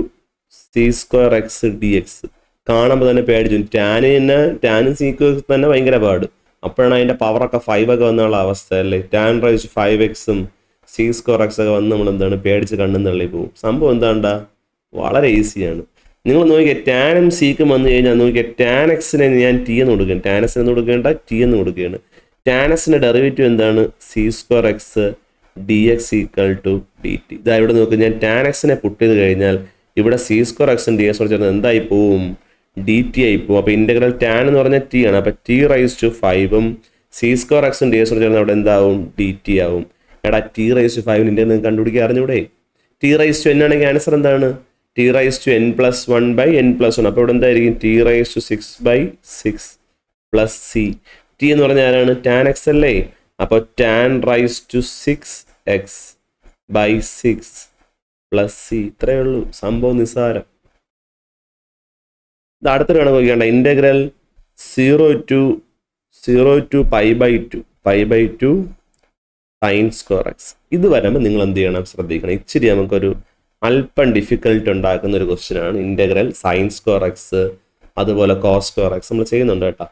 c²x dx. കാണുമ്പോൾ തന്നെ പേടിച്ചു. ടാനും സീക്കും തന്നെ ഭയങ്കര പാട്. അപ്പോഴാണ് അതിൻ്റെ പവറൊക്കെ 5 ഒക്കെ വന്നുള്ള അവസ്ഥ അല്ലേ? tan റൈസ് ടു 5xഉം c²x ഒക്കെ വന്ന് നമ്മൾ എന്താണ് പേടിച്ച് കണ്ണും തള്ളി പോകും. സംഭവം എന്താണ്ടാ? വളരെ ഈസിയാണ്. നിങ്ങൾ നോക്കിയാൽ ടാനും സിക്കും വന്നു കഴിഞ്ഞാൽ നോക്കിയാൽ ടാൻ എക്സിനെ ഞാൻ ടി എന്ന് കൊടുക്കുകയാണ്, ടാൻ എക്സ് എന്ന് കൊടുക്കേണ്ട ടി എന്ന് കൊടുക്കുകയാണ്. ടാൻ എക്സിൻ്റെ ഡെറിവേറ്റീവ് എന്താണ്? C square x d x equal to d t. ഇതാ ഇവിടെ നോക്കുക, ഞാൻ ടാൻ എക്സിനെ പുട്ട് ചെയ്ത് കഴിഞ്ഞാൽ ഇവിടെ സി സ്ക്വയർ എക്സും ഡി എക്സ് ചേർന്ന് എന്തായി പോവും? ഡി ടി ആയി പോവും. അപ്പോൾ ഇൻ്റഗ്രൽ ടാൻ എന്ന് പറഞ്ഞാൽ ടി ആണ്. അപ്പോൾ ടി റൈസ് ടു 5ഉം സി സ്ക്വയർ എക്സും ഡി എക്സും ചേർന്ന് അവിടെ എന്താവും? ഡി ടി ആവും. എടാ ടി റൈസ് ടു 5 ഇൻ്റഗ്രൽ നിങ്ങൾക്ക് കണ്ടുപിടിക്കാൻ അറിഞ്ഞൂടെ? ടി റൈസ് ടു എൻ ആണെങ്കിൽ ആൻസർ എന്താണ്? T raise to n+1/n+1. അപ്പോൾ ഇവിടെ എന്തായിരിക്കും? T raise to 6/6 plus c. T എന്ന് പറഞ്ഞാൽ ആരാണ്? ടാൻ എക്സ് അല്ലേ? അപ്പോൾ tan raise to 6x/6 plus c. ഇത്രയേ ഉള്ളൂ, സംഭവം നിസ്സാരം. ഇത് അടുത്തൊരു കണക്ക് നോക്കിയാണ്ട, integral 0 to π/2 sine square x. ഇത് വരുമ്പോൾ നിങ്ങൾ എന്ത് ചെയ്യണം? ശ്രദ്ധിക്കണം. ഇച്ചിരി നമുക്കൊരു അല്പം ഡിഫിക്കൽട്ട് ഉണ്ടാക്കുന്ന ഒരു ക്വസ്റ്റ്യൻ ആണ് ഇൻ്റഗ്രൽ സൈൻ സ്ക്വയർ എക്സ് അതുപോലെ കോസ് സ്ക്വയർ എക്സ് നമ്മൾ ചെയ്യുന്നുണ്ട് കേട്ടോ.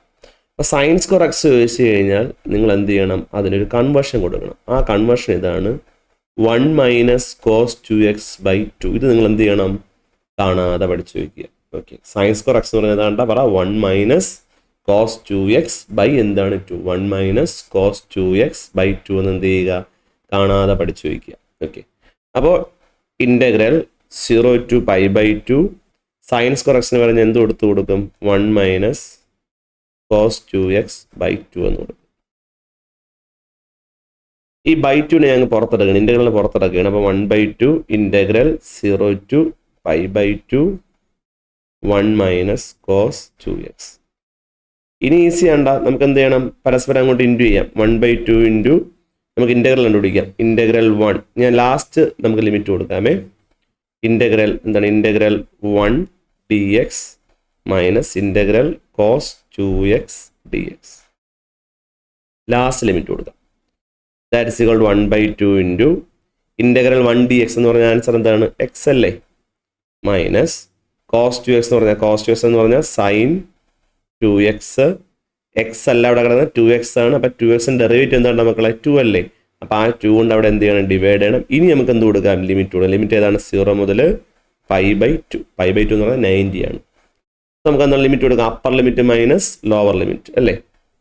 അപ്പോൾ സൈൻ സ്ക്വയർ എക്സ് ചോദിച്ചു കഴിഞ്ഞാൽ നിങ്ങൾ എന്ത് ചെയ്യണം? അതിനൊരു കൺവേർഷൻ കൊടുക്കണം. ആ കൺവേർഷൻ ഇതാണ് 1 - cos 2x/2. ഇത് നിങ്ങൾ എന്ത് ചെയ്യണം? കാണാതെ പഠിച്ചു വയ്ക്കുക. ഓക്കെ, സൈൻ സ്ക്വയർ എക്സ് എന്ന് പറഞ്ഞാൽ എന്താ പറ? 1 - cos 2x എന്താണ് 2? 1 - cos 2x/2 എന്ന് എന്ത് ചെയ്യുക? കാണാതെ പഠിച്ചു വയ്ക്കുക. ഓക്കെ, അപ്പോൾ ഇൻ്റഗ്രൽ 0 to π/2 സൈൻ സ്ക്വയർ എക്സിന് പറഞ്ഞാൽ എന്ത് കൊടുക്കും? 1 - cos 2x/2 എന്ന് കൊടുക്കും. ഈ /2 ഞങ്ങൾ പുറത്തെടുക്കണം, ഇൻ്റഗ്രലിന് പുറത്തെടുക്കുകയാണ്. അപ്പോൾ 1/2 ഇൻ്റഗ്രൽ 0 to π/2 1 - cos 2x. ഇനി ഈസി ആണ്ട, നമുക്ക് എന്ത് ചെയ്യണം? പരസ്പരം അങ്ങോട്ട് ഇൻറ്റു ചെയ്യാം. 1/2 ഇൻറ്റു നമുക്ക് ഇൻ്റഗ്രൽ കണ്ടുപിടിക്കാം. ഇൻ്റഗ്രൽ 1 ഞാൻ ലാസ്റ്റ് നമുക്ക് ലിമിറ്റ് കൊടുക്കാമേ. ഇൻ്റഗ്രൽ എന്താണ്? Integral 1 dx minus integral cos 2x dx. Last limit കൊടുക്കാം. That is equal to 1/2 into integral 1 dx എന്ന് പറഞ്ഞാൽ ആൻസർ എന്താണ്? എക്സ് അല്ലേ? മൈനസ് കോസ് 2x എന്ന് പറഞ്ഞാൽ സൈൻ 2x. എക്സ് അല്ല അവിടെ കിടന്നത് 2x ആണ്. അപ്പോൾ 2x ഡെറിവേറ്റീവ് എന്താണ് മക്കളെ? 2 അല്ലേ? അപ്പോൾ ആ 2 കൊണ്ട് അവിടെ എന്ത് ചെയ്യണം? ഡിവൈഡ് ചെയ്യണം. ഇനി നമുക്ക് എന്ത് കൊടുക്കാം? ലിമിറ്റ് കൊടുക്കാം. ലിമിറ്റ് ഏതാണ്? 0 മുതൽ π/2. π/2 എന്ന് പറഞ്ഞാൽ 90 ആണ്. നമുക്ക് എന്താണ് ലിമിറ്റ് കൊടുക്കാം? Upper limit minus lower limit അല്ലേ?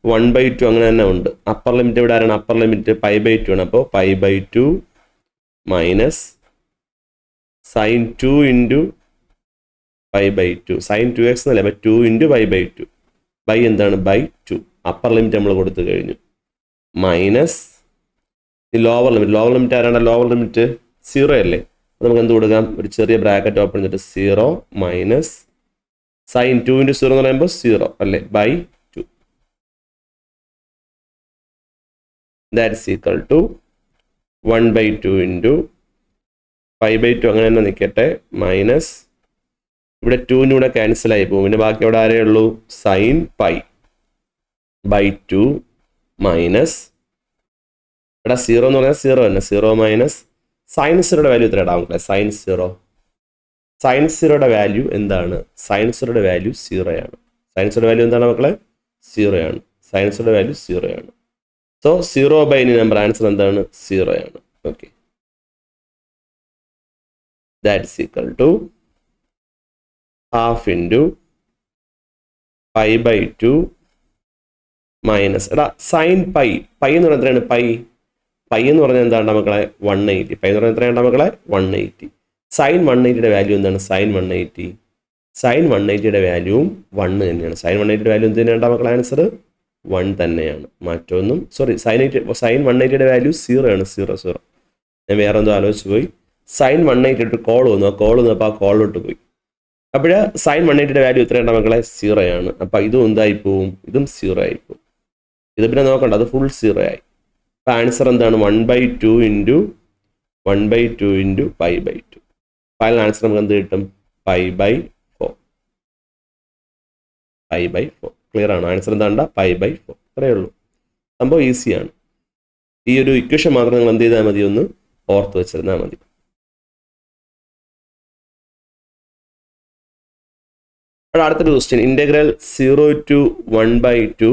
1/2 അങ്ങനെ തന്നെ ഉണ്ട്. അപ്പർ ലിമിറ്റ് ഇവിടെ ആരാണ്? അപ്പർ ലിമിറ്റ് π/2 ആണ്. അപ്പോൾ π/2 minus sign 2 into π/2. Sign 2x എന്നല്ലേ? അപ്പോൾ 2 ഇൻറ്റു π/2. ബൈ എന്താണ്? /2. അപ്പർ ലിമിറ്റ് നമ്മൾ കൊടുത്തു കഴിഞ്ഞു. മൈനസ് ഈ ലോവർ ലിമിറ്റ് ആരാണ്? ലോവർ ലിമിറ്റ് 0 അല്ലേ? അപ്പോൾ നമുക്ക് എന്ത് കൊടുക്കാം? ഒരു ചെറിയ ബ്രാക്കറ്റ് ഓപ്പൺ ചെയ്തിട്ട് 0 മൈനസ് സൈൻ 2 ഇൻറ്റു 0 എന്ന് പറയുമ്പോൾ 0 അല്ലേ? /2. That is equal to 1/2 into π/2 അങ്ങനെ തന്നെ നിൽക്കട്ടെ. മൈനസ് ഇവിടെ 2 കൂടെ ക്യാൻസൽ ആയി പോകും. പിന്നെ ബാക്കി അവിടെ ആരേ ഉള്ളൂ? സൈൻ π/2 മൈനസ് ഇവിടെ 0 എന്ന് പറഞ്ഞാൽ 0 തന്നെ. 0 മൈനസ് സൈൻ 0യുടെ വാല്യൂ എത്ര ഇടാം? സൈൻ 0യുടെ വാല്യൂ എന്താണ്? സൈൻ 0യുടെ വാല്യൂ 0 ആണ്. സൈൻ 0യുടെ വാല്യൂ എന്താണ് മക്കളെ? 0 ആണ്. സൈൻ 0യുടെ വാല്യൂ 0 ആണ്. സോ 0/any നമ്പർ ആൻസർ എന്താണ്? 0 ആണ്. Okay, that is equal to half into π/2 minus എടാ സൈൻ പൈ എന്ന് പറഞ്ഞാൽ എത്രയാണ്? പൈ എന്ന് പറഞ്ഞാൽ എന്താണ് മക്കളെ? 180. പൈ എന്ന് പറഞ്ഞാൽ എത്രയാണ് മക്കളെ? 180. സൈൻ 180യുടെ വാല്യൂ എന്താണ്? സൈൻ 180. സൈൻ 180യുടെ വാല്യൂവും 1 തന്നെയാണ്. സൈൻ 180യുടെ വാല്യൂ എന്ത് തന്നെയാണ് മക്കളെ? ആൻസർ 1 തന്നെയാണ്. മറ്റൊന്നും സൈൻ 180യുടെ വാല്യൂ 0 ആണ്. 0. ഞാൻ വേറെ എന്തോ ആലോചിച്ച് പോയി. സൈൻ 180 ഇട്ട് കോൾ വന്നു. ആ കോൾ വന്നപ്പോൾ ആ കോളിലോട്ട് പോയി. അപ്പോൾ സൈൻ 180യുടെ വാല്യൂ എത്രയാണ് മക്കളെ? 0 ആണ്. അപ്പോൾ ഇതും എന്തായി പോവും? ഇതും 0 ആയി പോവും. ഇത് പിന്നെ നോക്കണ്ട, അത് ഫുൾ 0 ആയി. അപ്പോൾ ആൻസർ എന്താണ്? 1/2 ഇൻറ്റു π/2. ഫൈനൽ ആൻസർ നമുക്ക് എന്ത് കിട്ടും? π/4. ക്ലിയർ ആണ്? ആൻസർ എന്താണ്ട? π/4. അത്രയേ ഉള്ളൂ. സംഭവം ഈസിയാണ്. ഈ ഒരു ഇക്വേഷൻ മാത്രം നിങ്ങൾ എന്ത് ചെയ്താൽ മതി? ഒന്ന് ഓർത്ത് വെച്ചിരുന്നാൽ മതി. അടുത്തൊരു ക്വസ്റ്റ്യൻ, ഇൻ്റഗ്രൽ 0 to 1/2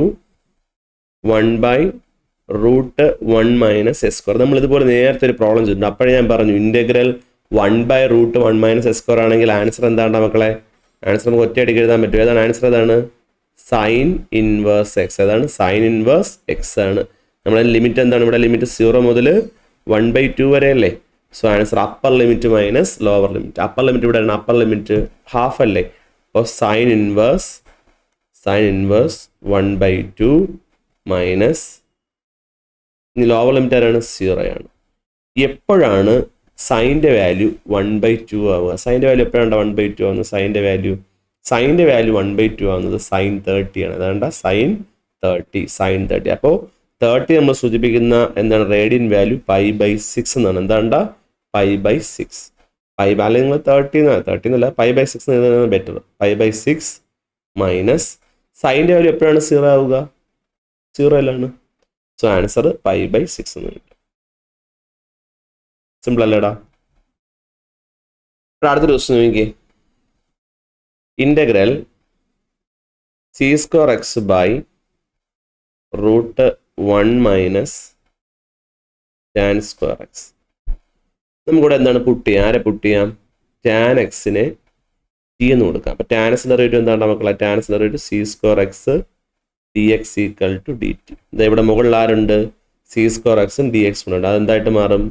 1/√1 - s². നമ്മൾ ഇതുപോലെ നേരത്തെ ഒരു പ്രോബ്ലം ചെയ്തിട്ടുണ്ട്. അപ്പോഴേ ഞാൻ പറഞ്ഞു ഇൻ്റഗ്രൽ 1/√1 - s² ആണെങ്കിൽ ആൻസർ എന്താണ് മക്കളെ? ആൻസർ നമുക്ക് ഒറ്റയടിക്ക് എഴുതാൻ പറ്റും. ഏതാണ് ആൻസർ? ഏതാണ്? Sign inverse X. ഏതാണ്? സൈൻ ഇൻവേഴ്സ് എക്സ് ആണ്. നമ്മുടെ ലിമിറ്റ് എന്താണ്? ഇവിടെ ലിമിറ്റ് 0 മുതൽ 1/2 വരെ അല്ലേ? So answer upper limit minus lower limit. Upper limit ഇവിടെ ആണ്, അപ്പർ ലിമിറ്റ് ഹാഫ് അല്ലേ? അപ്പോൾ സൈൻ ഇൻവേഴ്സ് 1/2 മൈനസ്, ഇനി ലോവർ ലിമിറ്റ് ആരാണ്? 0 ആണ്. എപ്പോഴാണ് സൈൻ്റെ വാല്യൂ 1/2 ആവുക? സൈൻ്റെ വാല്യൂ എപ്പോഴാണ് 1/2 ആവുന്നത്? സൈൻ്റെ വാല്യൂ 1/2 ആവുന്നത് സൈൻ 30 ആണ്. അതാണ്ട സൈൻ 30. അപ്പോൾ 30 നമ്മൾ സൂചിപ്പിക്കുന്ന എന്താണ്? റേഡിയൻ വാല്യൂ π/6 എന്നാണ്. എന്താണ്ട? π/6. അല്ലെങ്കിൽ നിങ്ങൾ 30 എന്നല്ല, π/6 എഴുതുന്നതാണ് ബെറ്റർ. π/6 മൈനസ് സൈൻ്റെ വാല്യൂ എപ്പോഴാണ് 0 ആവുക? 0 അല്ലാണ്. സോ ആൻസർ π/6 എന്ന് കിട്ടും. സിമ്പിൾ അല്ലേടാ? അടുത്തൊരു ക്വസ്റ്റ്യൻ നോക്കിയേ. Integral c²x/√1 minus tan square x. നമുക്കിവിടെ എന്താണ് പുട്ട് ചെയ്യാം? ആരെ പുട്ട് ചെയ്യാം? tan എക്സിനെ ടി എന്ന് കൊടുക്കാം. അപ്പോൾ tan എക്സിൻ്റെ റേറ്റ് എന്താണ് മക്കളെ? tan എക്സിൻ്റെ റേറ്റ് c²x dx = dt. ഇവിടെ മുകളിൽ ആരുണ്ട്? c²x dx ഉണ്ട്. അതെന്തായിട്ട് മാറും?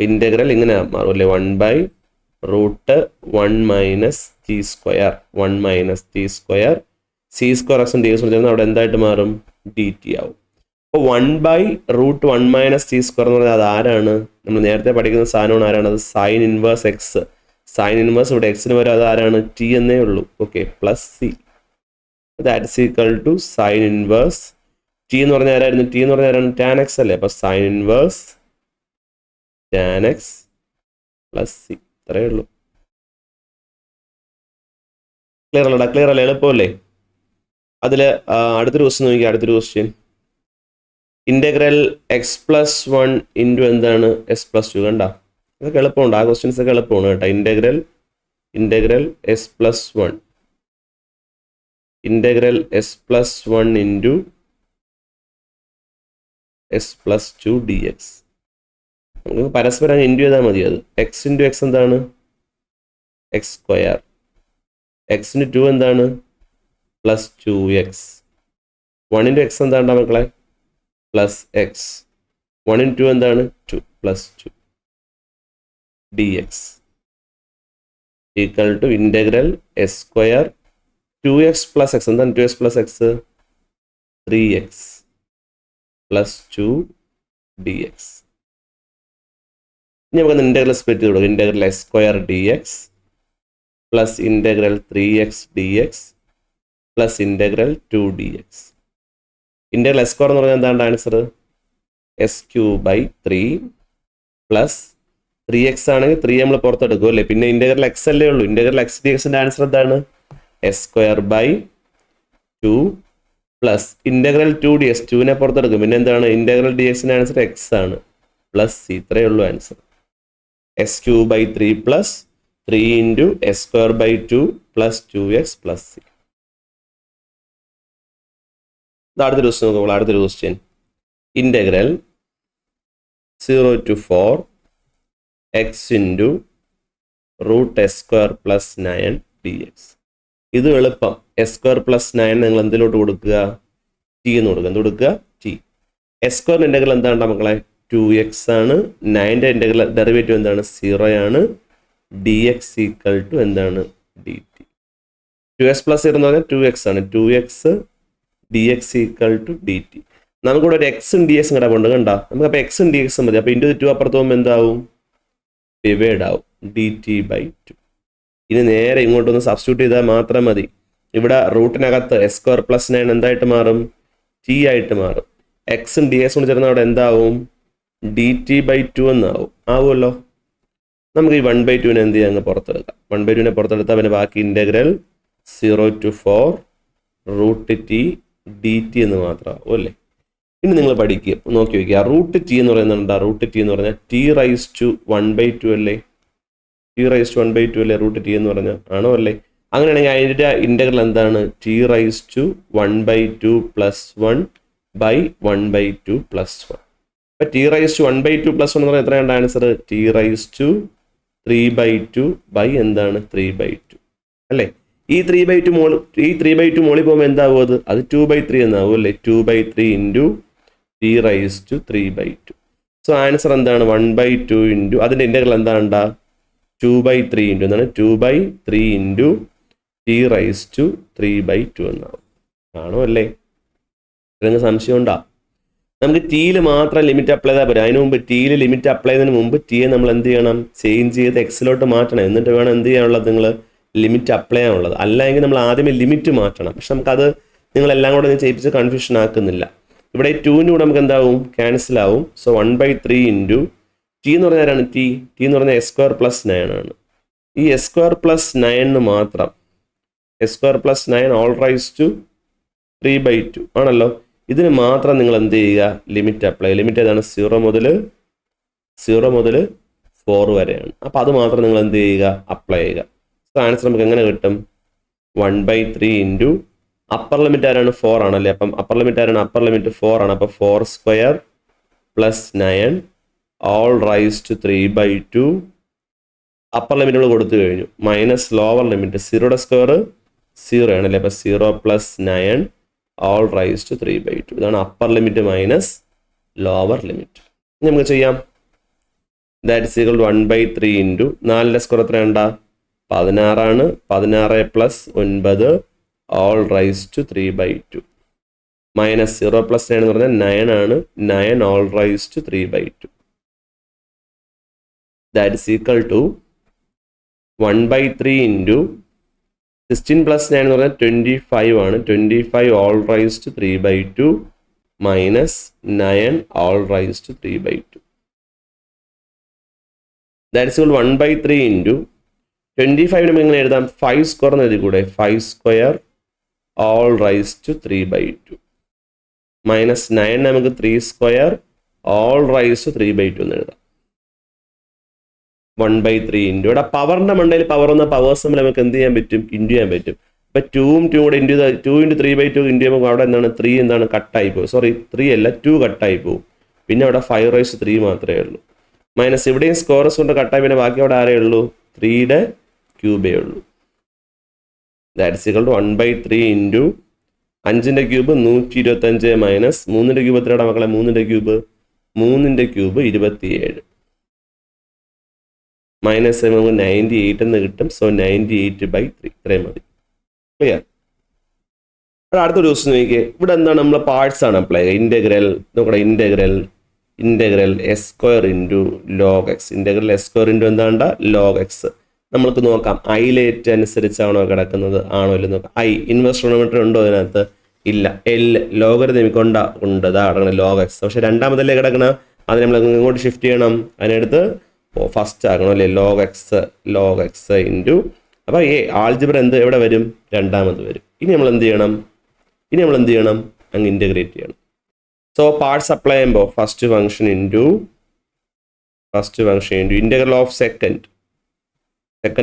ഇന്റഗ്രൽ ഇങ്ങനെ മാറും അല്ലേ? 1/√1 മൈനസ് t². c²x dx ചേർന്ന് അവിടെ എന്തായിട്ട് മാറും? dt ആവും. അപ്പോൾ 1/√1 മൈനസ് t² എന്ന് പറഞ്ഞാൽ അത് ആരാണ്? നമ്മൾ നേരത്തെ പഠിക്കുന്ന സാധനമാണ്. ആരാണ് അത്? Sine inverse x. Sine inverse ഇവിടെ എക്സിന് വരെ അത് ആരാണ്? ടി എന്നേ ഉള്ളൂ. Okay, plus c. That's equal to sine inverse t എന്ന് പറഞ്ഞാൽ ആരായിരുന്നു? ടി എന്ന് പറഞ്ഞാൽ ആരാണ്? ടാൻ എക്സ് അല്ലേ? അപ്പോൾ sine inverse tan x plus c. ഇത്രയേ ഉള്ളൂ. ക്ലിയർ അല്ലടാ? ക്ലിയർ അല്ലേ? എളുപ്പമല്ലേ? അതിൽ അടുത്തൊരു ക്വസ്റ്റ്യൻ നോക്കിയാൽ, അടുത്തൊരു ക്വസ്റ്റ്യൻ ഇന്റഗ്രൽ x+1 ഇൻറ്റു എന്താണ്? s+2. കണ്ട, ഇതൊക്കെ എളുപ്പമുണ്ട്. ആ ക്വസ്റ്റ്യൻസ് ഒക്കെ എളുപ്പമാണ് കേട്ടോ. Integral s+1 into s+2 dx. നമുക്ക് പരസ്പരം ഇൻറ്റു ചെയ്താൽ മതി. അത് x ഇൻറ്റു എക്സ് എന്താണ്? x². x ഇൻറ്റു 2 എന്താണ്? Plus 2x. 1 ഇൻറ്റു എക്സ് എന്താണ് മക്കളെ? Plus X. 1 ഇൻറ്റു 2 എന്താണ്? 2 plus 2 dx equal to integral s². 2x plus x എന്താണ്? 2x plus X 3x plus 2 dx. ഇനി നമുക്ക് ഇൻറ്റഗ്രൽ സ്പ്ലിറ്റ് ചെയ്ത് കൊടുക്കും. Integral s² dx plus integral 3x dx plus integral 2 dx. Integral s² എന്ന് പറഞ്ഞാൽ എന്താണ് answer? s³ 3 plus 3x ആണെങ്കിൽ 3 നമ്മൾ പുറത്തെടുക്കും അല്ലേ? പിന്നെ ഇൻറ്റഗ്രൽ x അല്ലേ ഉള്ളൂ. ഇൻറ്റഗ്രൽ x dxന്റെ ആൻസർ എന്താണ്? s²/2 plus integral 2 dx. 2നെ പുറത്തെടുക്കും. പിന്നെ എന്താണ്? ഇൻറ്റഗ്രൽ dxന്റെ ആൻസർ x ആണ് പ്ലസ് സി. ഇത്രയേ ഉള്ളൂ answer. s³ 3 plus 3 into s²/2 plus 2x plus C. അടുത്തൊരു ക്വസ്റ്റ്യൻ നോക്കുമ്പോൾ, അടുത്തൊരു question integral 0 to 4 x into √s² plus 9 dx. ഇത് എളുപ്പം. s² പ്ലസ് 9 നിങ്ങൾ എന്തിലോട്ട് കൊടുക്കുക? ടി എന്ന് കൊടുക്കുക. എന്ത് കൊടുക്കുക? ടി. s² ഇൻറ്റഗ്രൽ എന്താണ് മക്കളെ? 2x ആണ്. 9ന്റെ ഇൻറ്റഗ്രൽ ഡെറിവേറ്റീവ് എന്താണ്? 0 ആണ്. dx ഈക്വൽ ടു എന്താണ്? dt. 2x പ്ലസ് 0 എന്ന് പറഞ്ഞാൽ 2x ആണ്. 2x dx equal to dt. നമുക്കിവിടെ ഒരു എക്സും ഡി എക്സും കിടപ്പുണ്ട്. കണ്ട, നമുക്ക് അപ്പോൾ എക്സും ഡി എക്സും മതി. അപ്പോൾ ഇൻറ്റു 2 അപ്പുറത്ത് പോകുമ്പോൾ എന്താവും? ഡിവൈഡ് ആവും. dt/2. ഇനി നേരെ ഇങ്ങോട്ടൊന്ന് സബ്സ്റ്റിറ്റ്യൂട്ട് ചെയ്താൽ മാത്രം മതി. ഇവിടെ റൂട്ടിനകത്ത് s² പ്ലസ് 9 എന്തായിട്ട് മാറും? ടി ആയിട്ട് മാറും. എക്സും ഡി എക്സും കൂടെ ചേർന്ന് അവിടെ എന്താവും? dt/2 എന്നാവും. ആവുമല്ലോ. നമുക്ക് ഈ 1/2നെ എന്ത് ചെയ്യാം? അങ്ങ് പുറത്തെടുക്കാം. 1/2നെ പുറത്തെടുത്താൽ പിന്നെ ബാക്കി ഇൻറ്റഗ്രൽ 0 to 4 √t dt എന്ന് മാത്രമാവും അല്ലേ? ഇനി നിങ്ങൾ പഠിക്കുക, നോക്കി വയ്ക്കുക. √t എന്ന് പറയുന്നത് എന്താ? √t എന്ന് പറഞ്ഞാൽ t⁻1/2 അല്ലേ? t⁻1/2 അല്ലേ √t എന്ന് പറഞ്ഞാൽ? ആണോ അല്ലേ? അങ്ങനെയാണെങ്കിൽ അതിൻ്റെ ഇൻറ്റഗ്രൽ എന്താണ്? t⁻1/2 plus 1/1/2 plus 1. അപ്പം t⁻1/2 പ്ലസ് 1 എന്ന് പറഞ്ഞാൽ എത്രയാണ് ആൻസർ? t⁻3/2 എന്താണ്? 3/2 അല്ലേ? ഈ 3/2 മോളിൽ പോകുമ്പോൾ എന്താവും അത് 2/3 എന്നാവും അല്ലേ. 2/3 ഇൻറ്റു t⁻3/2. സോ ആൻസർ എന്താണ് 1/2 ഇൻറ്റു അതിൻ്റെ ഇൻ്റഗ്രൽ എന്താണ് 2/3 ഇൻറ്റു എന്താണ് 2/3 ഇൻറ്റു t⁻3/2 എന്നാവും. ആണോ അല്ലേ? നിങ്ങൾക്ക് സംശയം ഉണ്ടാ? നമുക്ക് ടിയിൽ മാത്രം ലിമിറ്റ് അപ്ലൈ ചെയ്താൽ പോരാ. അതിന് മുമ്പ് ടിയിൽ ലിമിറ്റ് അപ്ലൈ ചെയ്തതിന് മുമ്പ് ടിയെ നമ്മൾ എന്ത് ചെയ്യണം, ചേഞ്ച് ചെയ്ത് എക്സിലോട്ട് മാറ്റണം. എന്നിട്ട് വേണം എന്ത് ചെയ്യാനുള്ളത്, നിങ്ങൾ ലിമിറ്റ് അപ്ലൈ ചെയ്യാനുള്ളത്. അല്ലെങ്കിൽ നമ്മൾ ആദ്യമേ ലിമിറ്റ് മാറ്റണം. പക്ഷെ നമുക്കത് നിങ്ങളെല്ലാം കൂടെ ചെയ്യിപ്പിച്ച് കൺഫ്യൂഷൻ ആക്കുന്നില്ല. ഇവിടെ 2ൻ്റെ കൂടെ നമുക്ക് എന്താവും, ക്യാൻസൽ ആവും. സോ 1/3 ഇൻറ്റു ടി എന്ന് പറഞ്ഞാൽ ആരാണ് ടി എന്ന് പറഞ്ഞാൽ s² + 9 ആണ്. ഈ s² + 9 മാത്രം s² + 9 ഓൾ റൈസ് ടു 3/2 ആണല്ലോ. ഇതിന് മാത്രം നിങ്ങൾ എന്ത് ചെയ്യുക, ലിമിറ്റ് അപ്ലൈ. ലിമിറ്റ് ഏതാണ് 0 മുതൽ 4 വരെയാണ്. അപ്പോൾ അത് മാത്രം നിങ്ങൾ എന്ത് ചെയ്യുക, അപ്ലൈ ചെയ്യുക. സോ ആൻസർ നമുക്ക് എങ്ങനെ കിട്ടും, 1/3 ഇൻറ്റു അപ്പർ ലിമിറ്റ് ആരാണ് 4 ആണല്ലേ. അപ്പം അപ്പർ ലിമിറ്റ് ആരാണ്, അപ്പർ ലിമിറ്റ് 4 ആണ്. അപ്പോൾ 4² + 9 ഓൾ റൈസ് ടു 3/2. അപ്പർ ലിമിറ്റുകൾ കൊടുത്തു കഴിഞ്ഞു. മൈനസ് ലോവർ ലിമിറ്റ് 0യുടെ സ്ക്വയർ 0 ആണല്ലേ. അപ്പോൾ 0 + 9 ഓൾ റൈസ് ടു 3/2. ഇതാണ് upper limit minus lower limit. നമുക്ക് ചെയ്യാം. That is equal to 1/3 into 4ൻ്റെ സ്ക്വയർ എത്രയുണ്ടാ 16 ആണ്. 16 + 9 ഓൾ റൈസ് ടു 3/2 മൈനസ് 0 + 9 എന്ന് പറഞ്ഞാൽ 9 ആണ്. 9 whole raise to 3/2. That is equal to 1/3 into 16 + 9 എന്ന് പറഞ്ഞാൽ 25 ആണ്. 25 whole raise to 3/2 minus 9 whole raise to 3/2. That is equal 1/3 into 25 നമുക്ക് എങ്ങനെ എഴുതാം, 5² എന്ന് എഴുതി കൂടെ. 5² ഓൾ റൈസ് ടു 3/2 മൈനസ് 9 നമുക്ക് 3² ഓൾ റൈസ് ടു 3/2 എന്ന് എഴുതാം. 1/3 ഇൻറ്റു ഇവിടെ പവറിൻ്റെ മണ്ടയിൽ പവർ എന്ന പവേഴ്സ് തമ്മിൽ നമുക്ക് എന്ത് ചെയ്യാൻ പറ്റും, ഇൻറ്റു ചെയ്യാൻ പറ്റും. ഇപ്പോൾ 2ഉം 2 കൂടെ 2 × 3/2 ഇൻറ്റു ചെയ്യുമ്പോൾ അവിടെ എന്താണ് 3 എന്താണ് കട്ടായി പോകും. സോറി 3 അല്ല 2 കട്ടായി പോകും. പിന്നെ അവിടെ 5/3 മാത്രമേ ഉള്ളൂ. മൈനസ് ഇവിടെയും സ്ക്വയർസ് കൊണ്ട് കട്ടായി, പിന്നെ ബാക്കി അവിടെ ആരേ ഉള്ളൂ, 3യുടെ ക്യൂബേ ഉള്ളൂ. That is equal to 1/3 into 5ൻ്റെ ക്യൂബ് 125 മൈനസ് 3ൻ്റെ ക്യൂബ് എത്രയുടെ മക്കളെ, 3ൻ്റെ ക്യൂബ് 27 മൈനസ് നമുക്ക് 98 എന്ന് കിട്ടും. സോ 98/3 ഇത്രയും മതി. ക്ലിയർ? അടുത്തൊരു ദിവസം നോക്കിയേ. ഇവിടെ എന്താണ്, നമ്മൾ പാർട്സ് ആണ് അപ്ലൈ ചെയ്യുക. ഇൻ്റഗ്രൽ നോക്കട്ടെ, integral s² into log x. Integral s² into എന്താണ്ട log x. നമ്മൾക്ക് നോക്കാം ഐലേറ്റ് അനുസരിച്ചാണോ കിടക്കുന്നത്, ആണോ ഇല്ല നോക്കാം. ഐ ഇൻവേഴ്സ് ട്രിഗണോമെട്രി ഉണ്ടോ അതിനകത്ത്, ഇല്ല. എൽ ലോഗരിതമിക് ഉണ്ട്, ഇതാ കിടക്കണം log x. പക്ഷെ രണ്ടാമതല്ലേ കിടക്കണ, അത് നമ്മൾ ഇങ്ങോട്ട് ഷിഫ്റ്റ് ചെയ്യണം. അതിനടുത്ത് ഫസ്റ്റ് ആക്കണം അല്ലേ, log x ഇൻറ്റു. അപ്പോൾ ആൾജിബ്ര എവിടെ വരും, രണ്ടാമത് വരും. ഇനി നമ്മൾ എന്ത് ചെയ്യണം, അങ്ങ് ഇൻ്റഗ്രേറ്റ് ചെയ്യണം. സോ പാർട്സ് അപ്ലൈ ചെയ്യുമ്പോൾ first function into integral of second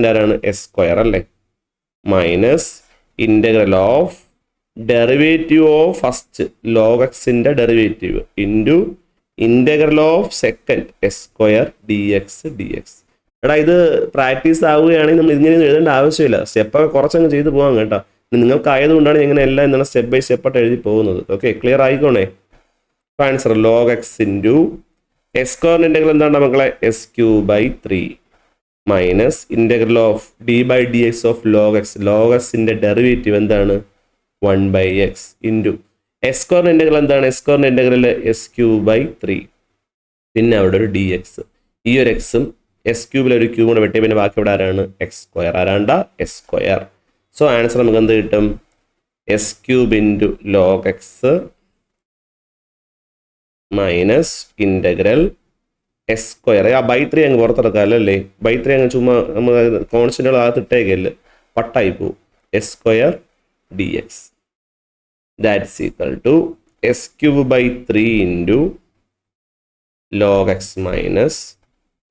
ആരാണ് s² അല്ലേ, minus integral of derivative of first log x-ൻ്റെ derivative into integral of second s² dx. എടാ ഇത് പ്രാക്ടീസ് ആവുകയാണെങ്കിൽ നമ്മൾ ഇങ്ങനെ എഴുതേണ്ട ആവശ്യമില്ല. സ്റ്റെപ്പൊക്കെ കുറച്ചങ്ങ് ചെയ്ത് പോകാം കേട്ടോ. നിങ്ങൾക്കായതുകൊണ്ടാണ് ഇങ്ങനെ എല്ലാം എന്താണ് സ്റ്റെപ്പ് ബൈ സ്റ്റെപ്പായിട്ട് എഴുതി പോകുന്നത്. ഓക്കെ, ക്ലിയർ ആയിക്കോണേ. Answer log x into s² integral എന്താണ് മക്കളെ, s³ minus integral of d/dx of log x. log x-ൻ്റെ ഡെറിവേറ്റീവ് എന്താണ് 1/x ഇൻറ്റു s² ഇൻ്റഗ്രൽ എന്താണ്, s² ഇൻ്റഗ്രൽ s³/3 പിന്നെ അവിടെ ഒരു dx. ഈ ഒരു എക്സും s³ ഒരു ക്യൂബ് കൂടെ വെട്ടി, പിന്നെ ബാക്കി ഇവിടെ ആരാണ് x², ആരാണ്ട s². സോ ആൻസർ നമുക്ക് എന്ത് കിട്ടും, s³ into log x minus integral s². ആ /3 അങ്ങ് പുറത്തെടുക്കാം അല്ലേ, /3 അങ്ങ് ചുമ്മാ നമ്മൾ കോൺസ്റ്റൻ്റുകൾ അകത്തിട്ടേക്കല്ലേ, പട്ടായി പോവും. s² dx. That's equal to s³/3 into log x minus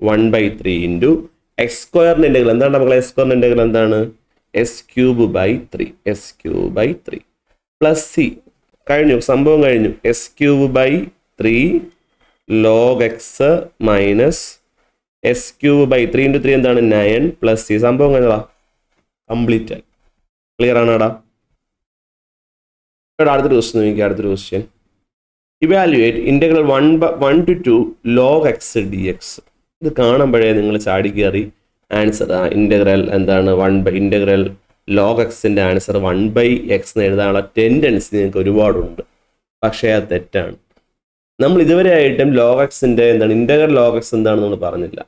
1/3 into x² integral എന്താണ് മക്കളെ, s² ഇൻ്റഗ്രൽ എന്താണ് s³/3 പ്ലസ് സി. കഴിഞ്ഞു, സംഭവം കഴിഞ്ഞു. s³/3 log x minus s³/3 into 3 എന്താണ് 9 പ്ലസ് സി. സംഭവം കഴിഞ്ഞതാ, കംപ്ലീറ്റ് ആയി. ക്ലിയർ ആണോടാ? ഇവിടെ അടുത്തൊരു ക്വസ്റ്റ്യൻ നോക്കി. അടുത്തൊരു question, evaluate integral 1 to 2 log x dx. ഇത് കാണുമ്പോഴേ നിങ്ങൾ ചാടി കയറി ആൻസർ ഇൻ്റഗ്രൽ എന്താണ് ഇൻ്റഗ്രൽ ലോഗ് എക്സിൻ്റെ ആൻസർ 1/x എന്ന് എഴുതാനുള്ള ടെൻഡൻസി നിങ്ങൾക്ക് ഒരുപാടുണ്ട്. പക്ഷേ അത് തെറ്റാണ്. നമ്മൾ ഇതുവരെ ആയിട്ടും ലോഗ് എക്സിൻ്റെ എന്താണ് ഇൻ്റഗ്രൽ ലോഗ് എക്സ് എന്താണെന്ന് നമ്മൾ പറഞ്ഞില്ല.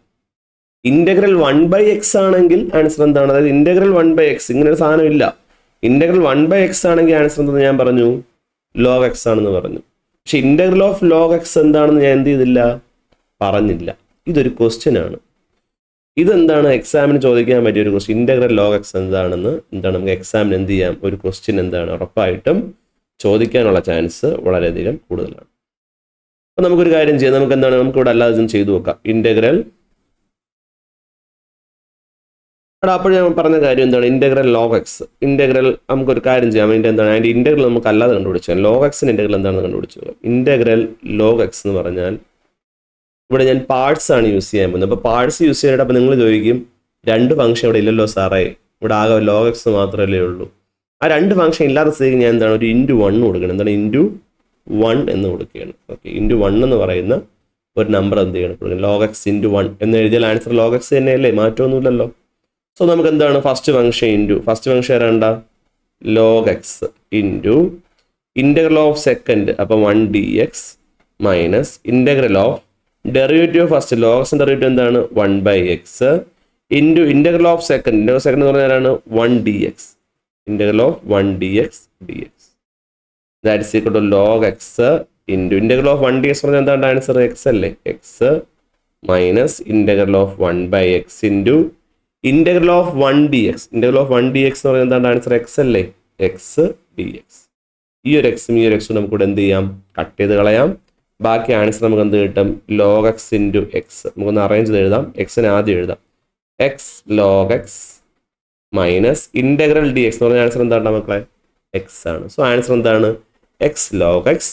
ഇൻ്റഗ്രൽ 1/x ആണെങ്കിൽ ആൻസർ എന്താണ്? അതായത് ഇൻ്റഗ്രൽ 1/x ഇങ്ങനെ ഒരു സാധനം ഇല്ല. ഇൻ്റഗ്രൽ 1/x ആണെങ്കിൽ ആൻസർ എന്താണെന്ന് ഞാൻ പറഞ്ഞു, ലോഗ് എക്സ് ആണെന്ന് പറഞ്ഞു. പക്ഷെ ഇൻ്റഗ്രൽ ഓഫ് ലോഗ് എക്സ് എന്താണെന്ന് ഞാൻ എന്ത് ചെയ്തില്ല, പറഞ്ഞില്ല. ഇതൊരു ക്വസ്റ്റ്യൻ ആണ്. ഇതെന്താണ് എക്സാമിന് ചോദിക്കാൻ പറ്റിയ ഒരു ക്വസ്റ്റ്യൻ. ഇൻ്റഗ്രൽ ലോഗ് എക്സ് എന്താണ് നമുക്ക് എക്സാമിന് എന്ത് ചെയ്യാം, ഒരു ക്വസ്റ്റ്യൻ എന്താണ് ഉറപ്പായിട്ടും ചോദിക്കാനുള്ള ചാൻസ് വളരെയധികം കൂടുതലാണ്. അപ്പോൾ നമുക്കൊരു കാര്യം ചെയ്യാം, നമുക്ക് എന്താണ് നമുക്കിവിടെ അല്ലാതെ ചെയ്തു നോക്കാം. ഇൻ്റഗ്രൽ അപ്പോൾ ഞാൻ പറഞ്ഞ കാര്യം എന്താണ്, ഇൻ്റഗ്രൽ ലോഗ് എക്സ് ഇൻ്റഗ്രൽ നമുക്കൊരു കാര്യം ചെയ്യാം. അതിൻ്റെ ഇൻ്റഗ്രൽ നമുക്ക് അല്ലാതെ കണ്ടുപിടിച്ചാൽ ലോഗ് എക്സിൻ്റെ ഇൻ്റഗ്രൽ എന്താണെന്ന് കണ്ടുപിടിച്ചു. ഇൻ്റഗ്രൽ ലോഗ് എക്സ് എന്ന് പറഞ്ഞാൽ ഇവിടെ ഞാൻ പാർട്സ് ആണ് യൂസ് ചെയ്യാൻ പോകുന്നത്. അപ്പോൾ പാർട്സ് യൂസ് ചെയ്യാനായിട്ട് അപ്പോൾ നിങ്ങൾ ചോദിക്കും, രണ്ട് ഫംഗ്ഷൻ ഇവിടെ ഇല്ലല്ലോ സാറേ, ഇവിടെ ആകെ ലോഗ് എക്സ് മാത്രമല്ലേ ഉള്ളൂ. ആ രണ്ട് ഫംഗ്ഷൻ ഇല്ലാത്ത സ്ഥിതിക്ക് ഞാൻ എന്താണ് ഒരു *1 കൊടുക്കണം. എന്താണ് *1 എന്ന് കൊടുക്കുകയാണ്. ഓക്കെ, *1 എന്ന് പറയുന്ന ഒരു നമ്പർ എന്ത് ചെയ്യണം കൊടുക്കണം. ലോഗ് എക്സ് *1 എന്ന് എഴുതിയാൽ ആൻസർ ലോഗ് എക്സ് തന്നെയല്ലേ, മാറ്റമൊന്നുമില്ലല്ലോ. സോ നമുക്ക് എന്താണ് ഫസ്റ്റ് ഫംഗ്ഷൻ ഏതാണ്ട log x into integral of second അപ്പോൾ 1 dx minus integral of derivative first log എക്സിൻ്റെ ഡെറിവേറ്റീവ് എന്താണ് 1/x into integral of second എന്ന് പറഞ്ഞാലാണ് 1 dx integral of 1 dx that is equal to log x into integral of 1 dx പറഞ്ഞാൽ എന്താണ് answer x അല്ലേ, x minus integral of 1/x into integral of 1 dx എന്ന് പറഞ്ഞാൽ എന്താണ് answer x അല്ലേ, X dx. ഈ ഒരു എക്സും നമുക്കിവിടെ എന്ത് ചെയ്യാം, കട്ട് ചെയ്ത് കളയാം. ബാക്കി ആൻസർ നമുക്ക് എന്ത് കിട്ടും, ലോഗ് എക്സ് ഇൻറ്റു എക്സ്. നമുക്കൊന്ന് അറേഞ്ച് ചെയ്ത് എഴുതാം. എക്സിന് ആദ്യം എഴുതാം, X log x minus integral dx എന്ന് പറഞ്ഞ ആൻസർ എന്താണ് മക്കളെ, എക്സ് ആണ്. സോ ആൻസർ എന്താണ്, X log x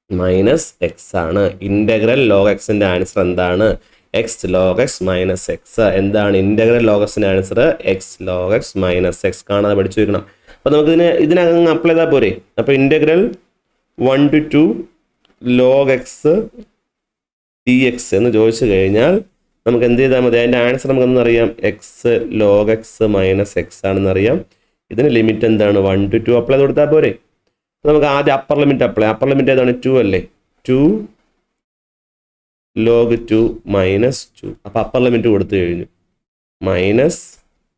minus X ആണ്. ഇൻ്റഗ്രൽ ലോഗ് എക്സിൻ്റെ ആൻസർ എന്താണ്, X log x minus X. എന്താണ് ഇൻ്റഗ്രൽ ലോഗ് എക്സിൻ്റെ answer, X log x minus X. കാണാതെ പഠിച്ചു വെക്കണം. അപ്പോൾ നമുക്ക് ഇതിനകം അപ്ലൈ ചെയ്താൽ പോരെ. അപ്പോൾ integral 1 to 2 log X dx എന്ന് ചോദിച്ചു കഴിഞ്ഞാൽ നമുക്ക് എന്ത് ചെയ്താൽ മതി, അതിൻ്റെ ആൻസർ നമുക്കൊന്നും അറിയാം, X log x minus X ആണെന്ന് അറിയാം. ഇതിന് ലിമിറ്റ് എന്താണ് 1 to 2 അപ്ലൈ കൊടുത്താൽ പോരെ. നമുക്ക് ആദ്യം അപ്പർ ലിമിറ്റ് ഏതാണ് 2 അല്ലേ, 2 ലോഗ് 2 മൈനസ് 2. അപ്പോൾ അപ്പർ ലിമിറ്റ് കൊടുത്തു കഴിഞ്ഞു. മൈനസ്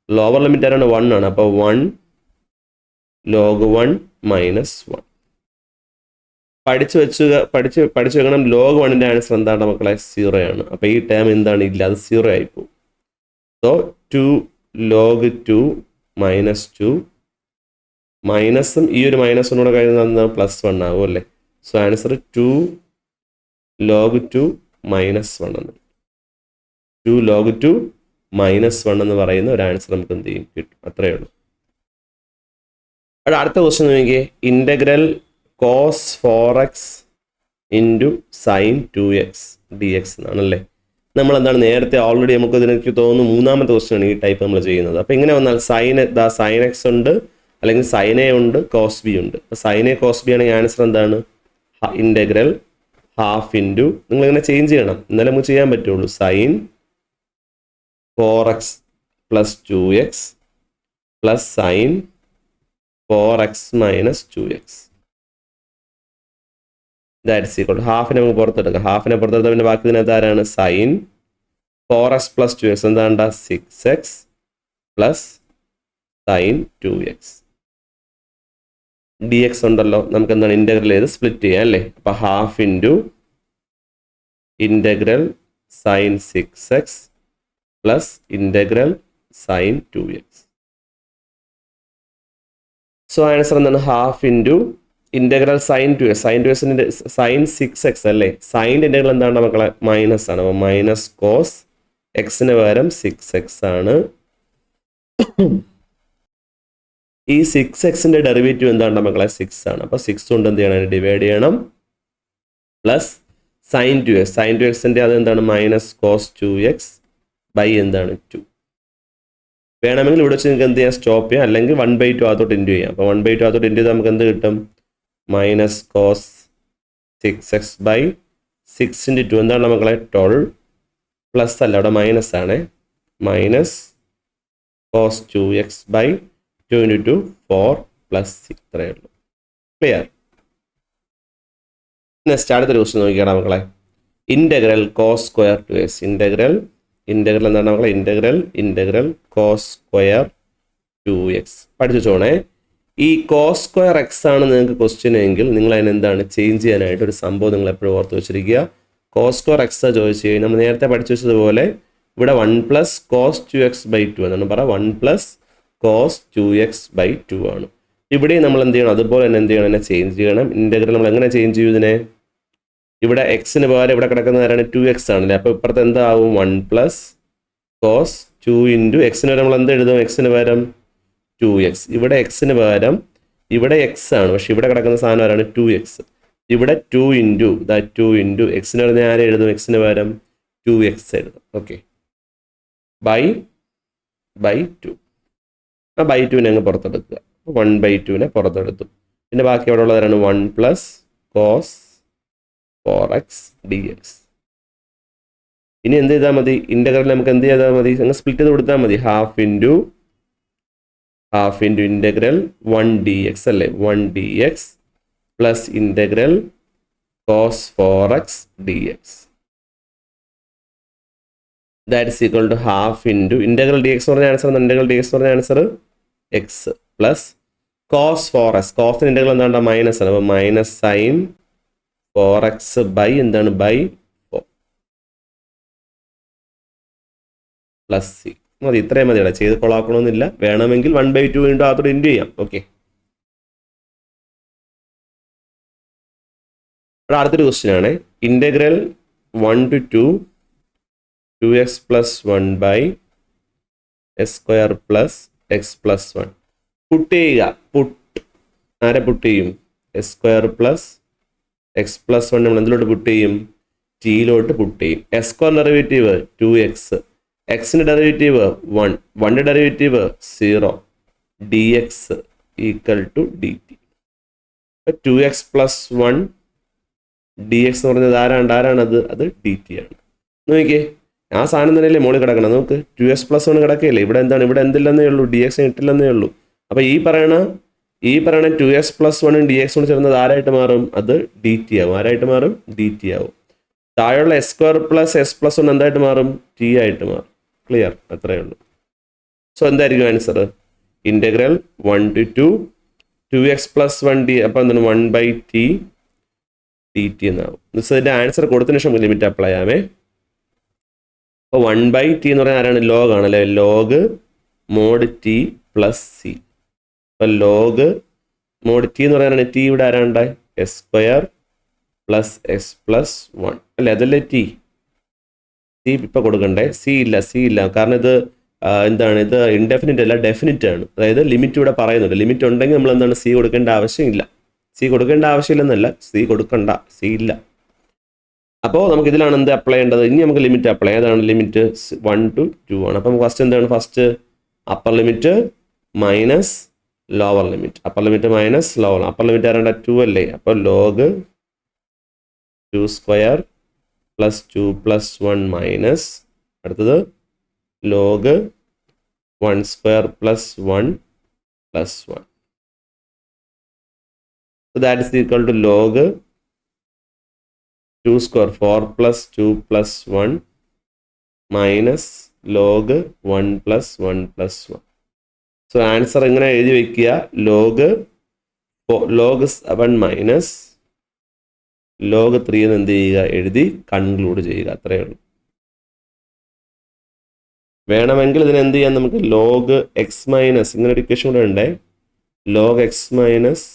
ലോവർ ലിമിറ്റ് ആരാണ് 1 ആണ്. അപ്പോൾ 1 ലോഗ് 1 മൈനസ് 1. പഠിച്ചു വെക്കണം. ലോഗ് 1ൻ്റെ ആൻസർ എന്താണ് മക്കളെ, 0 ആണ്. അപ്പോൾ ഈ ടേം എന്താണ്, ഇല്ല, അത് 0 ആയിപ്പോവും. സോ 2 ലോഗ് 2 മൈനസ് 2 മൈനസും ഈ ഒരു മൈനസ് കൂടെ കഴിഞ്ഞാൽ +1 ആവും അല്ലേ. സോ ആൻസർ 2 ലോഗ് 2 മൈനസ് 1 എന്ന് 2 ലോഗ് 2 മൈനസ് 1 എന്ന് പറയുന്ന ഒരു ആൻസർ നമുക്ക് എന്ത് ചെയ്യും, കിട്ടും. അത്രയേ ഉള്ളൂ. അടുത്ത ക്വസ്റ്റ്യൻ നോക്കിയേ, integral cos 4x into sine 2x dx എന്നാണല്ലേ. നമ്മളെന്താണ് നേരത്തെ ഓൾറെഡി നമുക്ക് ഇതിനെനിക്ക് തോന്നുന്നു മൂന്നാമത്തെ ക്വസ്റ്റ്യൻ ആണ് ഈ ടൈപ്പ് നമ്മൾ ചെയ്യുന്നത്. അപ്പോൾ ഇങ്ങനെ വന്നാൽ സൈൻ എക്സ് ഉണ്ട്, അല്ലെങ്കിൽ സൈൻ എ ഉണ്ട്, കോസ് ബി ഉണ്ട്. അപ്പോൾ സൈൻ എ കോസ് ബി ആണെങ്കിൽ ആൻസർ എന്താണ്, ഇൻ്റഗ്രൽ ഹാഫ് ഇൻറ്റു നിങ്ങളിങ്ങനെ ചേഞ്ച് ചെയ്യണം, എന്നാലേ നമുക്ക് ചെയ്യാൻ പറ്റുള്ളൂ. Sine 4x plus 2x plus sine 4x minus 2x that's equal to ഹാഫിനെ നമുക്ക് പുറത്തെടുക്കാം. ഹാഫിനെ പുറത്തെടുത്താൽ പിന്നെ ബാക്കി ഇതിനകത്ത് ആരാണ്, സൈൻ 4x പ്ലസ് 2x എന്താണ്ടാ 6x plus sine 2x dx ഉണ്ടല്ലോ. നമുക്ക് എന്താണ് ഇൻ്റഗ്രൽ ചെയ്ത് സ്പ്ലിറ്റ് ചെയ്യാം അല്ലേ. അപ്പോൾ half into integral sine 6x plus integral sine 2x. So answer എന്താണ്, half into integral sine 2x. Sine 6x അല്ലേ. സൈൻ്റെ ഇൻ്റഗ്രൽ എന്താണ് മക്കളെ, മൈനസ് ആണ്. അപ്പോൾ മൈനസ് കോസ് എക്സിന് പകരം 6x ആണ്. ഈ 6xൻ്റെ ഡെറിവേറ്റീവ് എന്താണ് മക്കളെ, 6 ആണ്. അപ്പോൾ 6 കൊണ്ട് എന്ത് ചെയ്യണം, ഡിവൈഡ് ചെയ്യണം. പ്ലസ് സൈൻ 2x അതെന്താണ് മൈനസ് കോസ് 2x ബൈ എന്താണ് 2. വേണമെങ്കിൽ ഇവിടെ വെച്ച് നിങ്ങൾക്ക് എന്ത് ചെയ്യാം, സ്റ്റോപ്പ് ചെയ്യാം, അല്ലെങ്കിൽ 1/2 അകത്തോട്ട് ഇൻറ്റു ചെയ്യാം. അപ്പോൾ 1/2 അകത്തോട്ട് ഇൻറ്റു ചെയ്താൽ നമുക്ക് എന്ത് കിട്ടും, മൈനസ് കോസ് 6x/6 × 2 എന്താണ് മക്കളെ 12, പ്ലസ് അല്ല അവിടെ മൈനസ് ആണ്, മൈനസ് കോസ് 2x/2 × 2 4 + 6 ഇത്രയേ ഉള്ളൂ. ക്ലിയർ? നെക്സ്റ്റ് അടുത്തൊരു ക്വസ്റ്റ്യൻ നോക്കിയാണ് മക്കളെ. Integral cos square 2x. Integral എന്താണ് മക്കളെ, ഇൻ്റഗ്രൽ കോസ് സ്ക്വയർ 2x പഠിച്ചു വെച്ചോണേ. ഈ കോസ് സ്ക്വയർ എക്സ് ആണ് നിങ്ങൾക്ക് ക്വസ്റ്റ്യൻ എങ്കിൽ നിങ്ങൾ അതിനെന്താണ് ചേഞ്ച് ചെയ്യാനായിട്ട് ഒരു സംഭവം നിങ്ങൾ എപ്പോഴും ഓർത്ത് വെച്ചിരിക്കുക. കോസ് സ്ക്വയർ എക്സ് ചോദിച്ചു കഴിഞ്ഞാൽ നമ്മൾ നേരത്തെ പഠിച്ചു വെച്ചതുപോലെ ഇവിടെ 1 + cos 2x/2 എന്നാണ് പറയുക. 1 + cos 2x/2 ആണ്. ഇവിടെ നമ്മൾ എന്ത് ചെയ്യണം, അതുപോലെ തന്നെ എന്ത് ചെയ്യണം, എന്നെ ചേഞ്ച് ചെയ്യണം. ഇൻ്റഗ്രൽ നമ്മൾ എങ്ങനെ ചേഞ്ച് ചെയ്യും ഇതിനെ, ഇവിടെ എക്സിന് പകരം ഇവിടെ കിടക്കുന്ന ആരാണ് 2x ആണല്ലേ. അപ്പോൾ ഇപ്പുറത്ത് എന്താവും, 1 + cos 2 × എക്സിന് പകരം നമ്മൾ എന്ത് എഴുതും, എക്സിന് പകരം 2x. ഇവിടെ എക്സിന് പകരം ഇവിടെ എക്സ് ആണ്, പക്ഷെ ഇവിടെ കിടക്കുന്ന സാധനം ആരാണ് 2x. ഇവിടെ 2 × എക്സിന് പകരം ഞാൻ ആരെ എഴുതും, എക്സിന് പകരം 2x എഴുതും. Okay, by 2. ആ ബൈ 2നെ അങ്ങ് പുറത്തെടുക്കുക. 1/2 പുറത്തെടുത്തു. പിന്നെ ബാക്കി അവിടെ ഉള്ളതാണ് 1 + cos 4x dx. ഇനി എന്ത് ചെയ്താൽ മതി, ഇൻ്റഗ്രൽ നമുക്ക് എന്ത് ചെയ്താൽ മതി, അങ്ങ് സ്പ്ലിറ്റ് ചെയ്ത് കൊടുത്താൽ മതി. ഹാഫ് ഇൻറ്റു ഇൻ്റഗ്രൽ 1 dx അല്ലേ, 1 dx plus integral cos 4x dx. That is equal to half into integral dx എന്ന് പറഞ്ഞ ആൻസർ, ഇൻ്റഗ്രൽ dx എന്ന് പറഞ്ഞ answer x plus cos 4x. കോസിന് ഇൻ്റഗ്രൽ എന്താണ്, മൈനസ് ആണ്. അപ്പോൾ മൈനസ് സൈൻ 4x ബൈ എന്താണ്, ബൈ 4 പ്ലസ് സി. മതി, ഇത്രയും മതി. ഇവിടെ ചെയ്ത് കൊളാക്കണമെന്നില്ല. വേണമെങ്കിൽ 1/2 വീണ്ടും അതോട് ഇൻറ്റു ചെയ്യാം. ഓക്കെ, ഇവിടെ അടുത്തൊരു ക്വസ്റ്റ്യൻ ആണ്. Integral 1 to 2 2x + 1/s² + x + 1 puttu ചെയ്യുക. ആരെ പുട്ട് ചെയ്യും, s² + x + 1 നമ്മൾ എന്തിലോട്ട് പുട്ട് ചെയ്യും, ടിയിലോട്ട് പുട്ട് ചെയ്യും. s² ഡെറിവേറ്റീവ് 2x, എക്സിൻ്റെ derivative 1, 1ൻ്റെ derivative 0, dx = dt. 2x + 1 dx എന്ന് പറഞ്ഞത് ആരാണത്, അത് dt ആണ്. നോക്കിക്കേ, ആ സാധനം തന്നെയല്ലേ മുകളിൽ കിടക്കണം. നമുക്ക് 2x + 1 കിടക്കുകയില്ലേ. ഇവിടെ എന്താണ്, ഇവിടെ എന്തില്ലെന്നേ ഉള്ളൂ, dx ഇട്ടില്ലെന്നേ ഉള്ളൂ. അപ്പോൾ ഈ പറയണ 2x + 1 dx കൊണ്ട് ചേർന്നത് ആരായിട്ട് മാറും, അത് dt ആവും. ആരായിട്ട് മാറും, dt ആവും. താഴെയുള്ള s² + s + 1 എന്തായിട്ട് മാറും, t ആയിട്ട് മാറും. ക്ലിയർ? അത്രയേ ഉള്ളൂ. സോ എന്തായിരിക്കും answer, integral 1 to 2 2x + 1 d. അപ്പോൾ എന്താണ് 1/t dt എന്നാവും. ഇതിൻ്റെ ആൻസർ കൊടുത്തതിന് ശേഷം ലിമിറ്റ് അപ്ലൈ ചെയ്യാമേ. അപ്പോൾ 1/t എന്ന് പറയുന്നത് ആരാണ്, ലോഗ് ആണല്ലേ, ലോഗ് മോഡ് t + c. അപ്പോൾ ലോഗ് മോഡ് t എന്ന് പറയാനാണ്, t ഇവിടെ ആരാണ്ട് s² + s + 1 അല്ലേ, അതല്ലേ t. c ഇപ്പോൾ കൊടുക്കണ്ടേ, c ഇല്ല, കാരണം ഇത് എന്താണ്, ഇത് ഇൻഡെഫിനിറ്റ് അല്ല, ഡെഫിനിറ്റ് ആണ്. അതായത് ലിമിറ്റ് ഇവിടെ പറയുന്നുണ്ട്. ലിമിറ്റ് ഉണ്ടെങ്കിൽ നമ്മൾ എന്താണ് c കൊടുക്കേണ്ട ആവശ്യമില്ല. c കൊടുക്കേണ്ട ആവശ്യമില്ലെന്നല്ല, c കൊടുക്കണ്ട, c ഇല്ല. അപ്പോൾ നമുക്ക് ഇതിലാണ് എന്ത് അപ്ലൈ ചെയ്യേണ്ടത്. ഇനി നമുക്ക് ലിമിറ്റ് അപ്ലൈ ചെയ്യാം. അതാണ് ലിമിറ്റ് 1 to 2 ആണ്. അപ്പം ഫസ്റ്റ് എന്താണ്, first upper limit minus lower limit. Upper limit minus lower, upper limit ആരാണ്ട 2 അല്ലേ. അപ്പോൾ ലോഗ് 2² + 2 + 1 മൈനസ് അടുത്തത് log 1² + 1 + 1. So that is equal to log 2² 4 + 2 + 1 minus log 1 + 1 + 1. So answer എങ്ങനെ എഴുതി വയ്ക്കുക, ലോഗ് 7 മൈനസ് ലോഗ് 3 എന്ന് എന്ത് ചെയ്യുക, എഴുതി കൺക്ലൂഡ് ചെയ്യുക. അത്രയേ ഉള്ളൂ. വേണമെങ്കിൽ ഇതിന് എന്ത് ചെയ്യാം, നമുക്ക് ലോഗ് എക്സ് മൈനസ് ഇങ്ങനെ ഒരു ഇക്വേഷൻ കൂടെ ഉണ്ടേ. Log x minus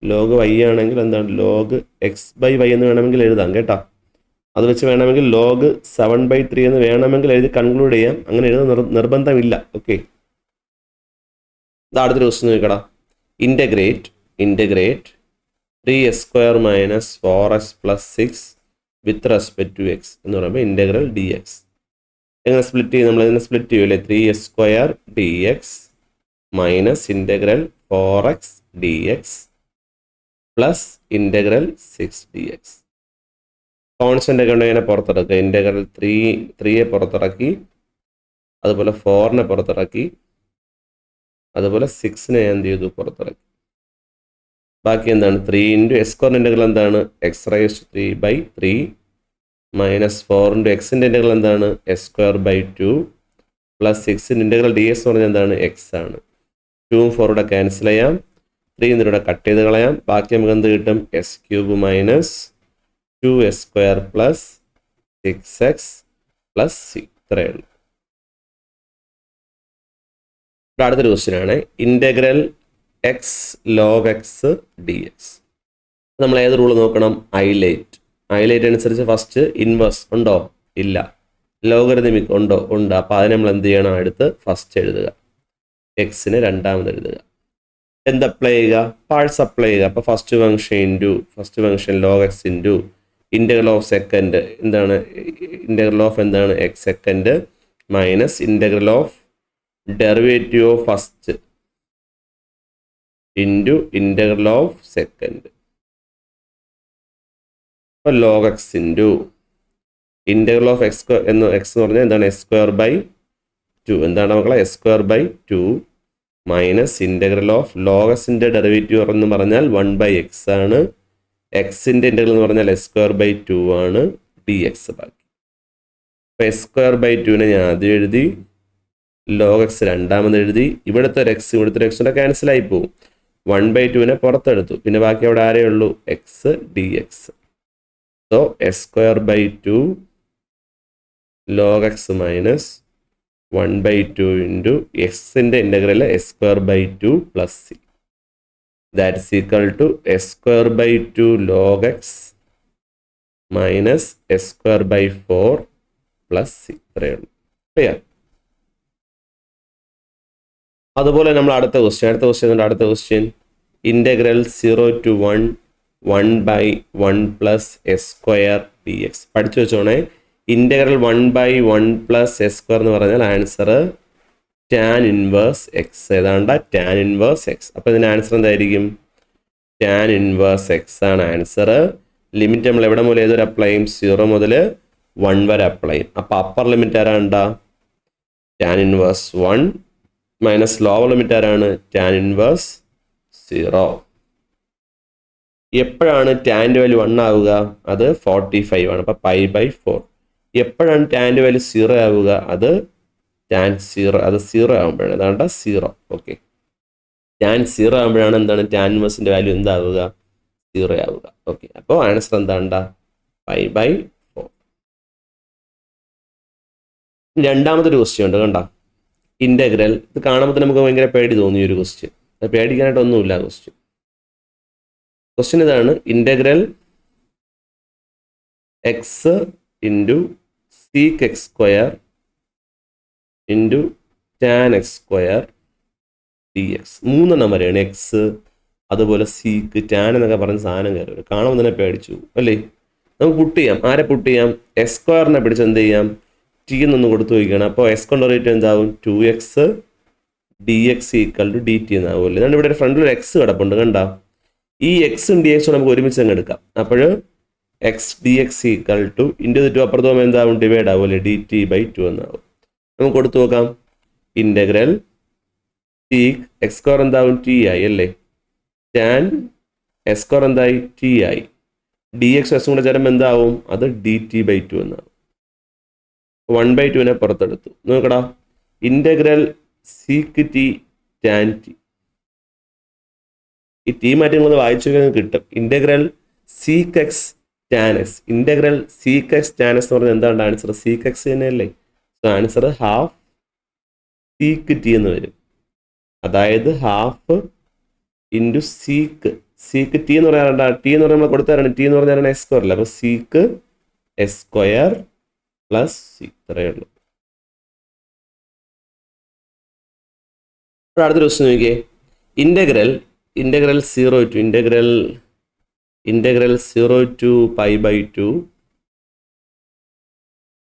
log y ആണെങ്കിൽ എന്താണ്, ലോഗ് x/y എന്ന് വേണമെങ്കിൽ എഴുതാം കേട്ടോ. അത് വെച്ച് വേണമെങ്കിൽ ലോഗ് 7/3 എന്ന് വേണമെങ്കിൽ എഴുതി കൺക്ലൂഡ് ചെയ്യാം. അങ്ങനെ എഴുതാൻ നിർബന്ധമില്ല. ഓക്കെ, അടുത്തൊരു ക്വസ്റ്റ്യൻ നോക്കടാ. Integrate 3s² - 4x + 6 with respect to x എന്ന് പറയുമ്പോൾ ഇൻ്റഗ്രൽ dx. എങ്ങനെ സ്പ്ലിറ്റ് ചെയ്യും? നമ്മൾ ഇതിനെ സ്പ്ലിറ്റ് ചെയ്യൂലേ, 3s² dx minus integral 4x dx plus integral 6 dx. Constant ഒക്കെ ഉണ്ടെങ്കിൽ പുറത്തിറക്കുക. ഇൻ്റഗ്രൽ 3യെ പുറത്തിറക്കി, അതുപോലെ 4നെ പുറത്തിറക്കി, അതുപോലെ 6നെ എന്ത് ചെയ്തു? പുറത്തിറക്കി. ബാക്കി എന്താണ്? 3 ഇൻറ്റു s² ഇൻ്റഗ്രൽ എന്താണ്? x⁻³ മൈനസ് 4 ഇൻറ്റു എക്സിൻ്റെ ഇൻ്റഗ്രൽ എന്താണ്? s²/2 പ്ലസ് 6 ഇൻ്റഗ്രൽ dx എന്ന് പറഞ്ഞാൽ എന്താണ്? x ആണ്. 2ഉം 4 ക്യാൻസൽ ചെയ്യാം, 3 ഇതിലൂടെ കട്ട് ചെയ്ത് കളയാം. ബാക്കി നമുക്ക് എന്ത് കിട്ടും? s³ minus 2s² plus 6x plus c. ഇത്രയേ ഉള്ളൂ. അടുത്തൊരു ക്വസ്റ്റ്യൻ ആണ് integral x log x dx. നമ്മൾ ഏത് റൂൾ നോക്കണം? ഹൈലൈറ്റ് അനുസരിച്ച് ഫസ്റ്റ് ഇൻവേഴ്സ് ഉണ്ടോ? ഇല്ല. ലോഗരിതമിക് ഉണ്ടോ? ഉണ്ട്. അപ്പോൾ അതിന് നമ്മൾ എന്ത് ചെയ്യണം? എടുത്ത് ഫസ്റ്റ് എഴുതുക, എക്സിന് രണ്ടാമത് എഴുതുക. എന്ത് അപ്ലൈ ചെയ്യുക? പാർട്സ് അപ്ലൈ ചെയ്യുക. അപ്പോൾ first function log x into integral of second എന്താണ്? ഇൻ്റഗ്രൽ ഓഫ് എന്താണ്? X second minus integral of derivative of first into integral of second. അപ്പോൾ log x into integral of x എന്ന് പറഞ്ഞാൽ എന്താണ്? s²/2. എന്താണ് മക്കളെ? s²/2 minus integral of log xൻ്റെ derivative എന്ന് പറഞ്ഞാൽ 1/x ആണ്. എക്സിൻ്റെ ഇൻ്റഗ്രൽ എന്ന് പറഞ്ഞാൽ s²/2 ആണ്. dx ബാക്കി. അപ്പോൾ s²/2നെ ഞാൻ ആദ്യം എഴുതി, log x രണ്ടാമത് എഴുതി. ഇവിടുത്തെ ഒരു എക്സ് ഇവിടുത്തെ ഒരു എക്സിൻ്റെ ക്യാൻസലായി പോകും. 1/2നെ പുറത്തെടുത്തു. പിന്നെ ബാക്കി അവിടെ ആരേ ഉള്ളൂ? x dx. So s²/2 log x minus 1/2 into എക്സിൻ്റെ integral s²/2 plus c. That is equal to s²/2 log x minus s²/4 plus c. ഇത്രയേ ഉള്ളൂ. ക്ലിയർ? അതുപോലെ നമ്മൾ അടുത്ത question integral 0 to 1 plus s² dx. പഠിച്ചു വെച്ചോണേ. ഇൻ്റഗ്രൽ 1/1 പ്ലസ് s² എന്ന് പറഞ്ഞാൽ answer tan inverse X. ഏതാണ്ട് tan ഇൻവേഴ്സ് എക്സ്. അപ്പോൾ ഇതിൻ്റെ ആൻസർ എന്തായിരിക്കും? tan ഇൻവേഴ്സ് എക്സ് ആണ് ആൻസർ. ലിമിറ്റ് നമ്മൾ എവിടെ മുതൽ ഏതൊരു അപ്ലൈ ചെയ്യും? 0 മുതൽ 1 വരെ അപ്ലൈ ചെയ്യും. അപ്പോൾ അപ്പർ ലിമിറ്റ് ആരാണ്ടാ? tan inverse 1 minus lower limit ആരാണ്? tan inverse 0. എപ്പോഴാണ് ടാൻ്റെ വാല്യൂ 1 ആവുക? അത് 45 ആണ്. അപ്പോൾ π/4. എപ്പോഴാണ് ടാൻ്റെ വാല്യൂ 0 ആവുക? അത് tan 0 അത് 0 ആകുമ്പോഴാണ്. അതാണ്ട് 0. ഓക്കെ. tan 0 ആകുമ്പോഴാണ് എന്താണ്? tan ഇൻവേഴ്സിൻ്റെ value എന്താവുക? 0 ആവുക. ഓക്കെ. അപ്പോൾ ആൻസർ എന്താണ്ട? π/4. രണ്ടാമതൊരു ക്വസ്റ്റ്യൻ ഉണ്ട് കണ്ട. ഇൻ്റഗ്രൽ. ഇത് കാണുമ്പോൾ നമുക്ക് ഭയങ്കര പേടി തോന്നിയ ഒരു ക്വസ്റ്റ്യൻ. അത് പേടിക്കാനായിട്ടൊന്നുമില്ല. ക്വസ്റ്റ്യൻ ഇതാണ്. Integral x into seek x² into tan x² dx. 3 വരെയാണ്. എക്സ്, അതുപോലെ സീക്ക്, ടാൻ എന്നൊക്കെ പറഞ്ഞ സാധനം കയറി വരും. കാണുമ്പോൾ തന്നെ പേടിച്ചു അല്ലേ? നമുക്ക് പുട്ട് ചെയ്യാം. ആരെ പുട്ട് ചെയ്യാം? s² പിടിച്ച് എന്ത് ചെയ്യാം? ടി എന്നൊന്ന് കൊടുത്തു വയ്ക്കുകയാണ്. അപ്പോൾ s കൊണ്ട് റേറ്റ് എന്താവും? 2x dx = dt എന്നാവുമല്ലോ. ഇതാണ് ഇവിടെ ഫ്രണ്ടിൽ ഒരു എക്സ് കിടപ്പുണ്ട് കണ്ട. ഈ എക്സും ഡി എക്സും നമുക്ക് ഒരുമിച്ച് അങ്ങ് എടുക്കാം. അപ്പോൾ എക്സ് ഡി എക്സ് = ഇൻറ്റു 2 അപ്പുറത്ത് പോകുമ്പോൾ എന്താവും? ഡിവൈഡ് ആവുമല്ലേ? dt/2 എന്നാവും. നമുക്ക് കൊടുത്തു നോക്കാം. ഇൻ്റഗ്രൽ സീക്ക് x² എന്താവും? ടി ആയി അല്ലേ? ടാൻ s² എന്തായി? ടി ആയി. dx എസും കൂടെ ചേരുമ്പോൾ എന്താവും? അത് dt/2 എന്നാവും. 1/2നെ പുറത്തെടുത്തു. നോക്കടാ. Integral seek T tan T. ഈ ടി മാറ്റി നിങ്ങൾ വായിച്ചു കിട്ടും. Integral sec x tan X. Integral sec x tan x എന്ന് പറഞ്ഞാൽ എന്താണ് ആൻസർ? സീക്ക് എക്സ് തന്നെയല്ലേ? So answer half seek T എന്ന് വരും. അതായത് ഹാഫ് ഇൻറ്റു സീക്ക് ടി എന്ന് പറയാറുണ്ട്. ടി എന്ന് പറഞ്ഞാൽ നമ്മൾ കൊടുത്താറാണ്. ടി എന്ന് പറഞ്ഞാൽ s² അല്ല. അപ്പോൾ സീക്ക് s² പ്ലസ് സി. ഇത്രയേ ഉള്ളൂ. അടുത്തൊരു ക്വസ്റ്റ്യൻ നോക്കിയേ. Integral 0 to π/2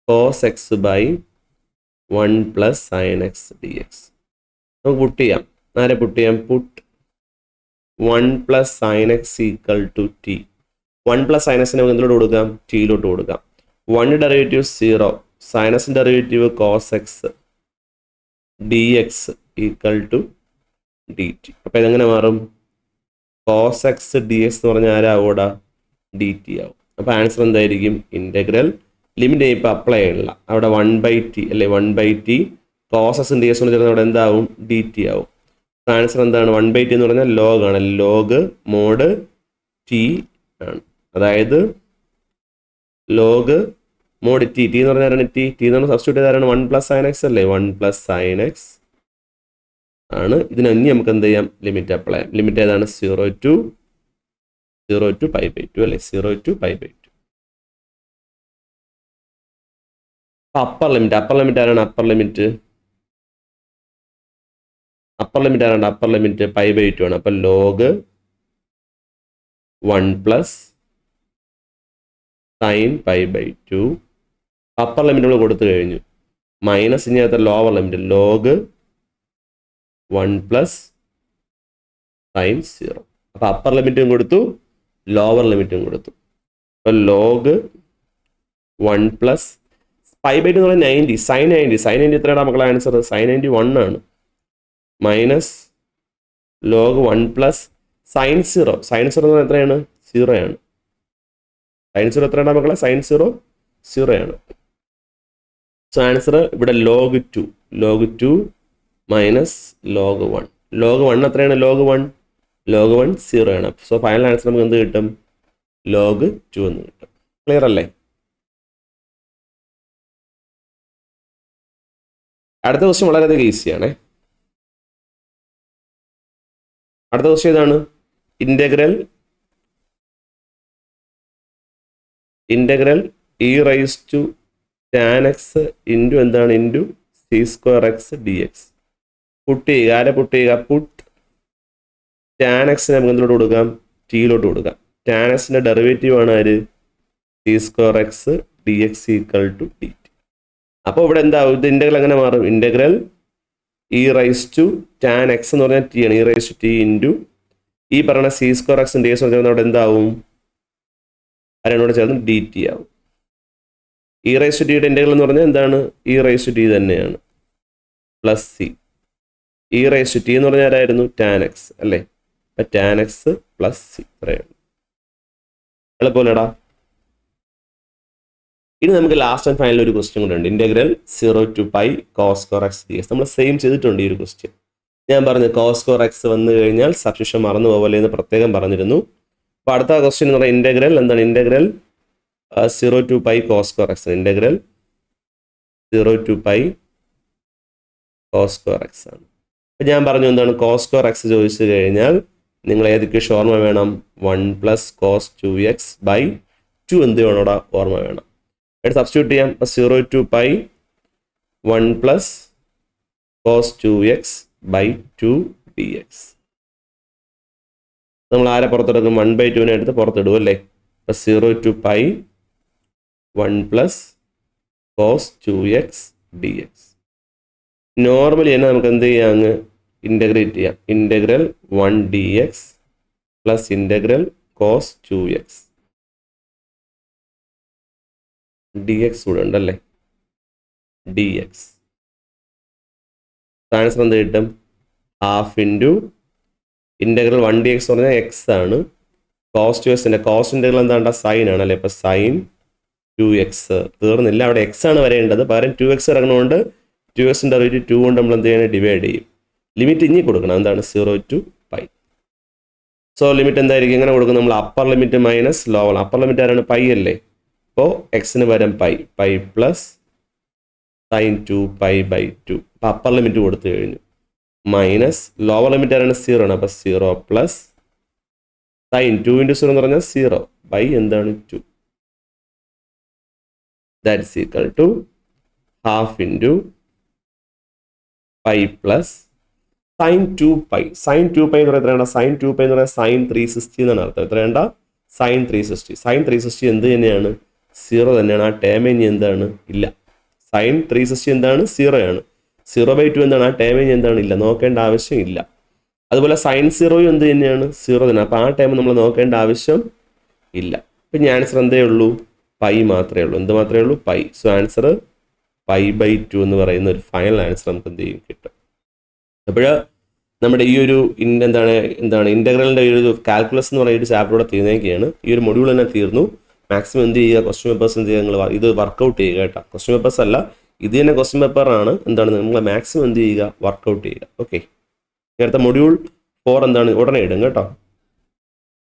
cos x 1 plus sine x d x. നമുക്ക് പുട്ട് ചെയ്യാം. ആരെ പുട്ട് ചെയ്യാം? Put 1 plus sine x equal to t. 1 plus സൈനസിനെ നമുക്ക് എന്തിലോട്ട് കൊടുക്കാം? ടിയിലോട്ട് കൊടുക്കാം. 1 ഡെറിവേറ്റീവ് 0, സൈനസിൻ്റെ derivative cos x d x equal to d t. അപ്പോൾ ഇതെങ്ങനെ മാറും? കോസ് എക്സ് ഡി എക്സ് എന്ന് പറഞ്ഞാൽ ആരാവൂടാ? ഡി ടി ആവും. അപ്പോൾ ആൻസർ എന്തായിരിക്കും? ഇൻ്റഗ്രൽ ലിമിറ്റ് ഇപ്പോൾ അപ്ലൈ ചെയ്യണില്ല. അവിടെ 1/t അല്ലേ? 1/t cos x d x എന്ന് ചേർന്ന് അവിടെ എന്താവും? ഡി ടി ആവും. ആൻസർ എന്താണ്? 1/t എന്ന് പറഞ്ഞാൽ ലോഗ് ആണ്. ലോഗ് മോഡ് ടി ആണ്. അതായത് ലോഗ് മോഡ് ടി. ടി എന്ന് പറഞ്ഞാൽ ടി എന്ന് പറഞ്ഞാൽ സബ്സ്റ്റിറ്റ്യൂട്ട് ചെയ്താലാണ് 1 പ്ലസ് സൈൻ എക്സ് അല്ലേ? 1 പ്ലസ് സൈൻ എക്സ് ആണ്. ഇതിന് ഇനി നമുക്ക് എന്ത് ചെയ്യാം? ലിമിറ്റ് അപ്ലൈ ചെയ്യാം. ലിമിറ്റ് ഏതാണ്? 0 to π/2 അല്ലേ? 0 to π/2. അപ്പർ ലിമിറ്റ് ആരാണ്? അപ്പർ ലിമിറ്റ് ആരാണ്? അപ്പർ ലിമിറ്റ് π/2 ആണ്. അപ്പം log 1 plus sine π/2. Upper limit നമ്മൾ കൊടുത്തു കഴിഞ്ഞു. മൈനസ് ഇനി അകത്ത് lower limit log 1 plus sine 0. അപ്പോൾ അപ്പർ ലിമിറ്റും കൊടുത്തു, ലോവർ ലിമിറ്റും കൊടുത്തു. അപ്പോൾ ലോഗ് 1 പ്ലസ് π/2 എന്ന് പറഞ്ഞാൽ 90, സൈൻ 90. സൈൻ 90 എത്രയാണ് മക്കളെ ആൻസർ? സൈൻ 91 ആണ്. Minus log 1 plus sine 0. Sine 0 എന്ന് പറഞ്ഞാൽ എത്രയാണ്? 0 ആണ്. സൈൻ 0 എത്രയാണ് മക്കളെ? സൈൻ 0 ആണ്. സോ ആൻസർ ഇവിടെ ലോഗ് 2 മൈനസ് ലോഗ് 1. ലോഗ് 1 എത്രയാണ്? ലോഗ് 1 0 ആണ്. സോ ഫൈനൽ ആൻസർ നമുക്ക് എന്ത് കിട്ടും? ലോഗ് 2 എന്ന് കിട്ടും. ക്ലിയർ അല്ലേ? അടുത്ത ക്വസ്റ്റ്യൻ വളരെയധികം ഈസിയാണേ. അടുത്ത ക്വസ്റ്റ്യൻ ഇതാണ്. Integral e raise to tan x into എന്താണ്? Into sec square x d x. Put ചെയ്യുക. ആരെ പുട്ട് ചെയ്യുക? പുട്ട് ടാൻ എക്സിനെ നമുക്ക് എന്തിലോട്ട് കൊടുക്കാം? ടിയിലോട്ട് കൊടുക്കാം. ടാൻ എക്സിൻ്റെ ഡെറിവേറ്റീവ് ആണ് ആര്? Sec square x d x equal to d t. അപ്പോൾ ഇവിടെ എന്താവും? ഇത് ഇൻ്റഗ്രൽ എങ്ങനെ മാറും? Integral e raise to tan x എന്ന് പറഞ്ഞാൽ ടി ആണ്. E raise to t into ഈ പറയുന്ന sec square x d x എന്ന് പറഞ്ഞാൽ അവിടെ എന്താവും? അതിനോട് ചേർന്ന് ഡി ടി ആവും. ഇ റൈസ് ടു ടിയുടെ ഇൻ്റഗ്രൽ എന്ന് പറഞ്ഞാൽ എന്താണ്? ഇ റൈസ് ടു ടി തന്നെയാണ്. Plus c. E raise to t എന്ന് പറഞ്ഞാൽ ആരായിരുന്നു? ടാൻ എക്സ് അല്ലേ? അപ്പം ടാൻ എക്സ് പ്ലസ് സി. ഇത്രയാണ്. എളുപ്പമല്ലേടാ? ഇനി നമുക്ക് ലാസ്റ്റ് ആൻഡ് ഫൈനൽ ഒരു ക്വസ്റ്റ്യൻ കൂടെ ഉണ്ട്. Integral 0 to π cos square x d x. നമ്മൾ സെയിം ചെയ്തിട്ടുണ്ട് ഈ ഒരു ക്വസ്റ്റ്യൻ. ഞാൻ പറഞ്ഞു cos സ്ക്വയർ എക്സ് വന്നു കഴിഞ്ഞാൽ സബ്സ്റ്റിറ്റ്യൂഷൻ മറന്നു പോകല്ലേ എന്ന് പ്രത്യേകം പറഞ്ഞിരുന്നു. അപ്പോൾ അടുത്ത ക്വസ്റ്റ്യൻ എന്ന് പറയുന്നത് ഇൻ്റഗ്രൽ എന്താണ്? Integral 0 to π cos square x. Integral 0 to π cos square x ആണ്. അപ്പോൾ ഞാൻ പറഞ്ഞു എന്താണ്? cos സ്ക്വയർ എക്സ് ചോദിച്ചു കഴിഞ്ഞാൽ നിങ്ങൾ ഏതൊക്കെ ഓർമ്മ വേണം? 1 പ്ലസ് cos 2x/2 എന്ത് വേണോടാ? ഓർമ്മ വേണം. എടുത്ത് സബ്സ്റ്റിറ്റ്യൂട്ട് ചെയ്യാം. 0 to π 1 plus cos 2x/2 dx. നമ്മൾ ആരെ പുറത്തെടുക്കും? 1/2 എടുത്ത് പുറത്തിടും അല്ലേ? അപ്പം 0 to π 1 plus cos 2x dx. Normally തന്നെ നമുക്ക് എന്ത് ചെയ്യാം? അങ്ങ് ഇൻ്റഗ്രേറ്റ് ചെയ്യാം. Integral 1 dx plus integral cos 2x dx കൂടെ ഉണ്ടല്ലേ? dx. ആൻസർ എന്ത് കിട്ടും? ഹാഫ് ഇൻറ്റു ഇൻ്റഗ്രൽ 1 dx എന്ന് പറഞ്ഞാൽ എക്സ് ആണ്. കോസ് 2x കോസ് ഇൻ്റഗ്രൽ എന്താണ്ട? സൈൻ ആണ് അല്ലേ? അപ്പോൾ സൈൻ 2x. തീർന്നില്ല, അവിടെ എക്സ് ആണ് വരേണ്ടത്. പകരം 2x ഇറങ്ങുന്നതുകൊണ്ട് 2xൻ്റെ റേറ്റ് 2 കൊണ്ട് നമ്മൾ എന്ത് ചെയ്യണം? ഡിവൈഡ് ചെയ്യും. ലിമിറ്റ് ഇനി കൊടുക്കണം. എന്താണ്? 0 to π. സോ ലിമിറ്റ് എന്തായിരിക്കും? ഇങ്ങനെ കൊടുക്കും. നമ്മൾ upper limit minus lower. Upper limit ആരാണ്? പൈ അല്ലേ? അപ്പോൾ എക്സിന് പകരം പൈ പ്ലസ് സൈൻ 2π/2. അപ്പോൾ അപ്പർ ലിമിറ്റ് കൊടുത്തു കഴിഞ്ഞു. മൈനസ് ലോവർ ലിമിറ്റ് ആരാണ്? 0 ആണ്. അപ്പോൾ 0 പ്ലസ് സൈൻ 2 × 0 എന്ന് പറഞ്ഞാൽ 0 ബൈ എന്താണ്? 2. That's equal to half into pi plus sine 2π. Sine 2π എന്ന് പറയുന്നത് എത്രയാണ്? സൈൻ 2π എന്ന് പറയുന്നത് സൈൻ 360 എന്നാണ് അർത്ഥം. എത്രയേണ്ട? സൈൻ 360. സൈൻ 360 എന്ത് തന്നെയാണ്? 0 തന്നെയാണ്. ആ ടേം ഇനി എന്താണ്? ഇല്ല. സൈൻ 360 എന്താണ് 0 ആണ്. 0/2 എന്താണ് ആ ടേമിങ് എന്താണ് ഇല്ല, നോക്കേണ്ട ആവശ്യം ഇല്ല. അതുപോലെ sin 0 എന്ത് തന്നെയാണ് 0 തന്നെ. അപ്പോൾ ആ ടൈം നമ്മൾ നോക്കേണ്ട ആവശ്യം ഇല്ല. ഇപ്പം ആൻസർ എന്തേ ഉള്ളൂ, പൈ മാത്രമേ ഉള്ളൂ. എന്ത് മാത്രമേ ഉള്ളൂ, പൈ. സോ ആൻസർ π/2 എന്ന് പറയുന്ന ഒരു ഫൈനൽ ആൻസർ നമുക്ക് എന്ത് ചെയ്യും കിട്ടും. അപ്പോൾ നമ്മുടെ ഈ ഒരു എന്താണ് ഇൻ്റഗ്രലിൻ്റെ ഈ ഒരു കാൽക്കുലസ് എന്ന് പറയുന്ന ഒരു ചാപ്റ്ററോടെ തീർന്നേക്കുകയാണ്. ഈ ഒരു മൊഡ്യൂൾ തന്നെ തീർന്നു. മാക്സിമം എന്ത് ചെയ്യുക, ക്വസ്റ്റ്യൻ പേപ്പേഴ്സ് എന്ത് ചെയ്യുക, നിങ്ങൾ ഇത് വർക്കൗട്ട് ചെയ്യുക കേട്ടോ. ക്വസ്റ്റ്യൻ പേപ്പേഴ്സ് അല്ല, ഇത് തന്നെ ക്വസ്റ്റ്യൻ പേപ്പറാണ്. നിങ്ങൾ മാക്സിമം എന്ത് ചെയ്യുക, വർക്കൗട്ട് ചെയ്യുക. ഓക്കെ, നേരത്തെ മൊഡ്യൂൾ 4 ഉടനെ ഇടും കേട്ടോ.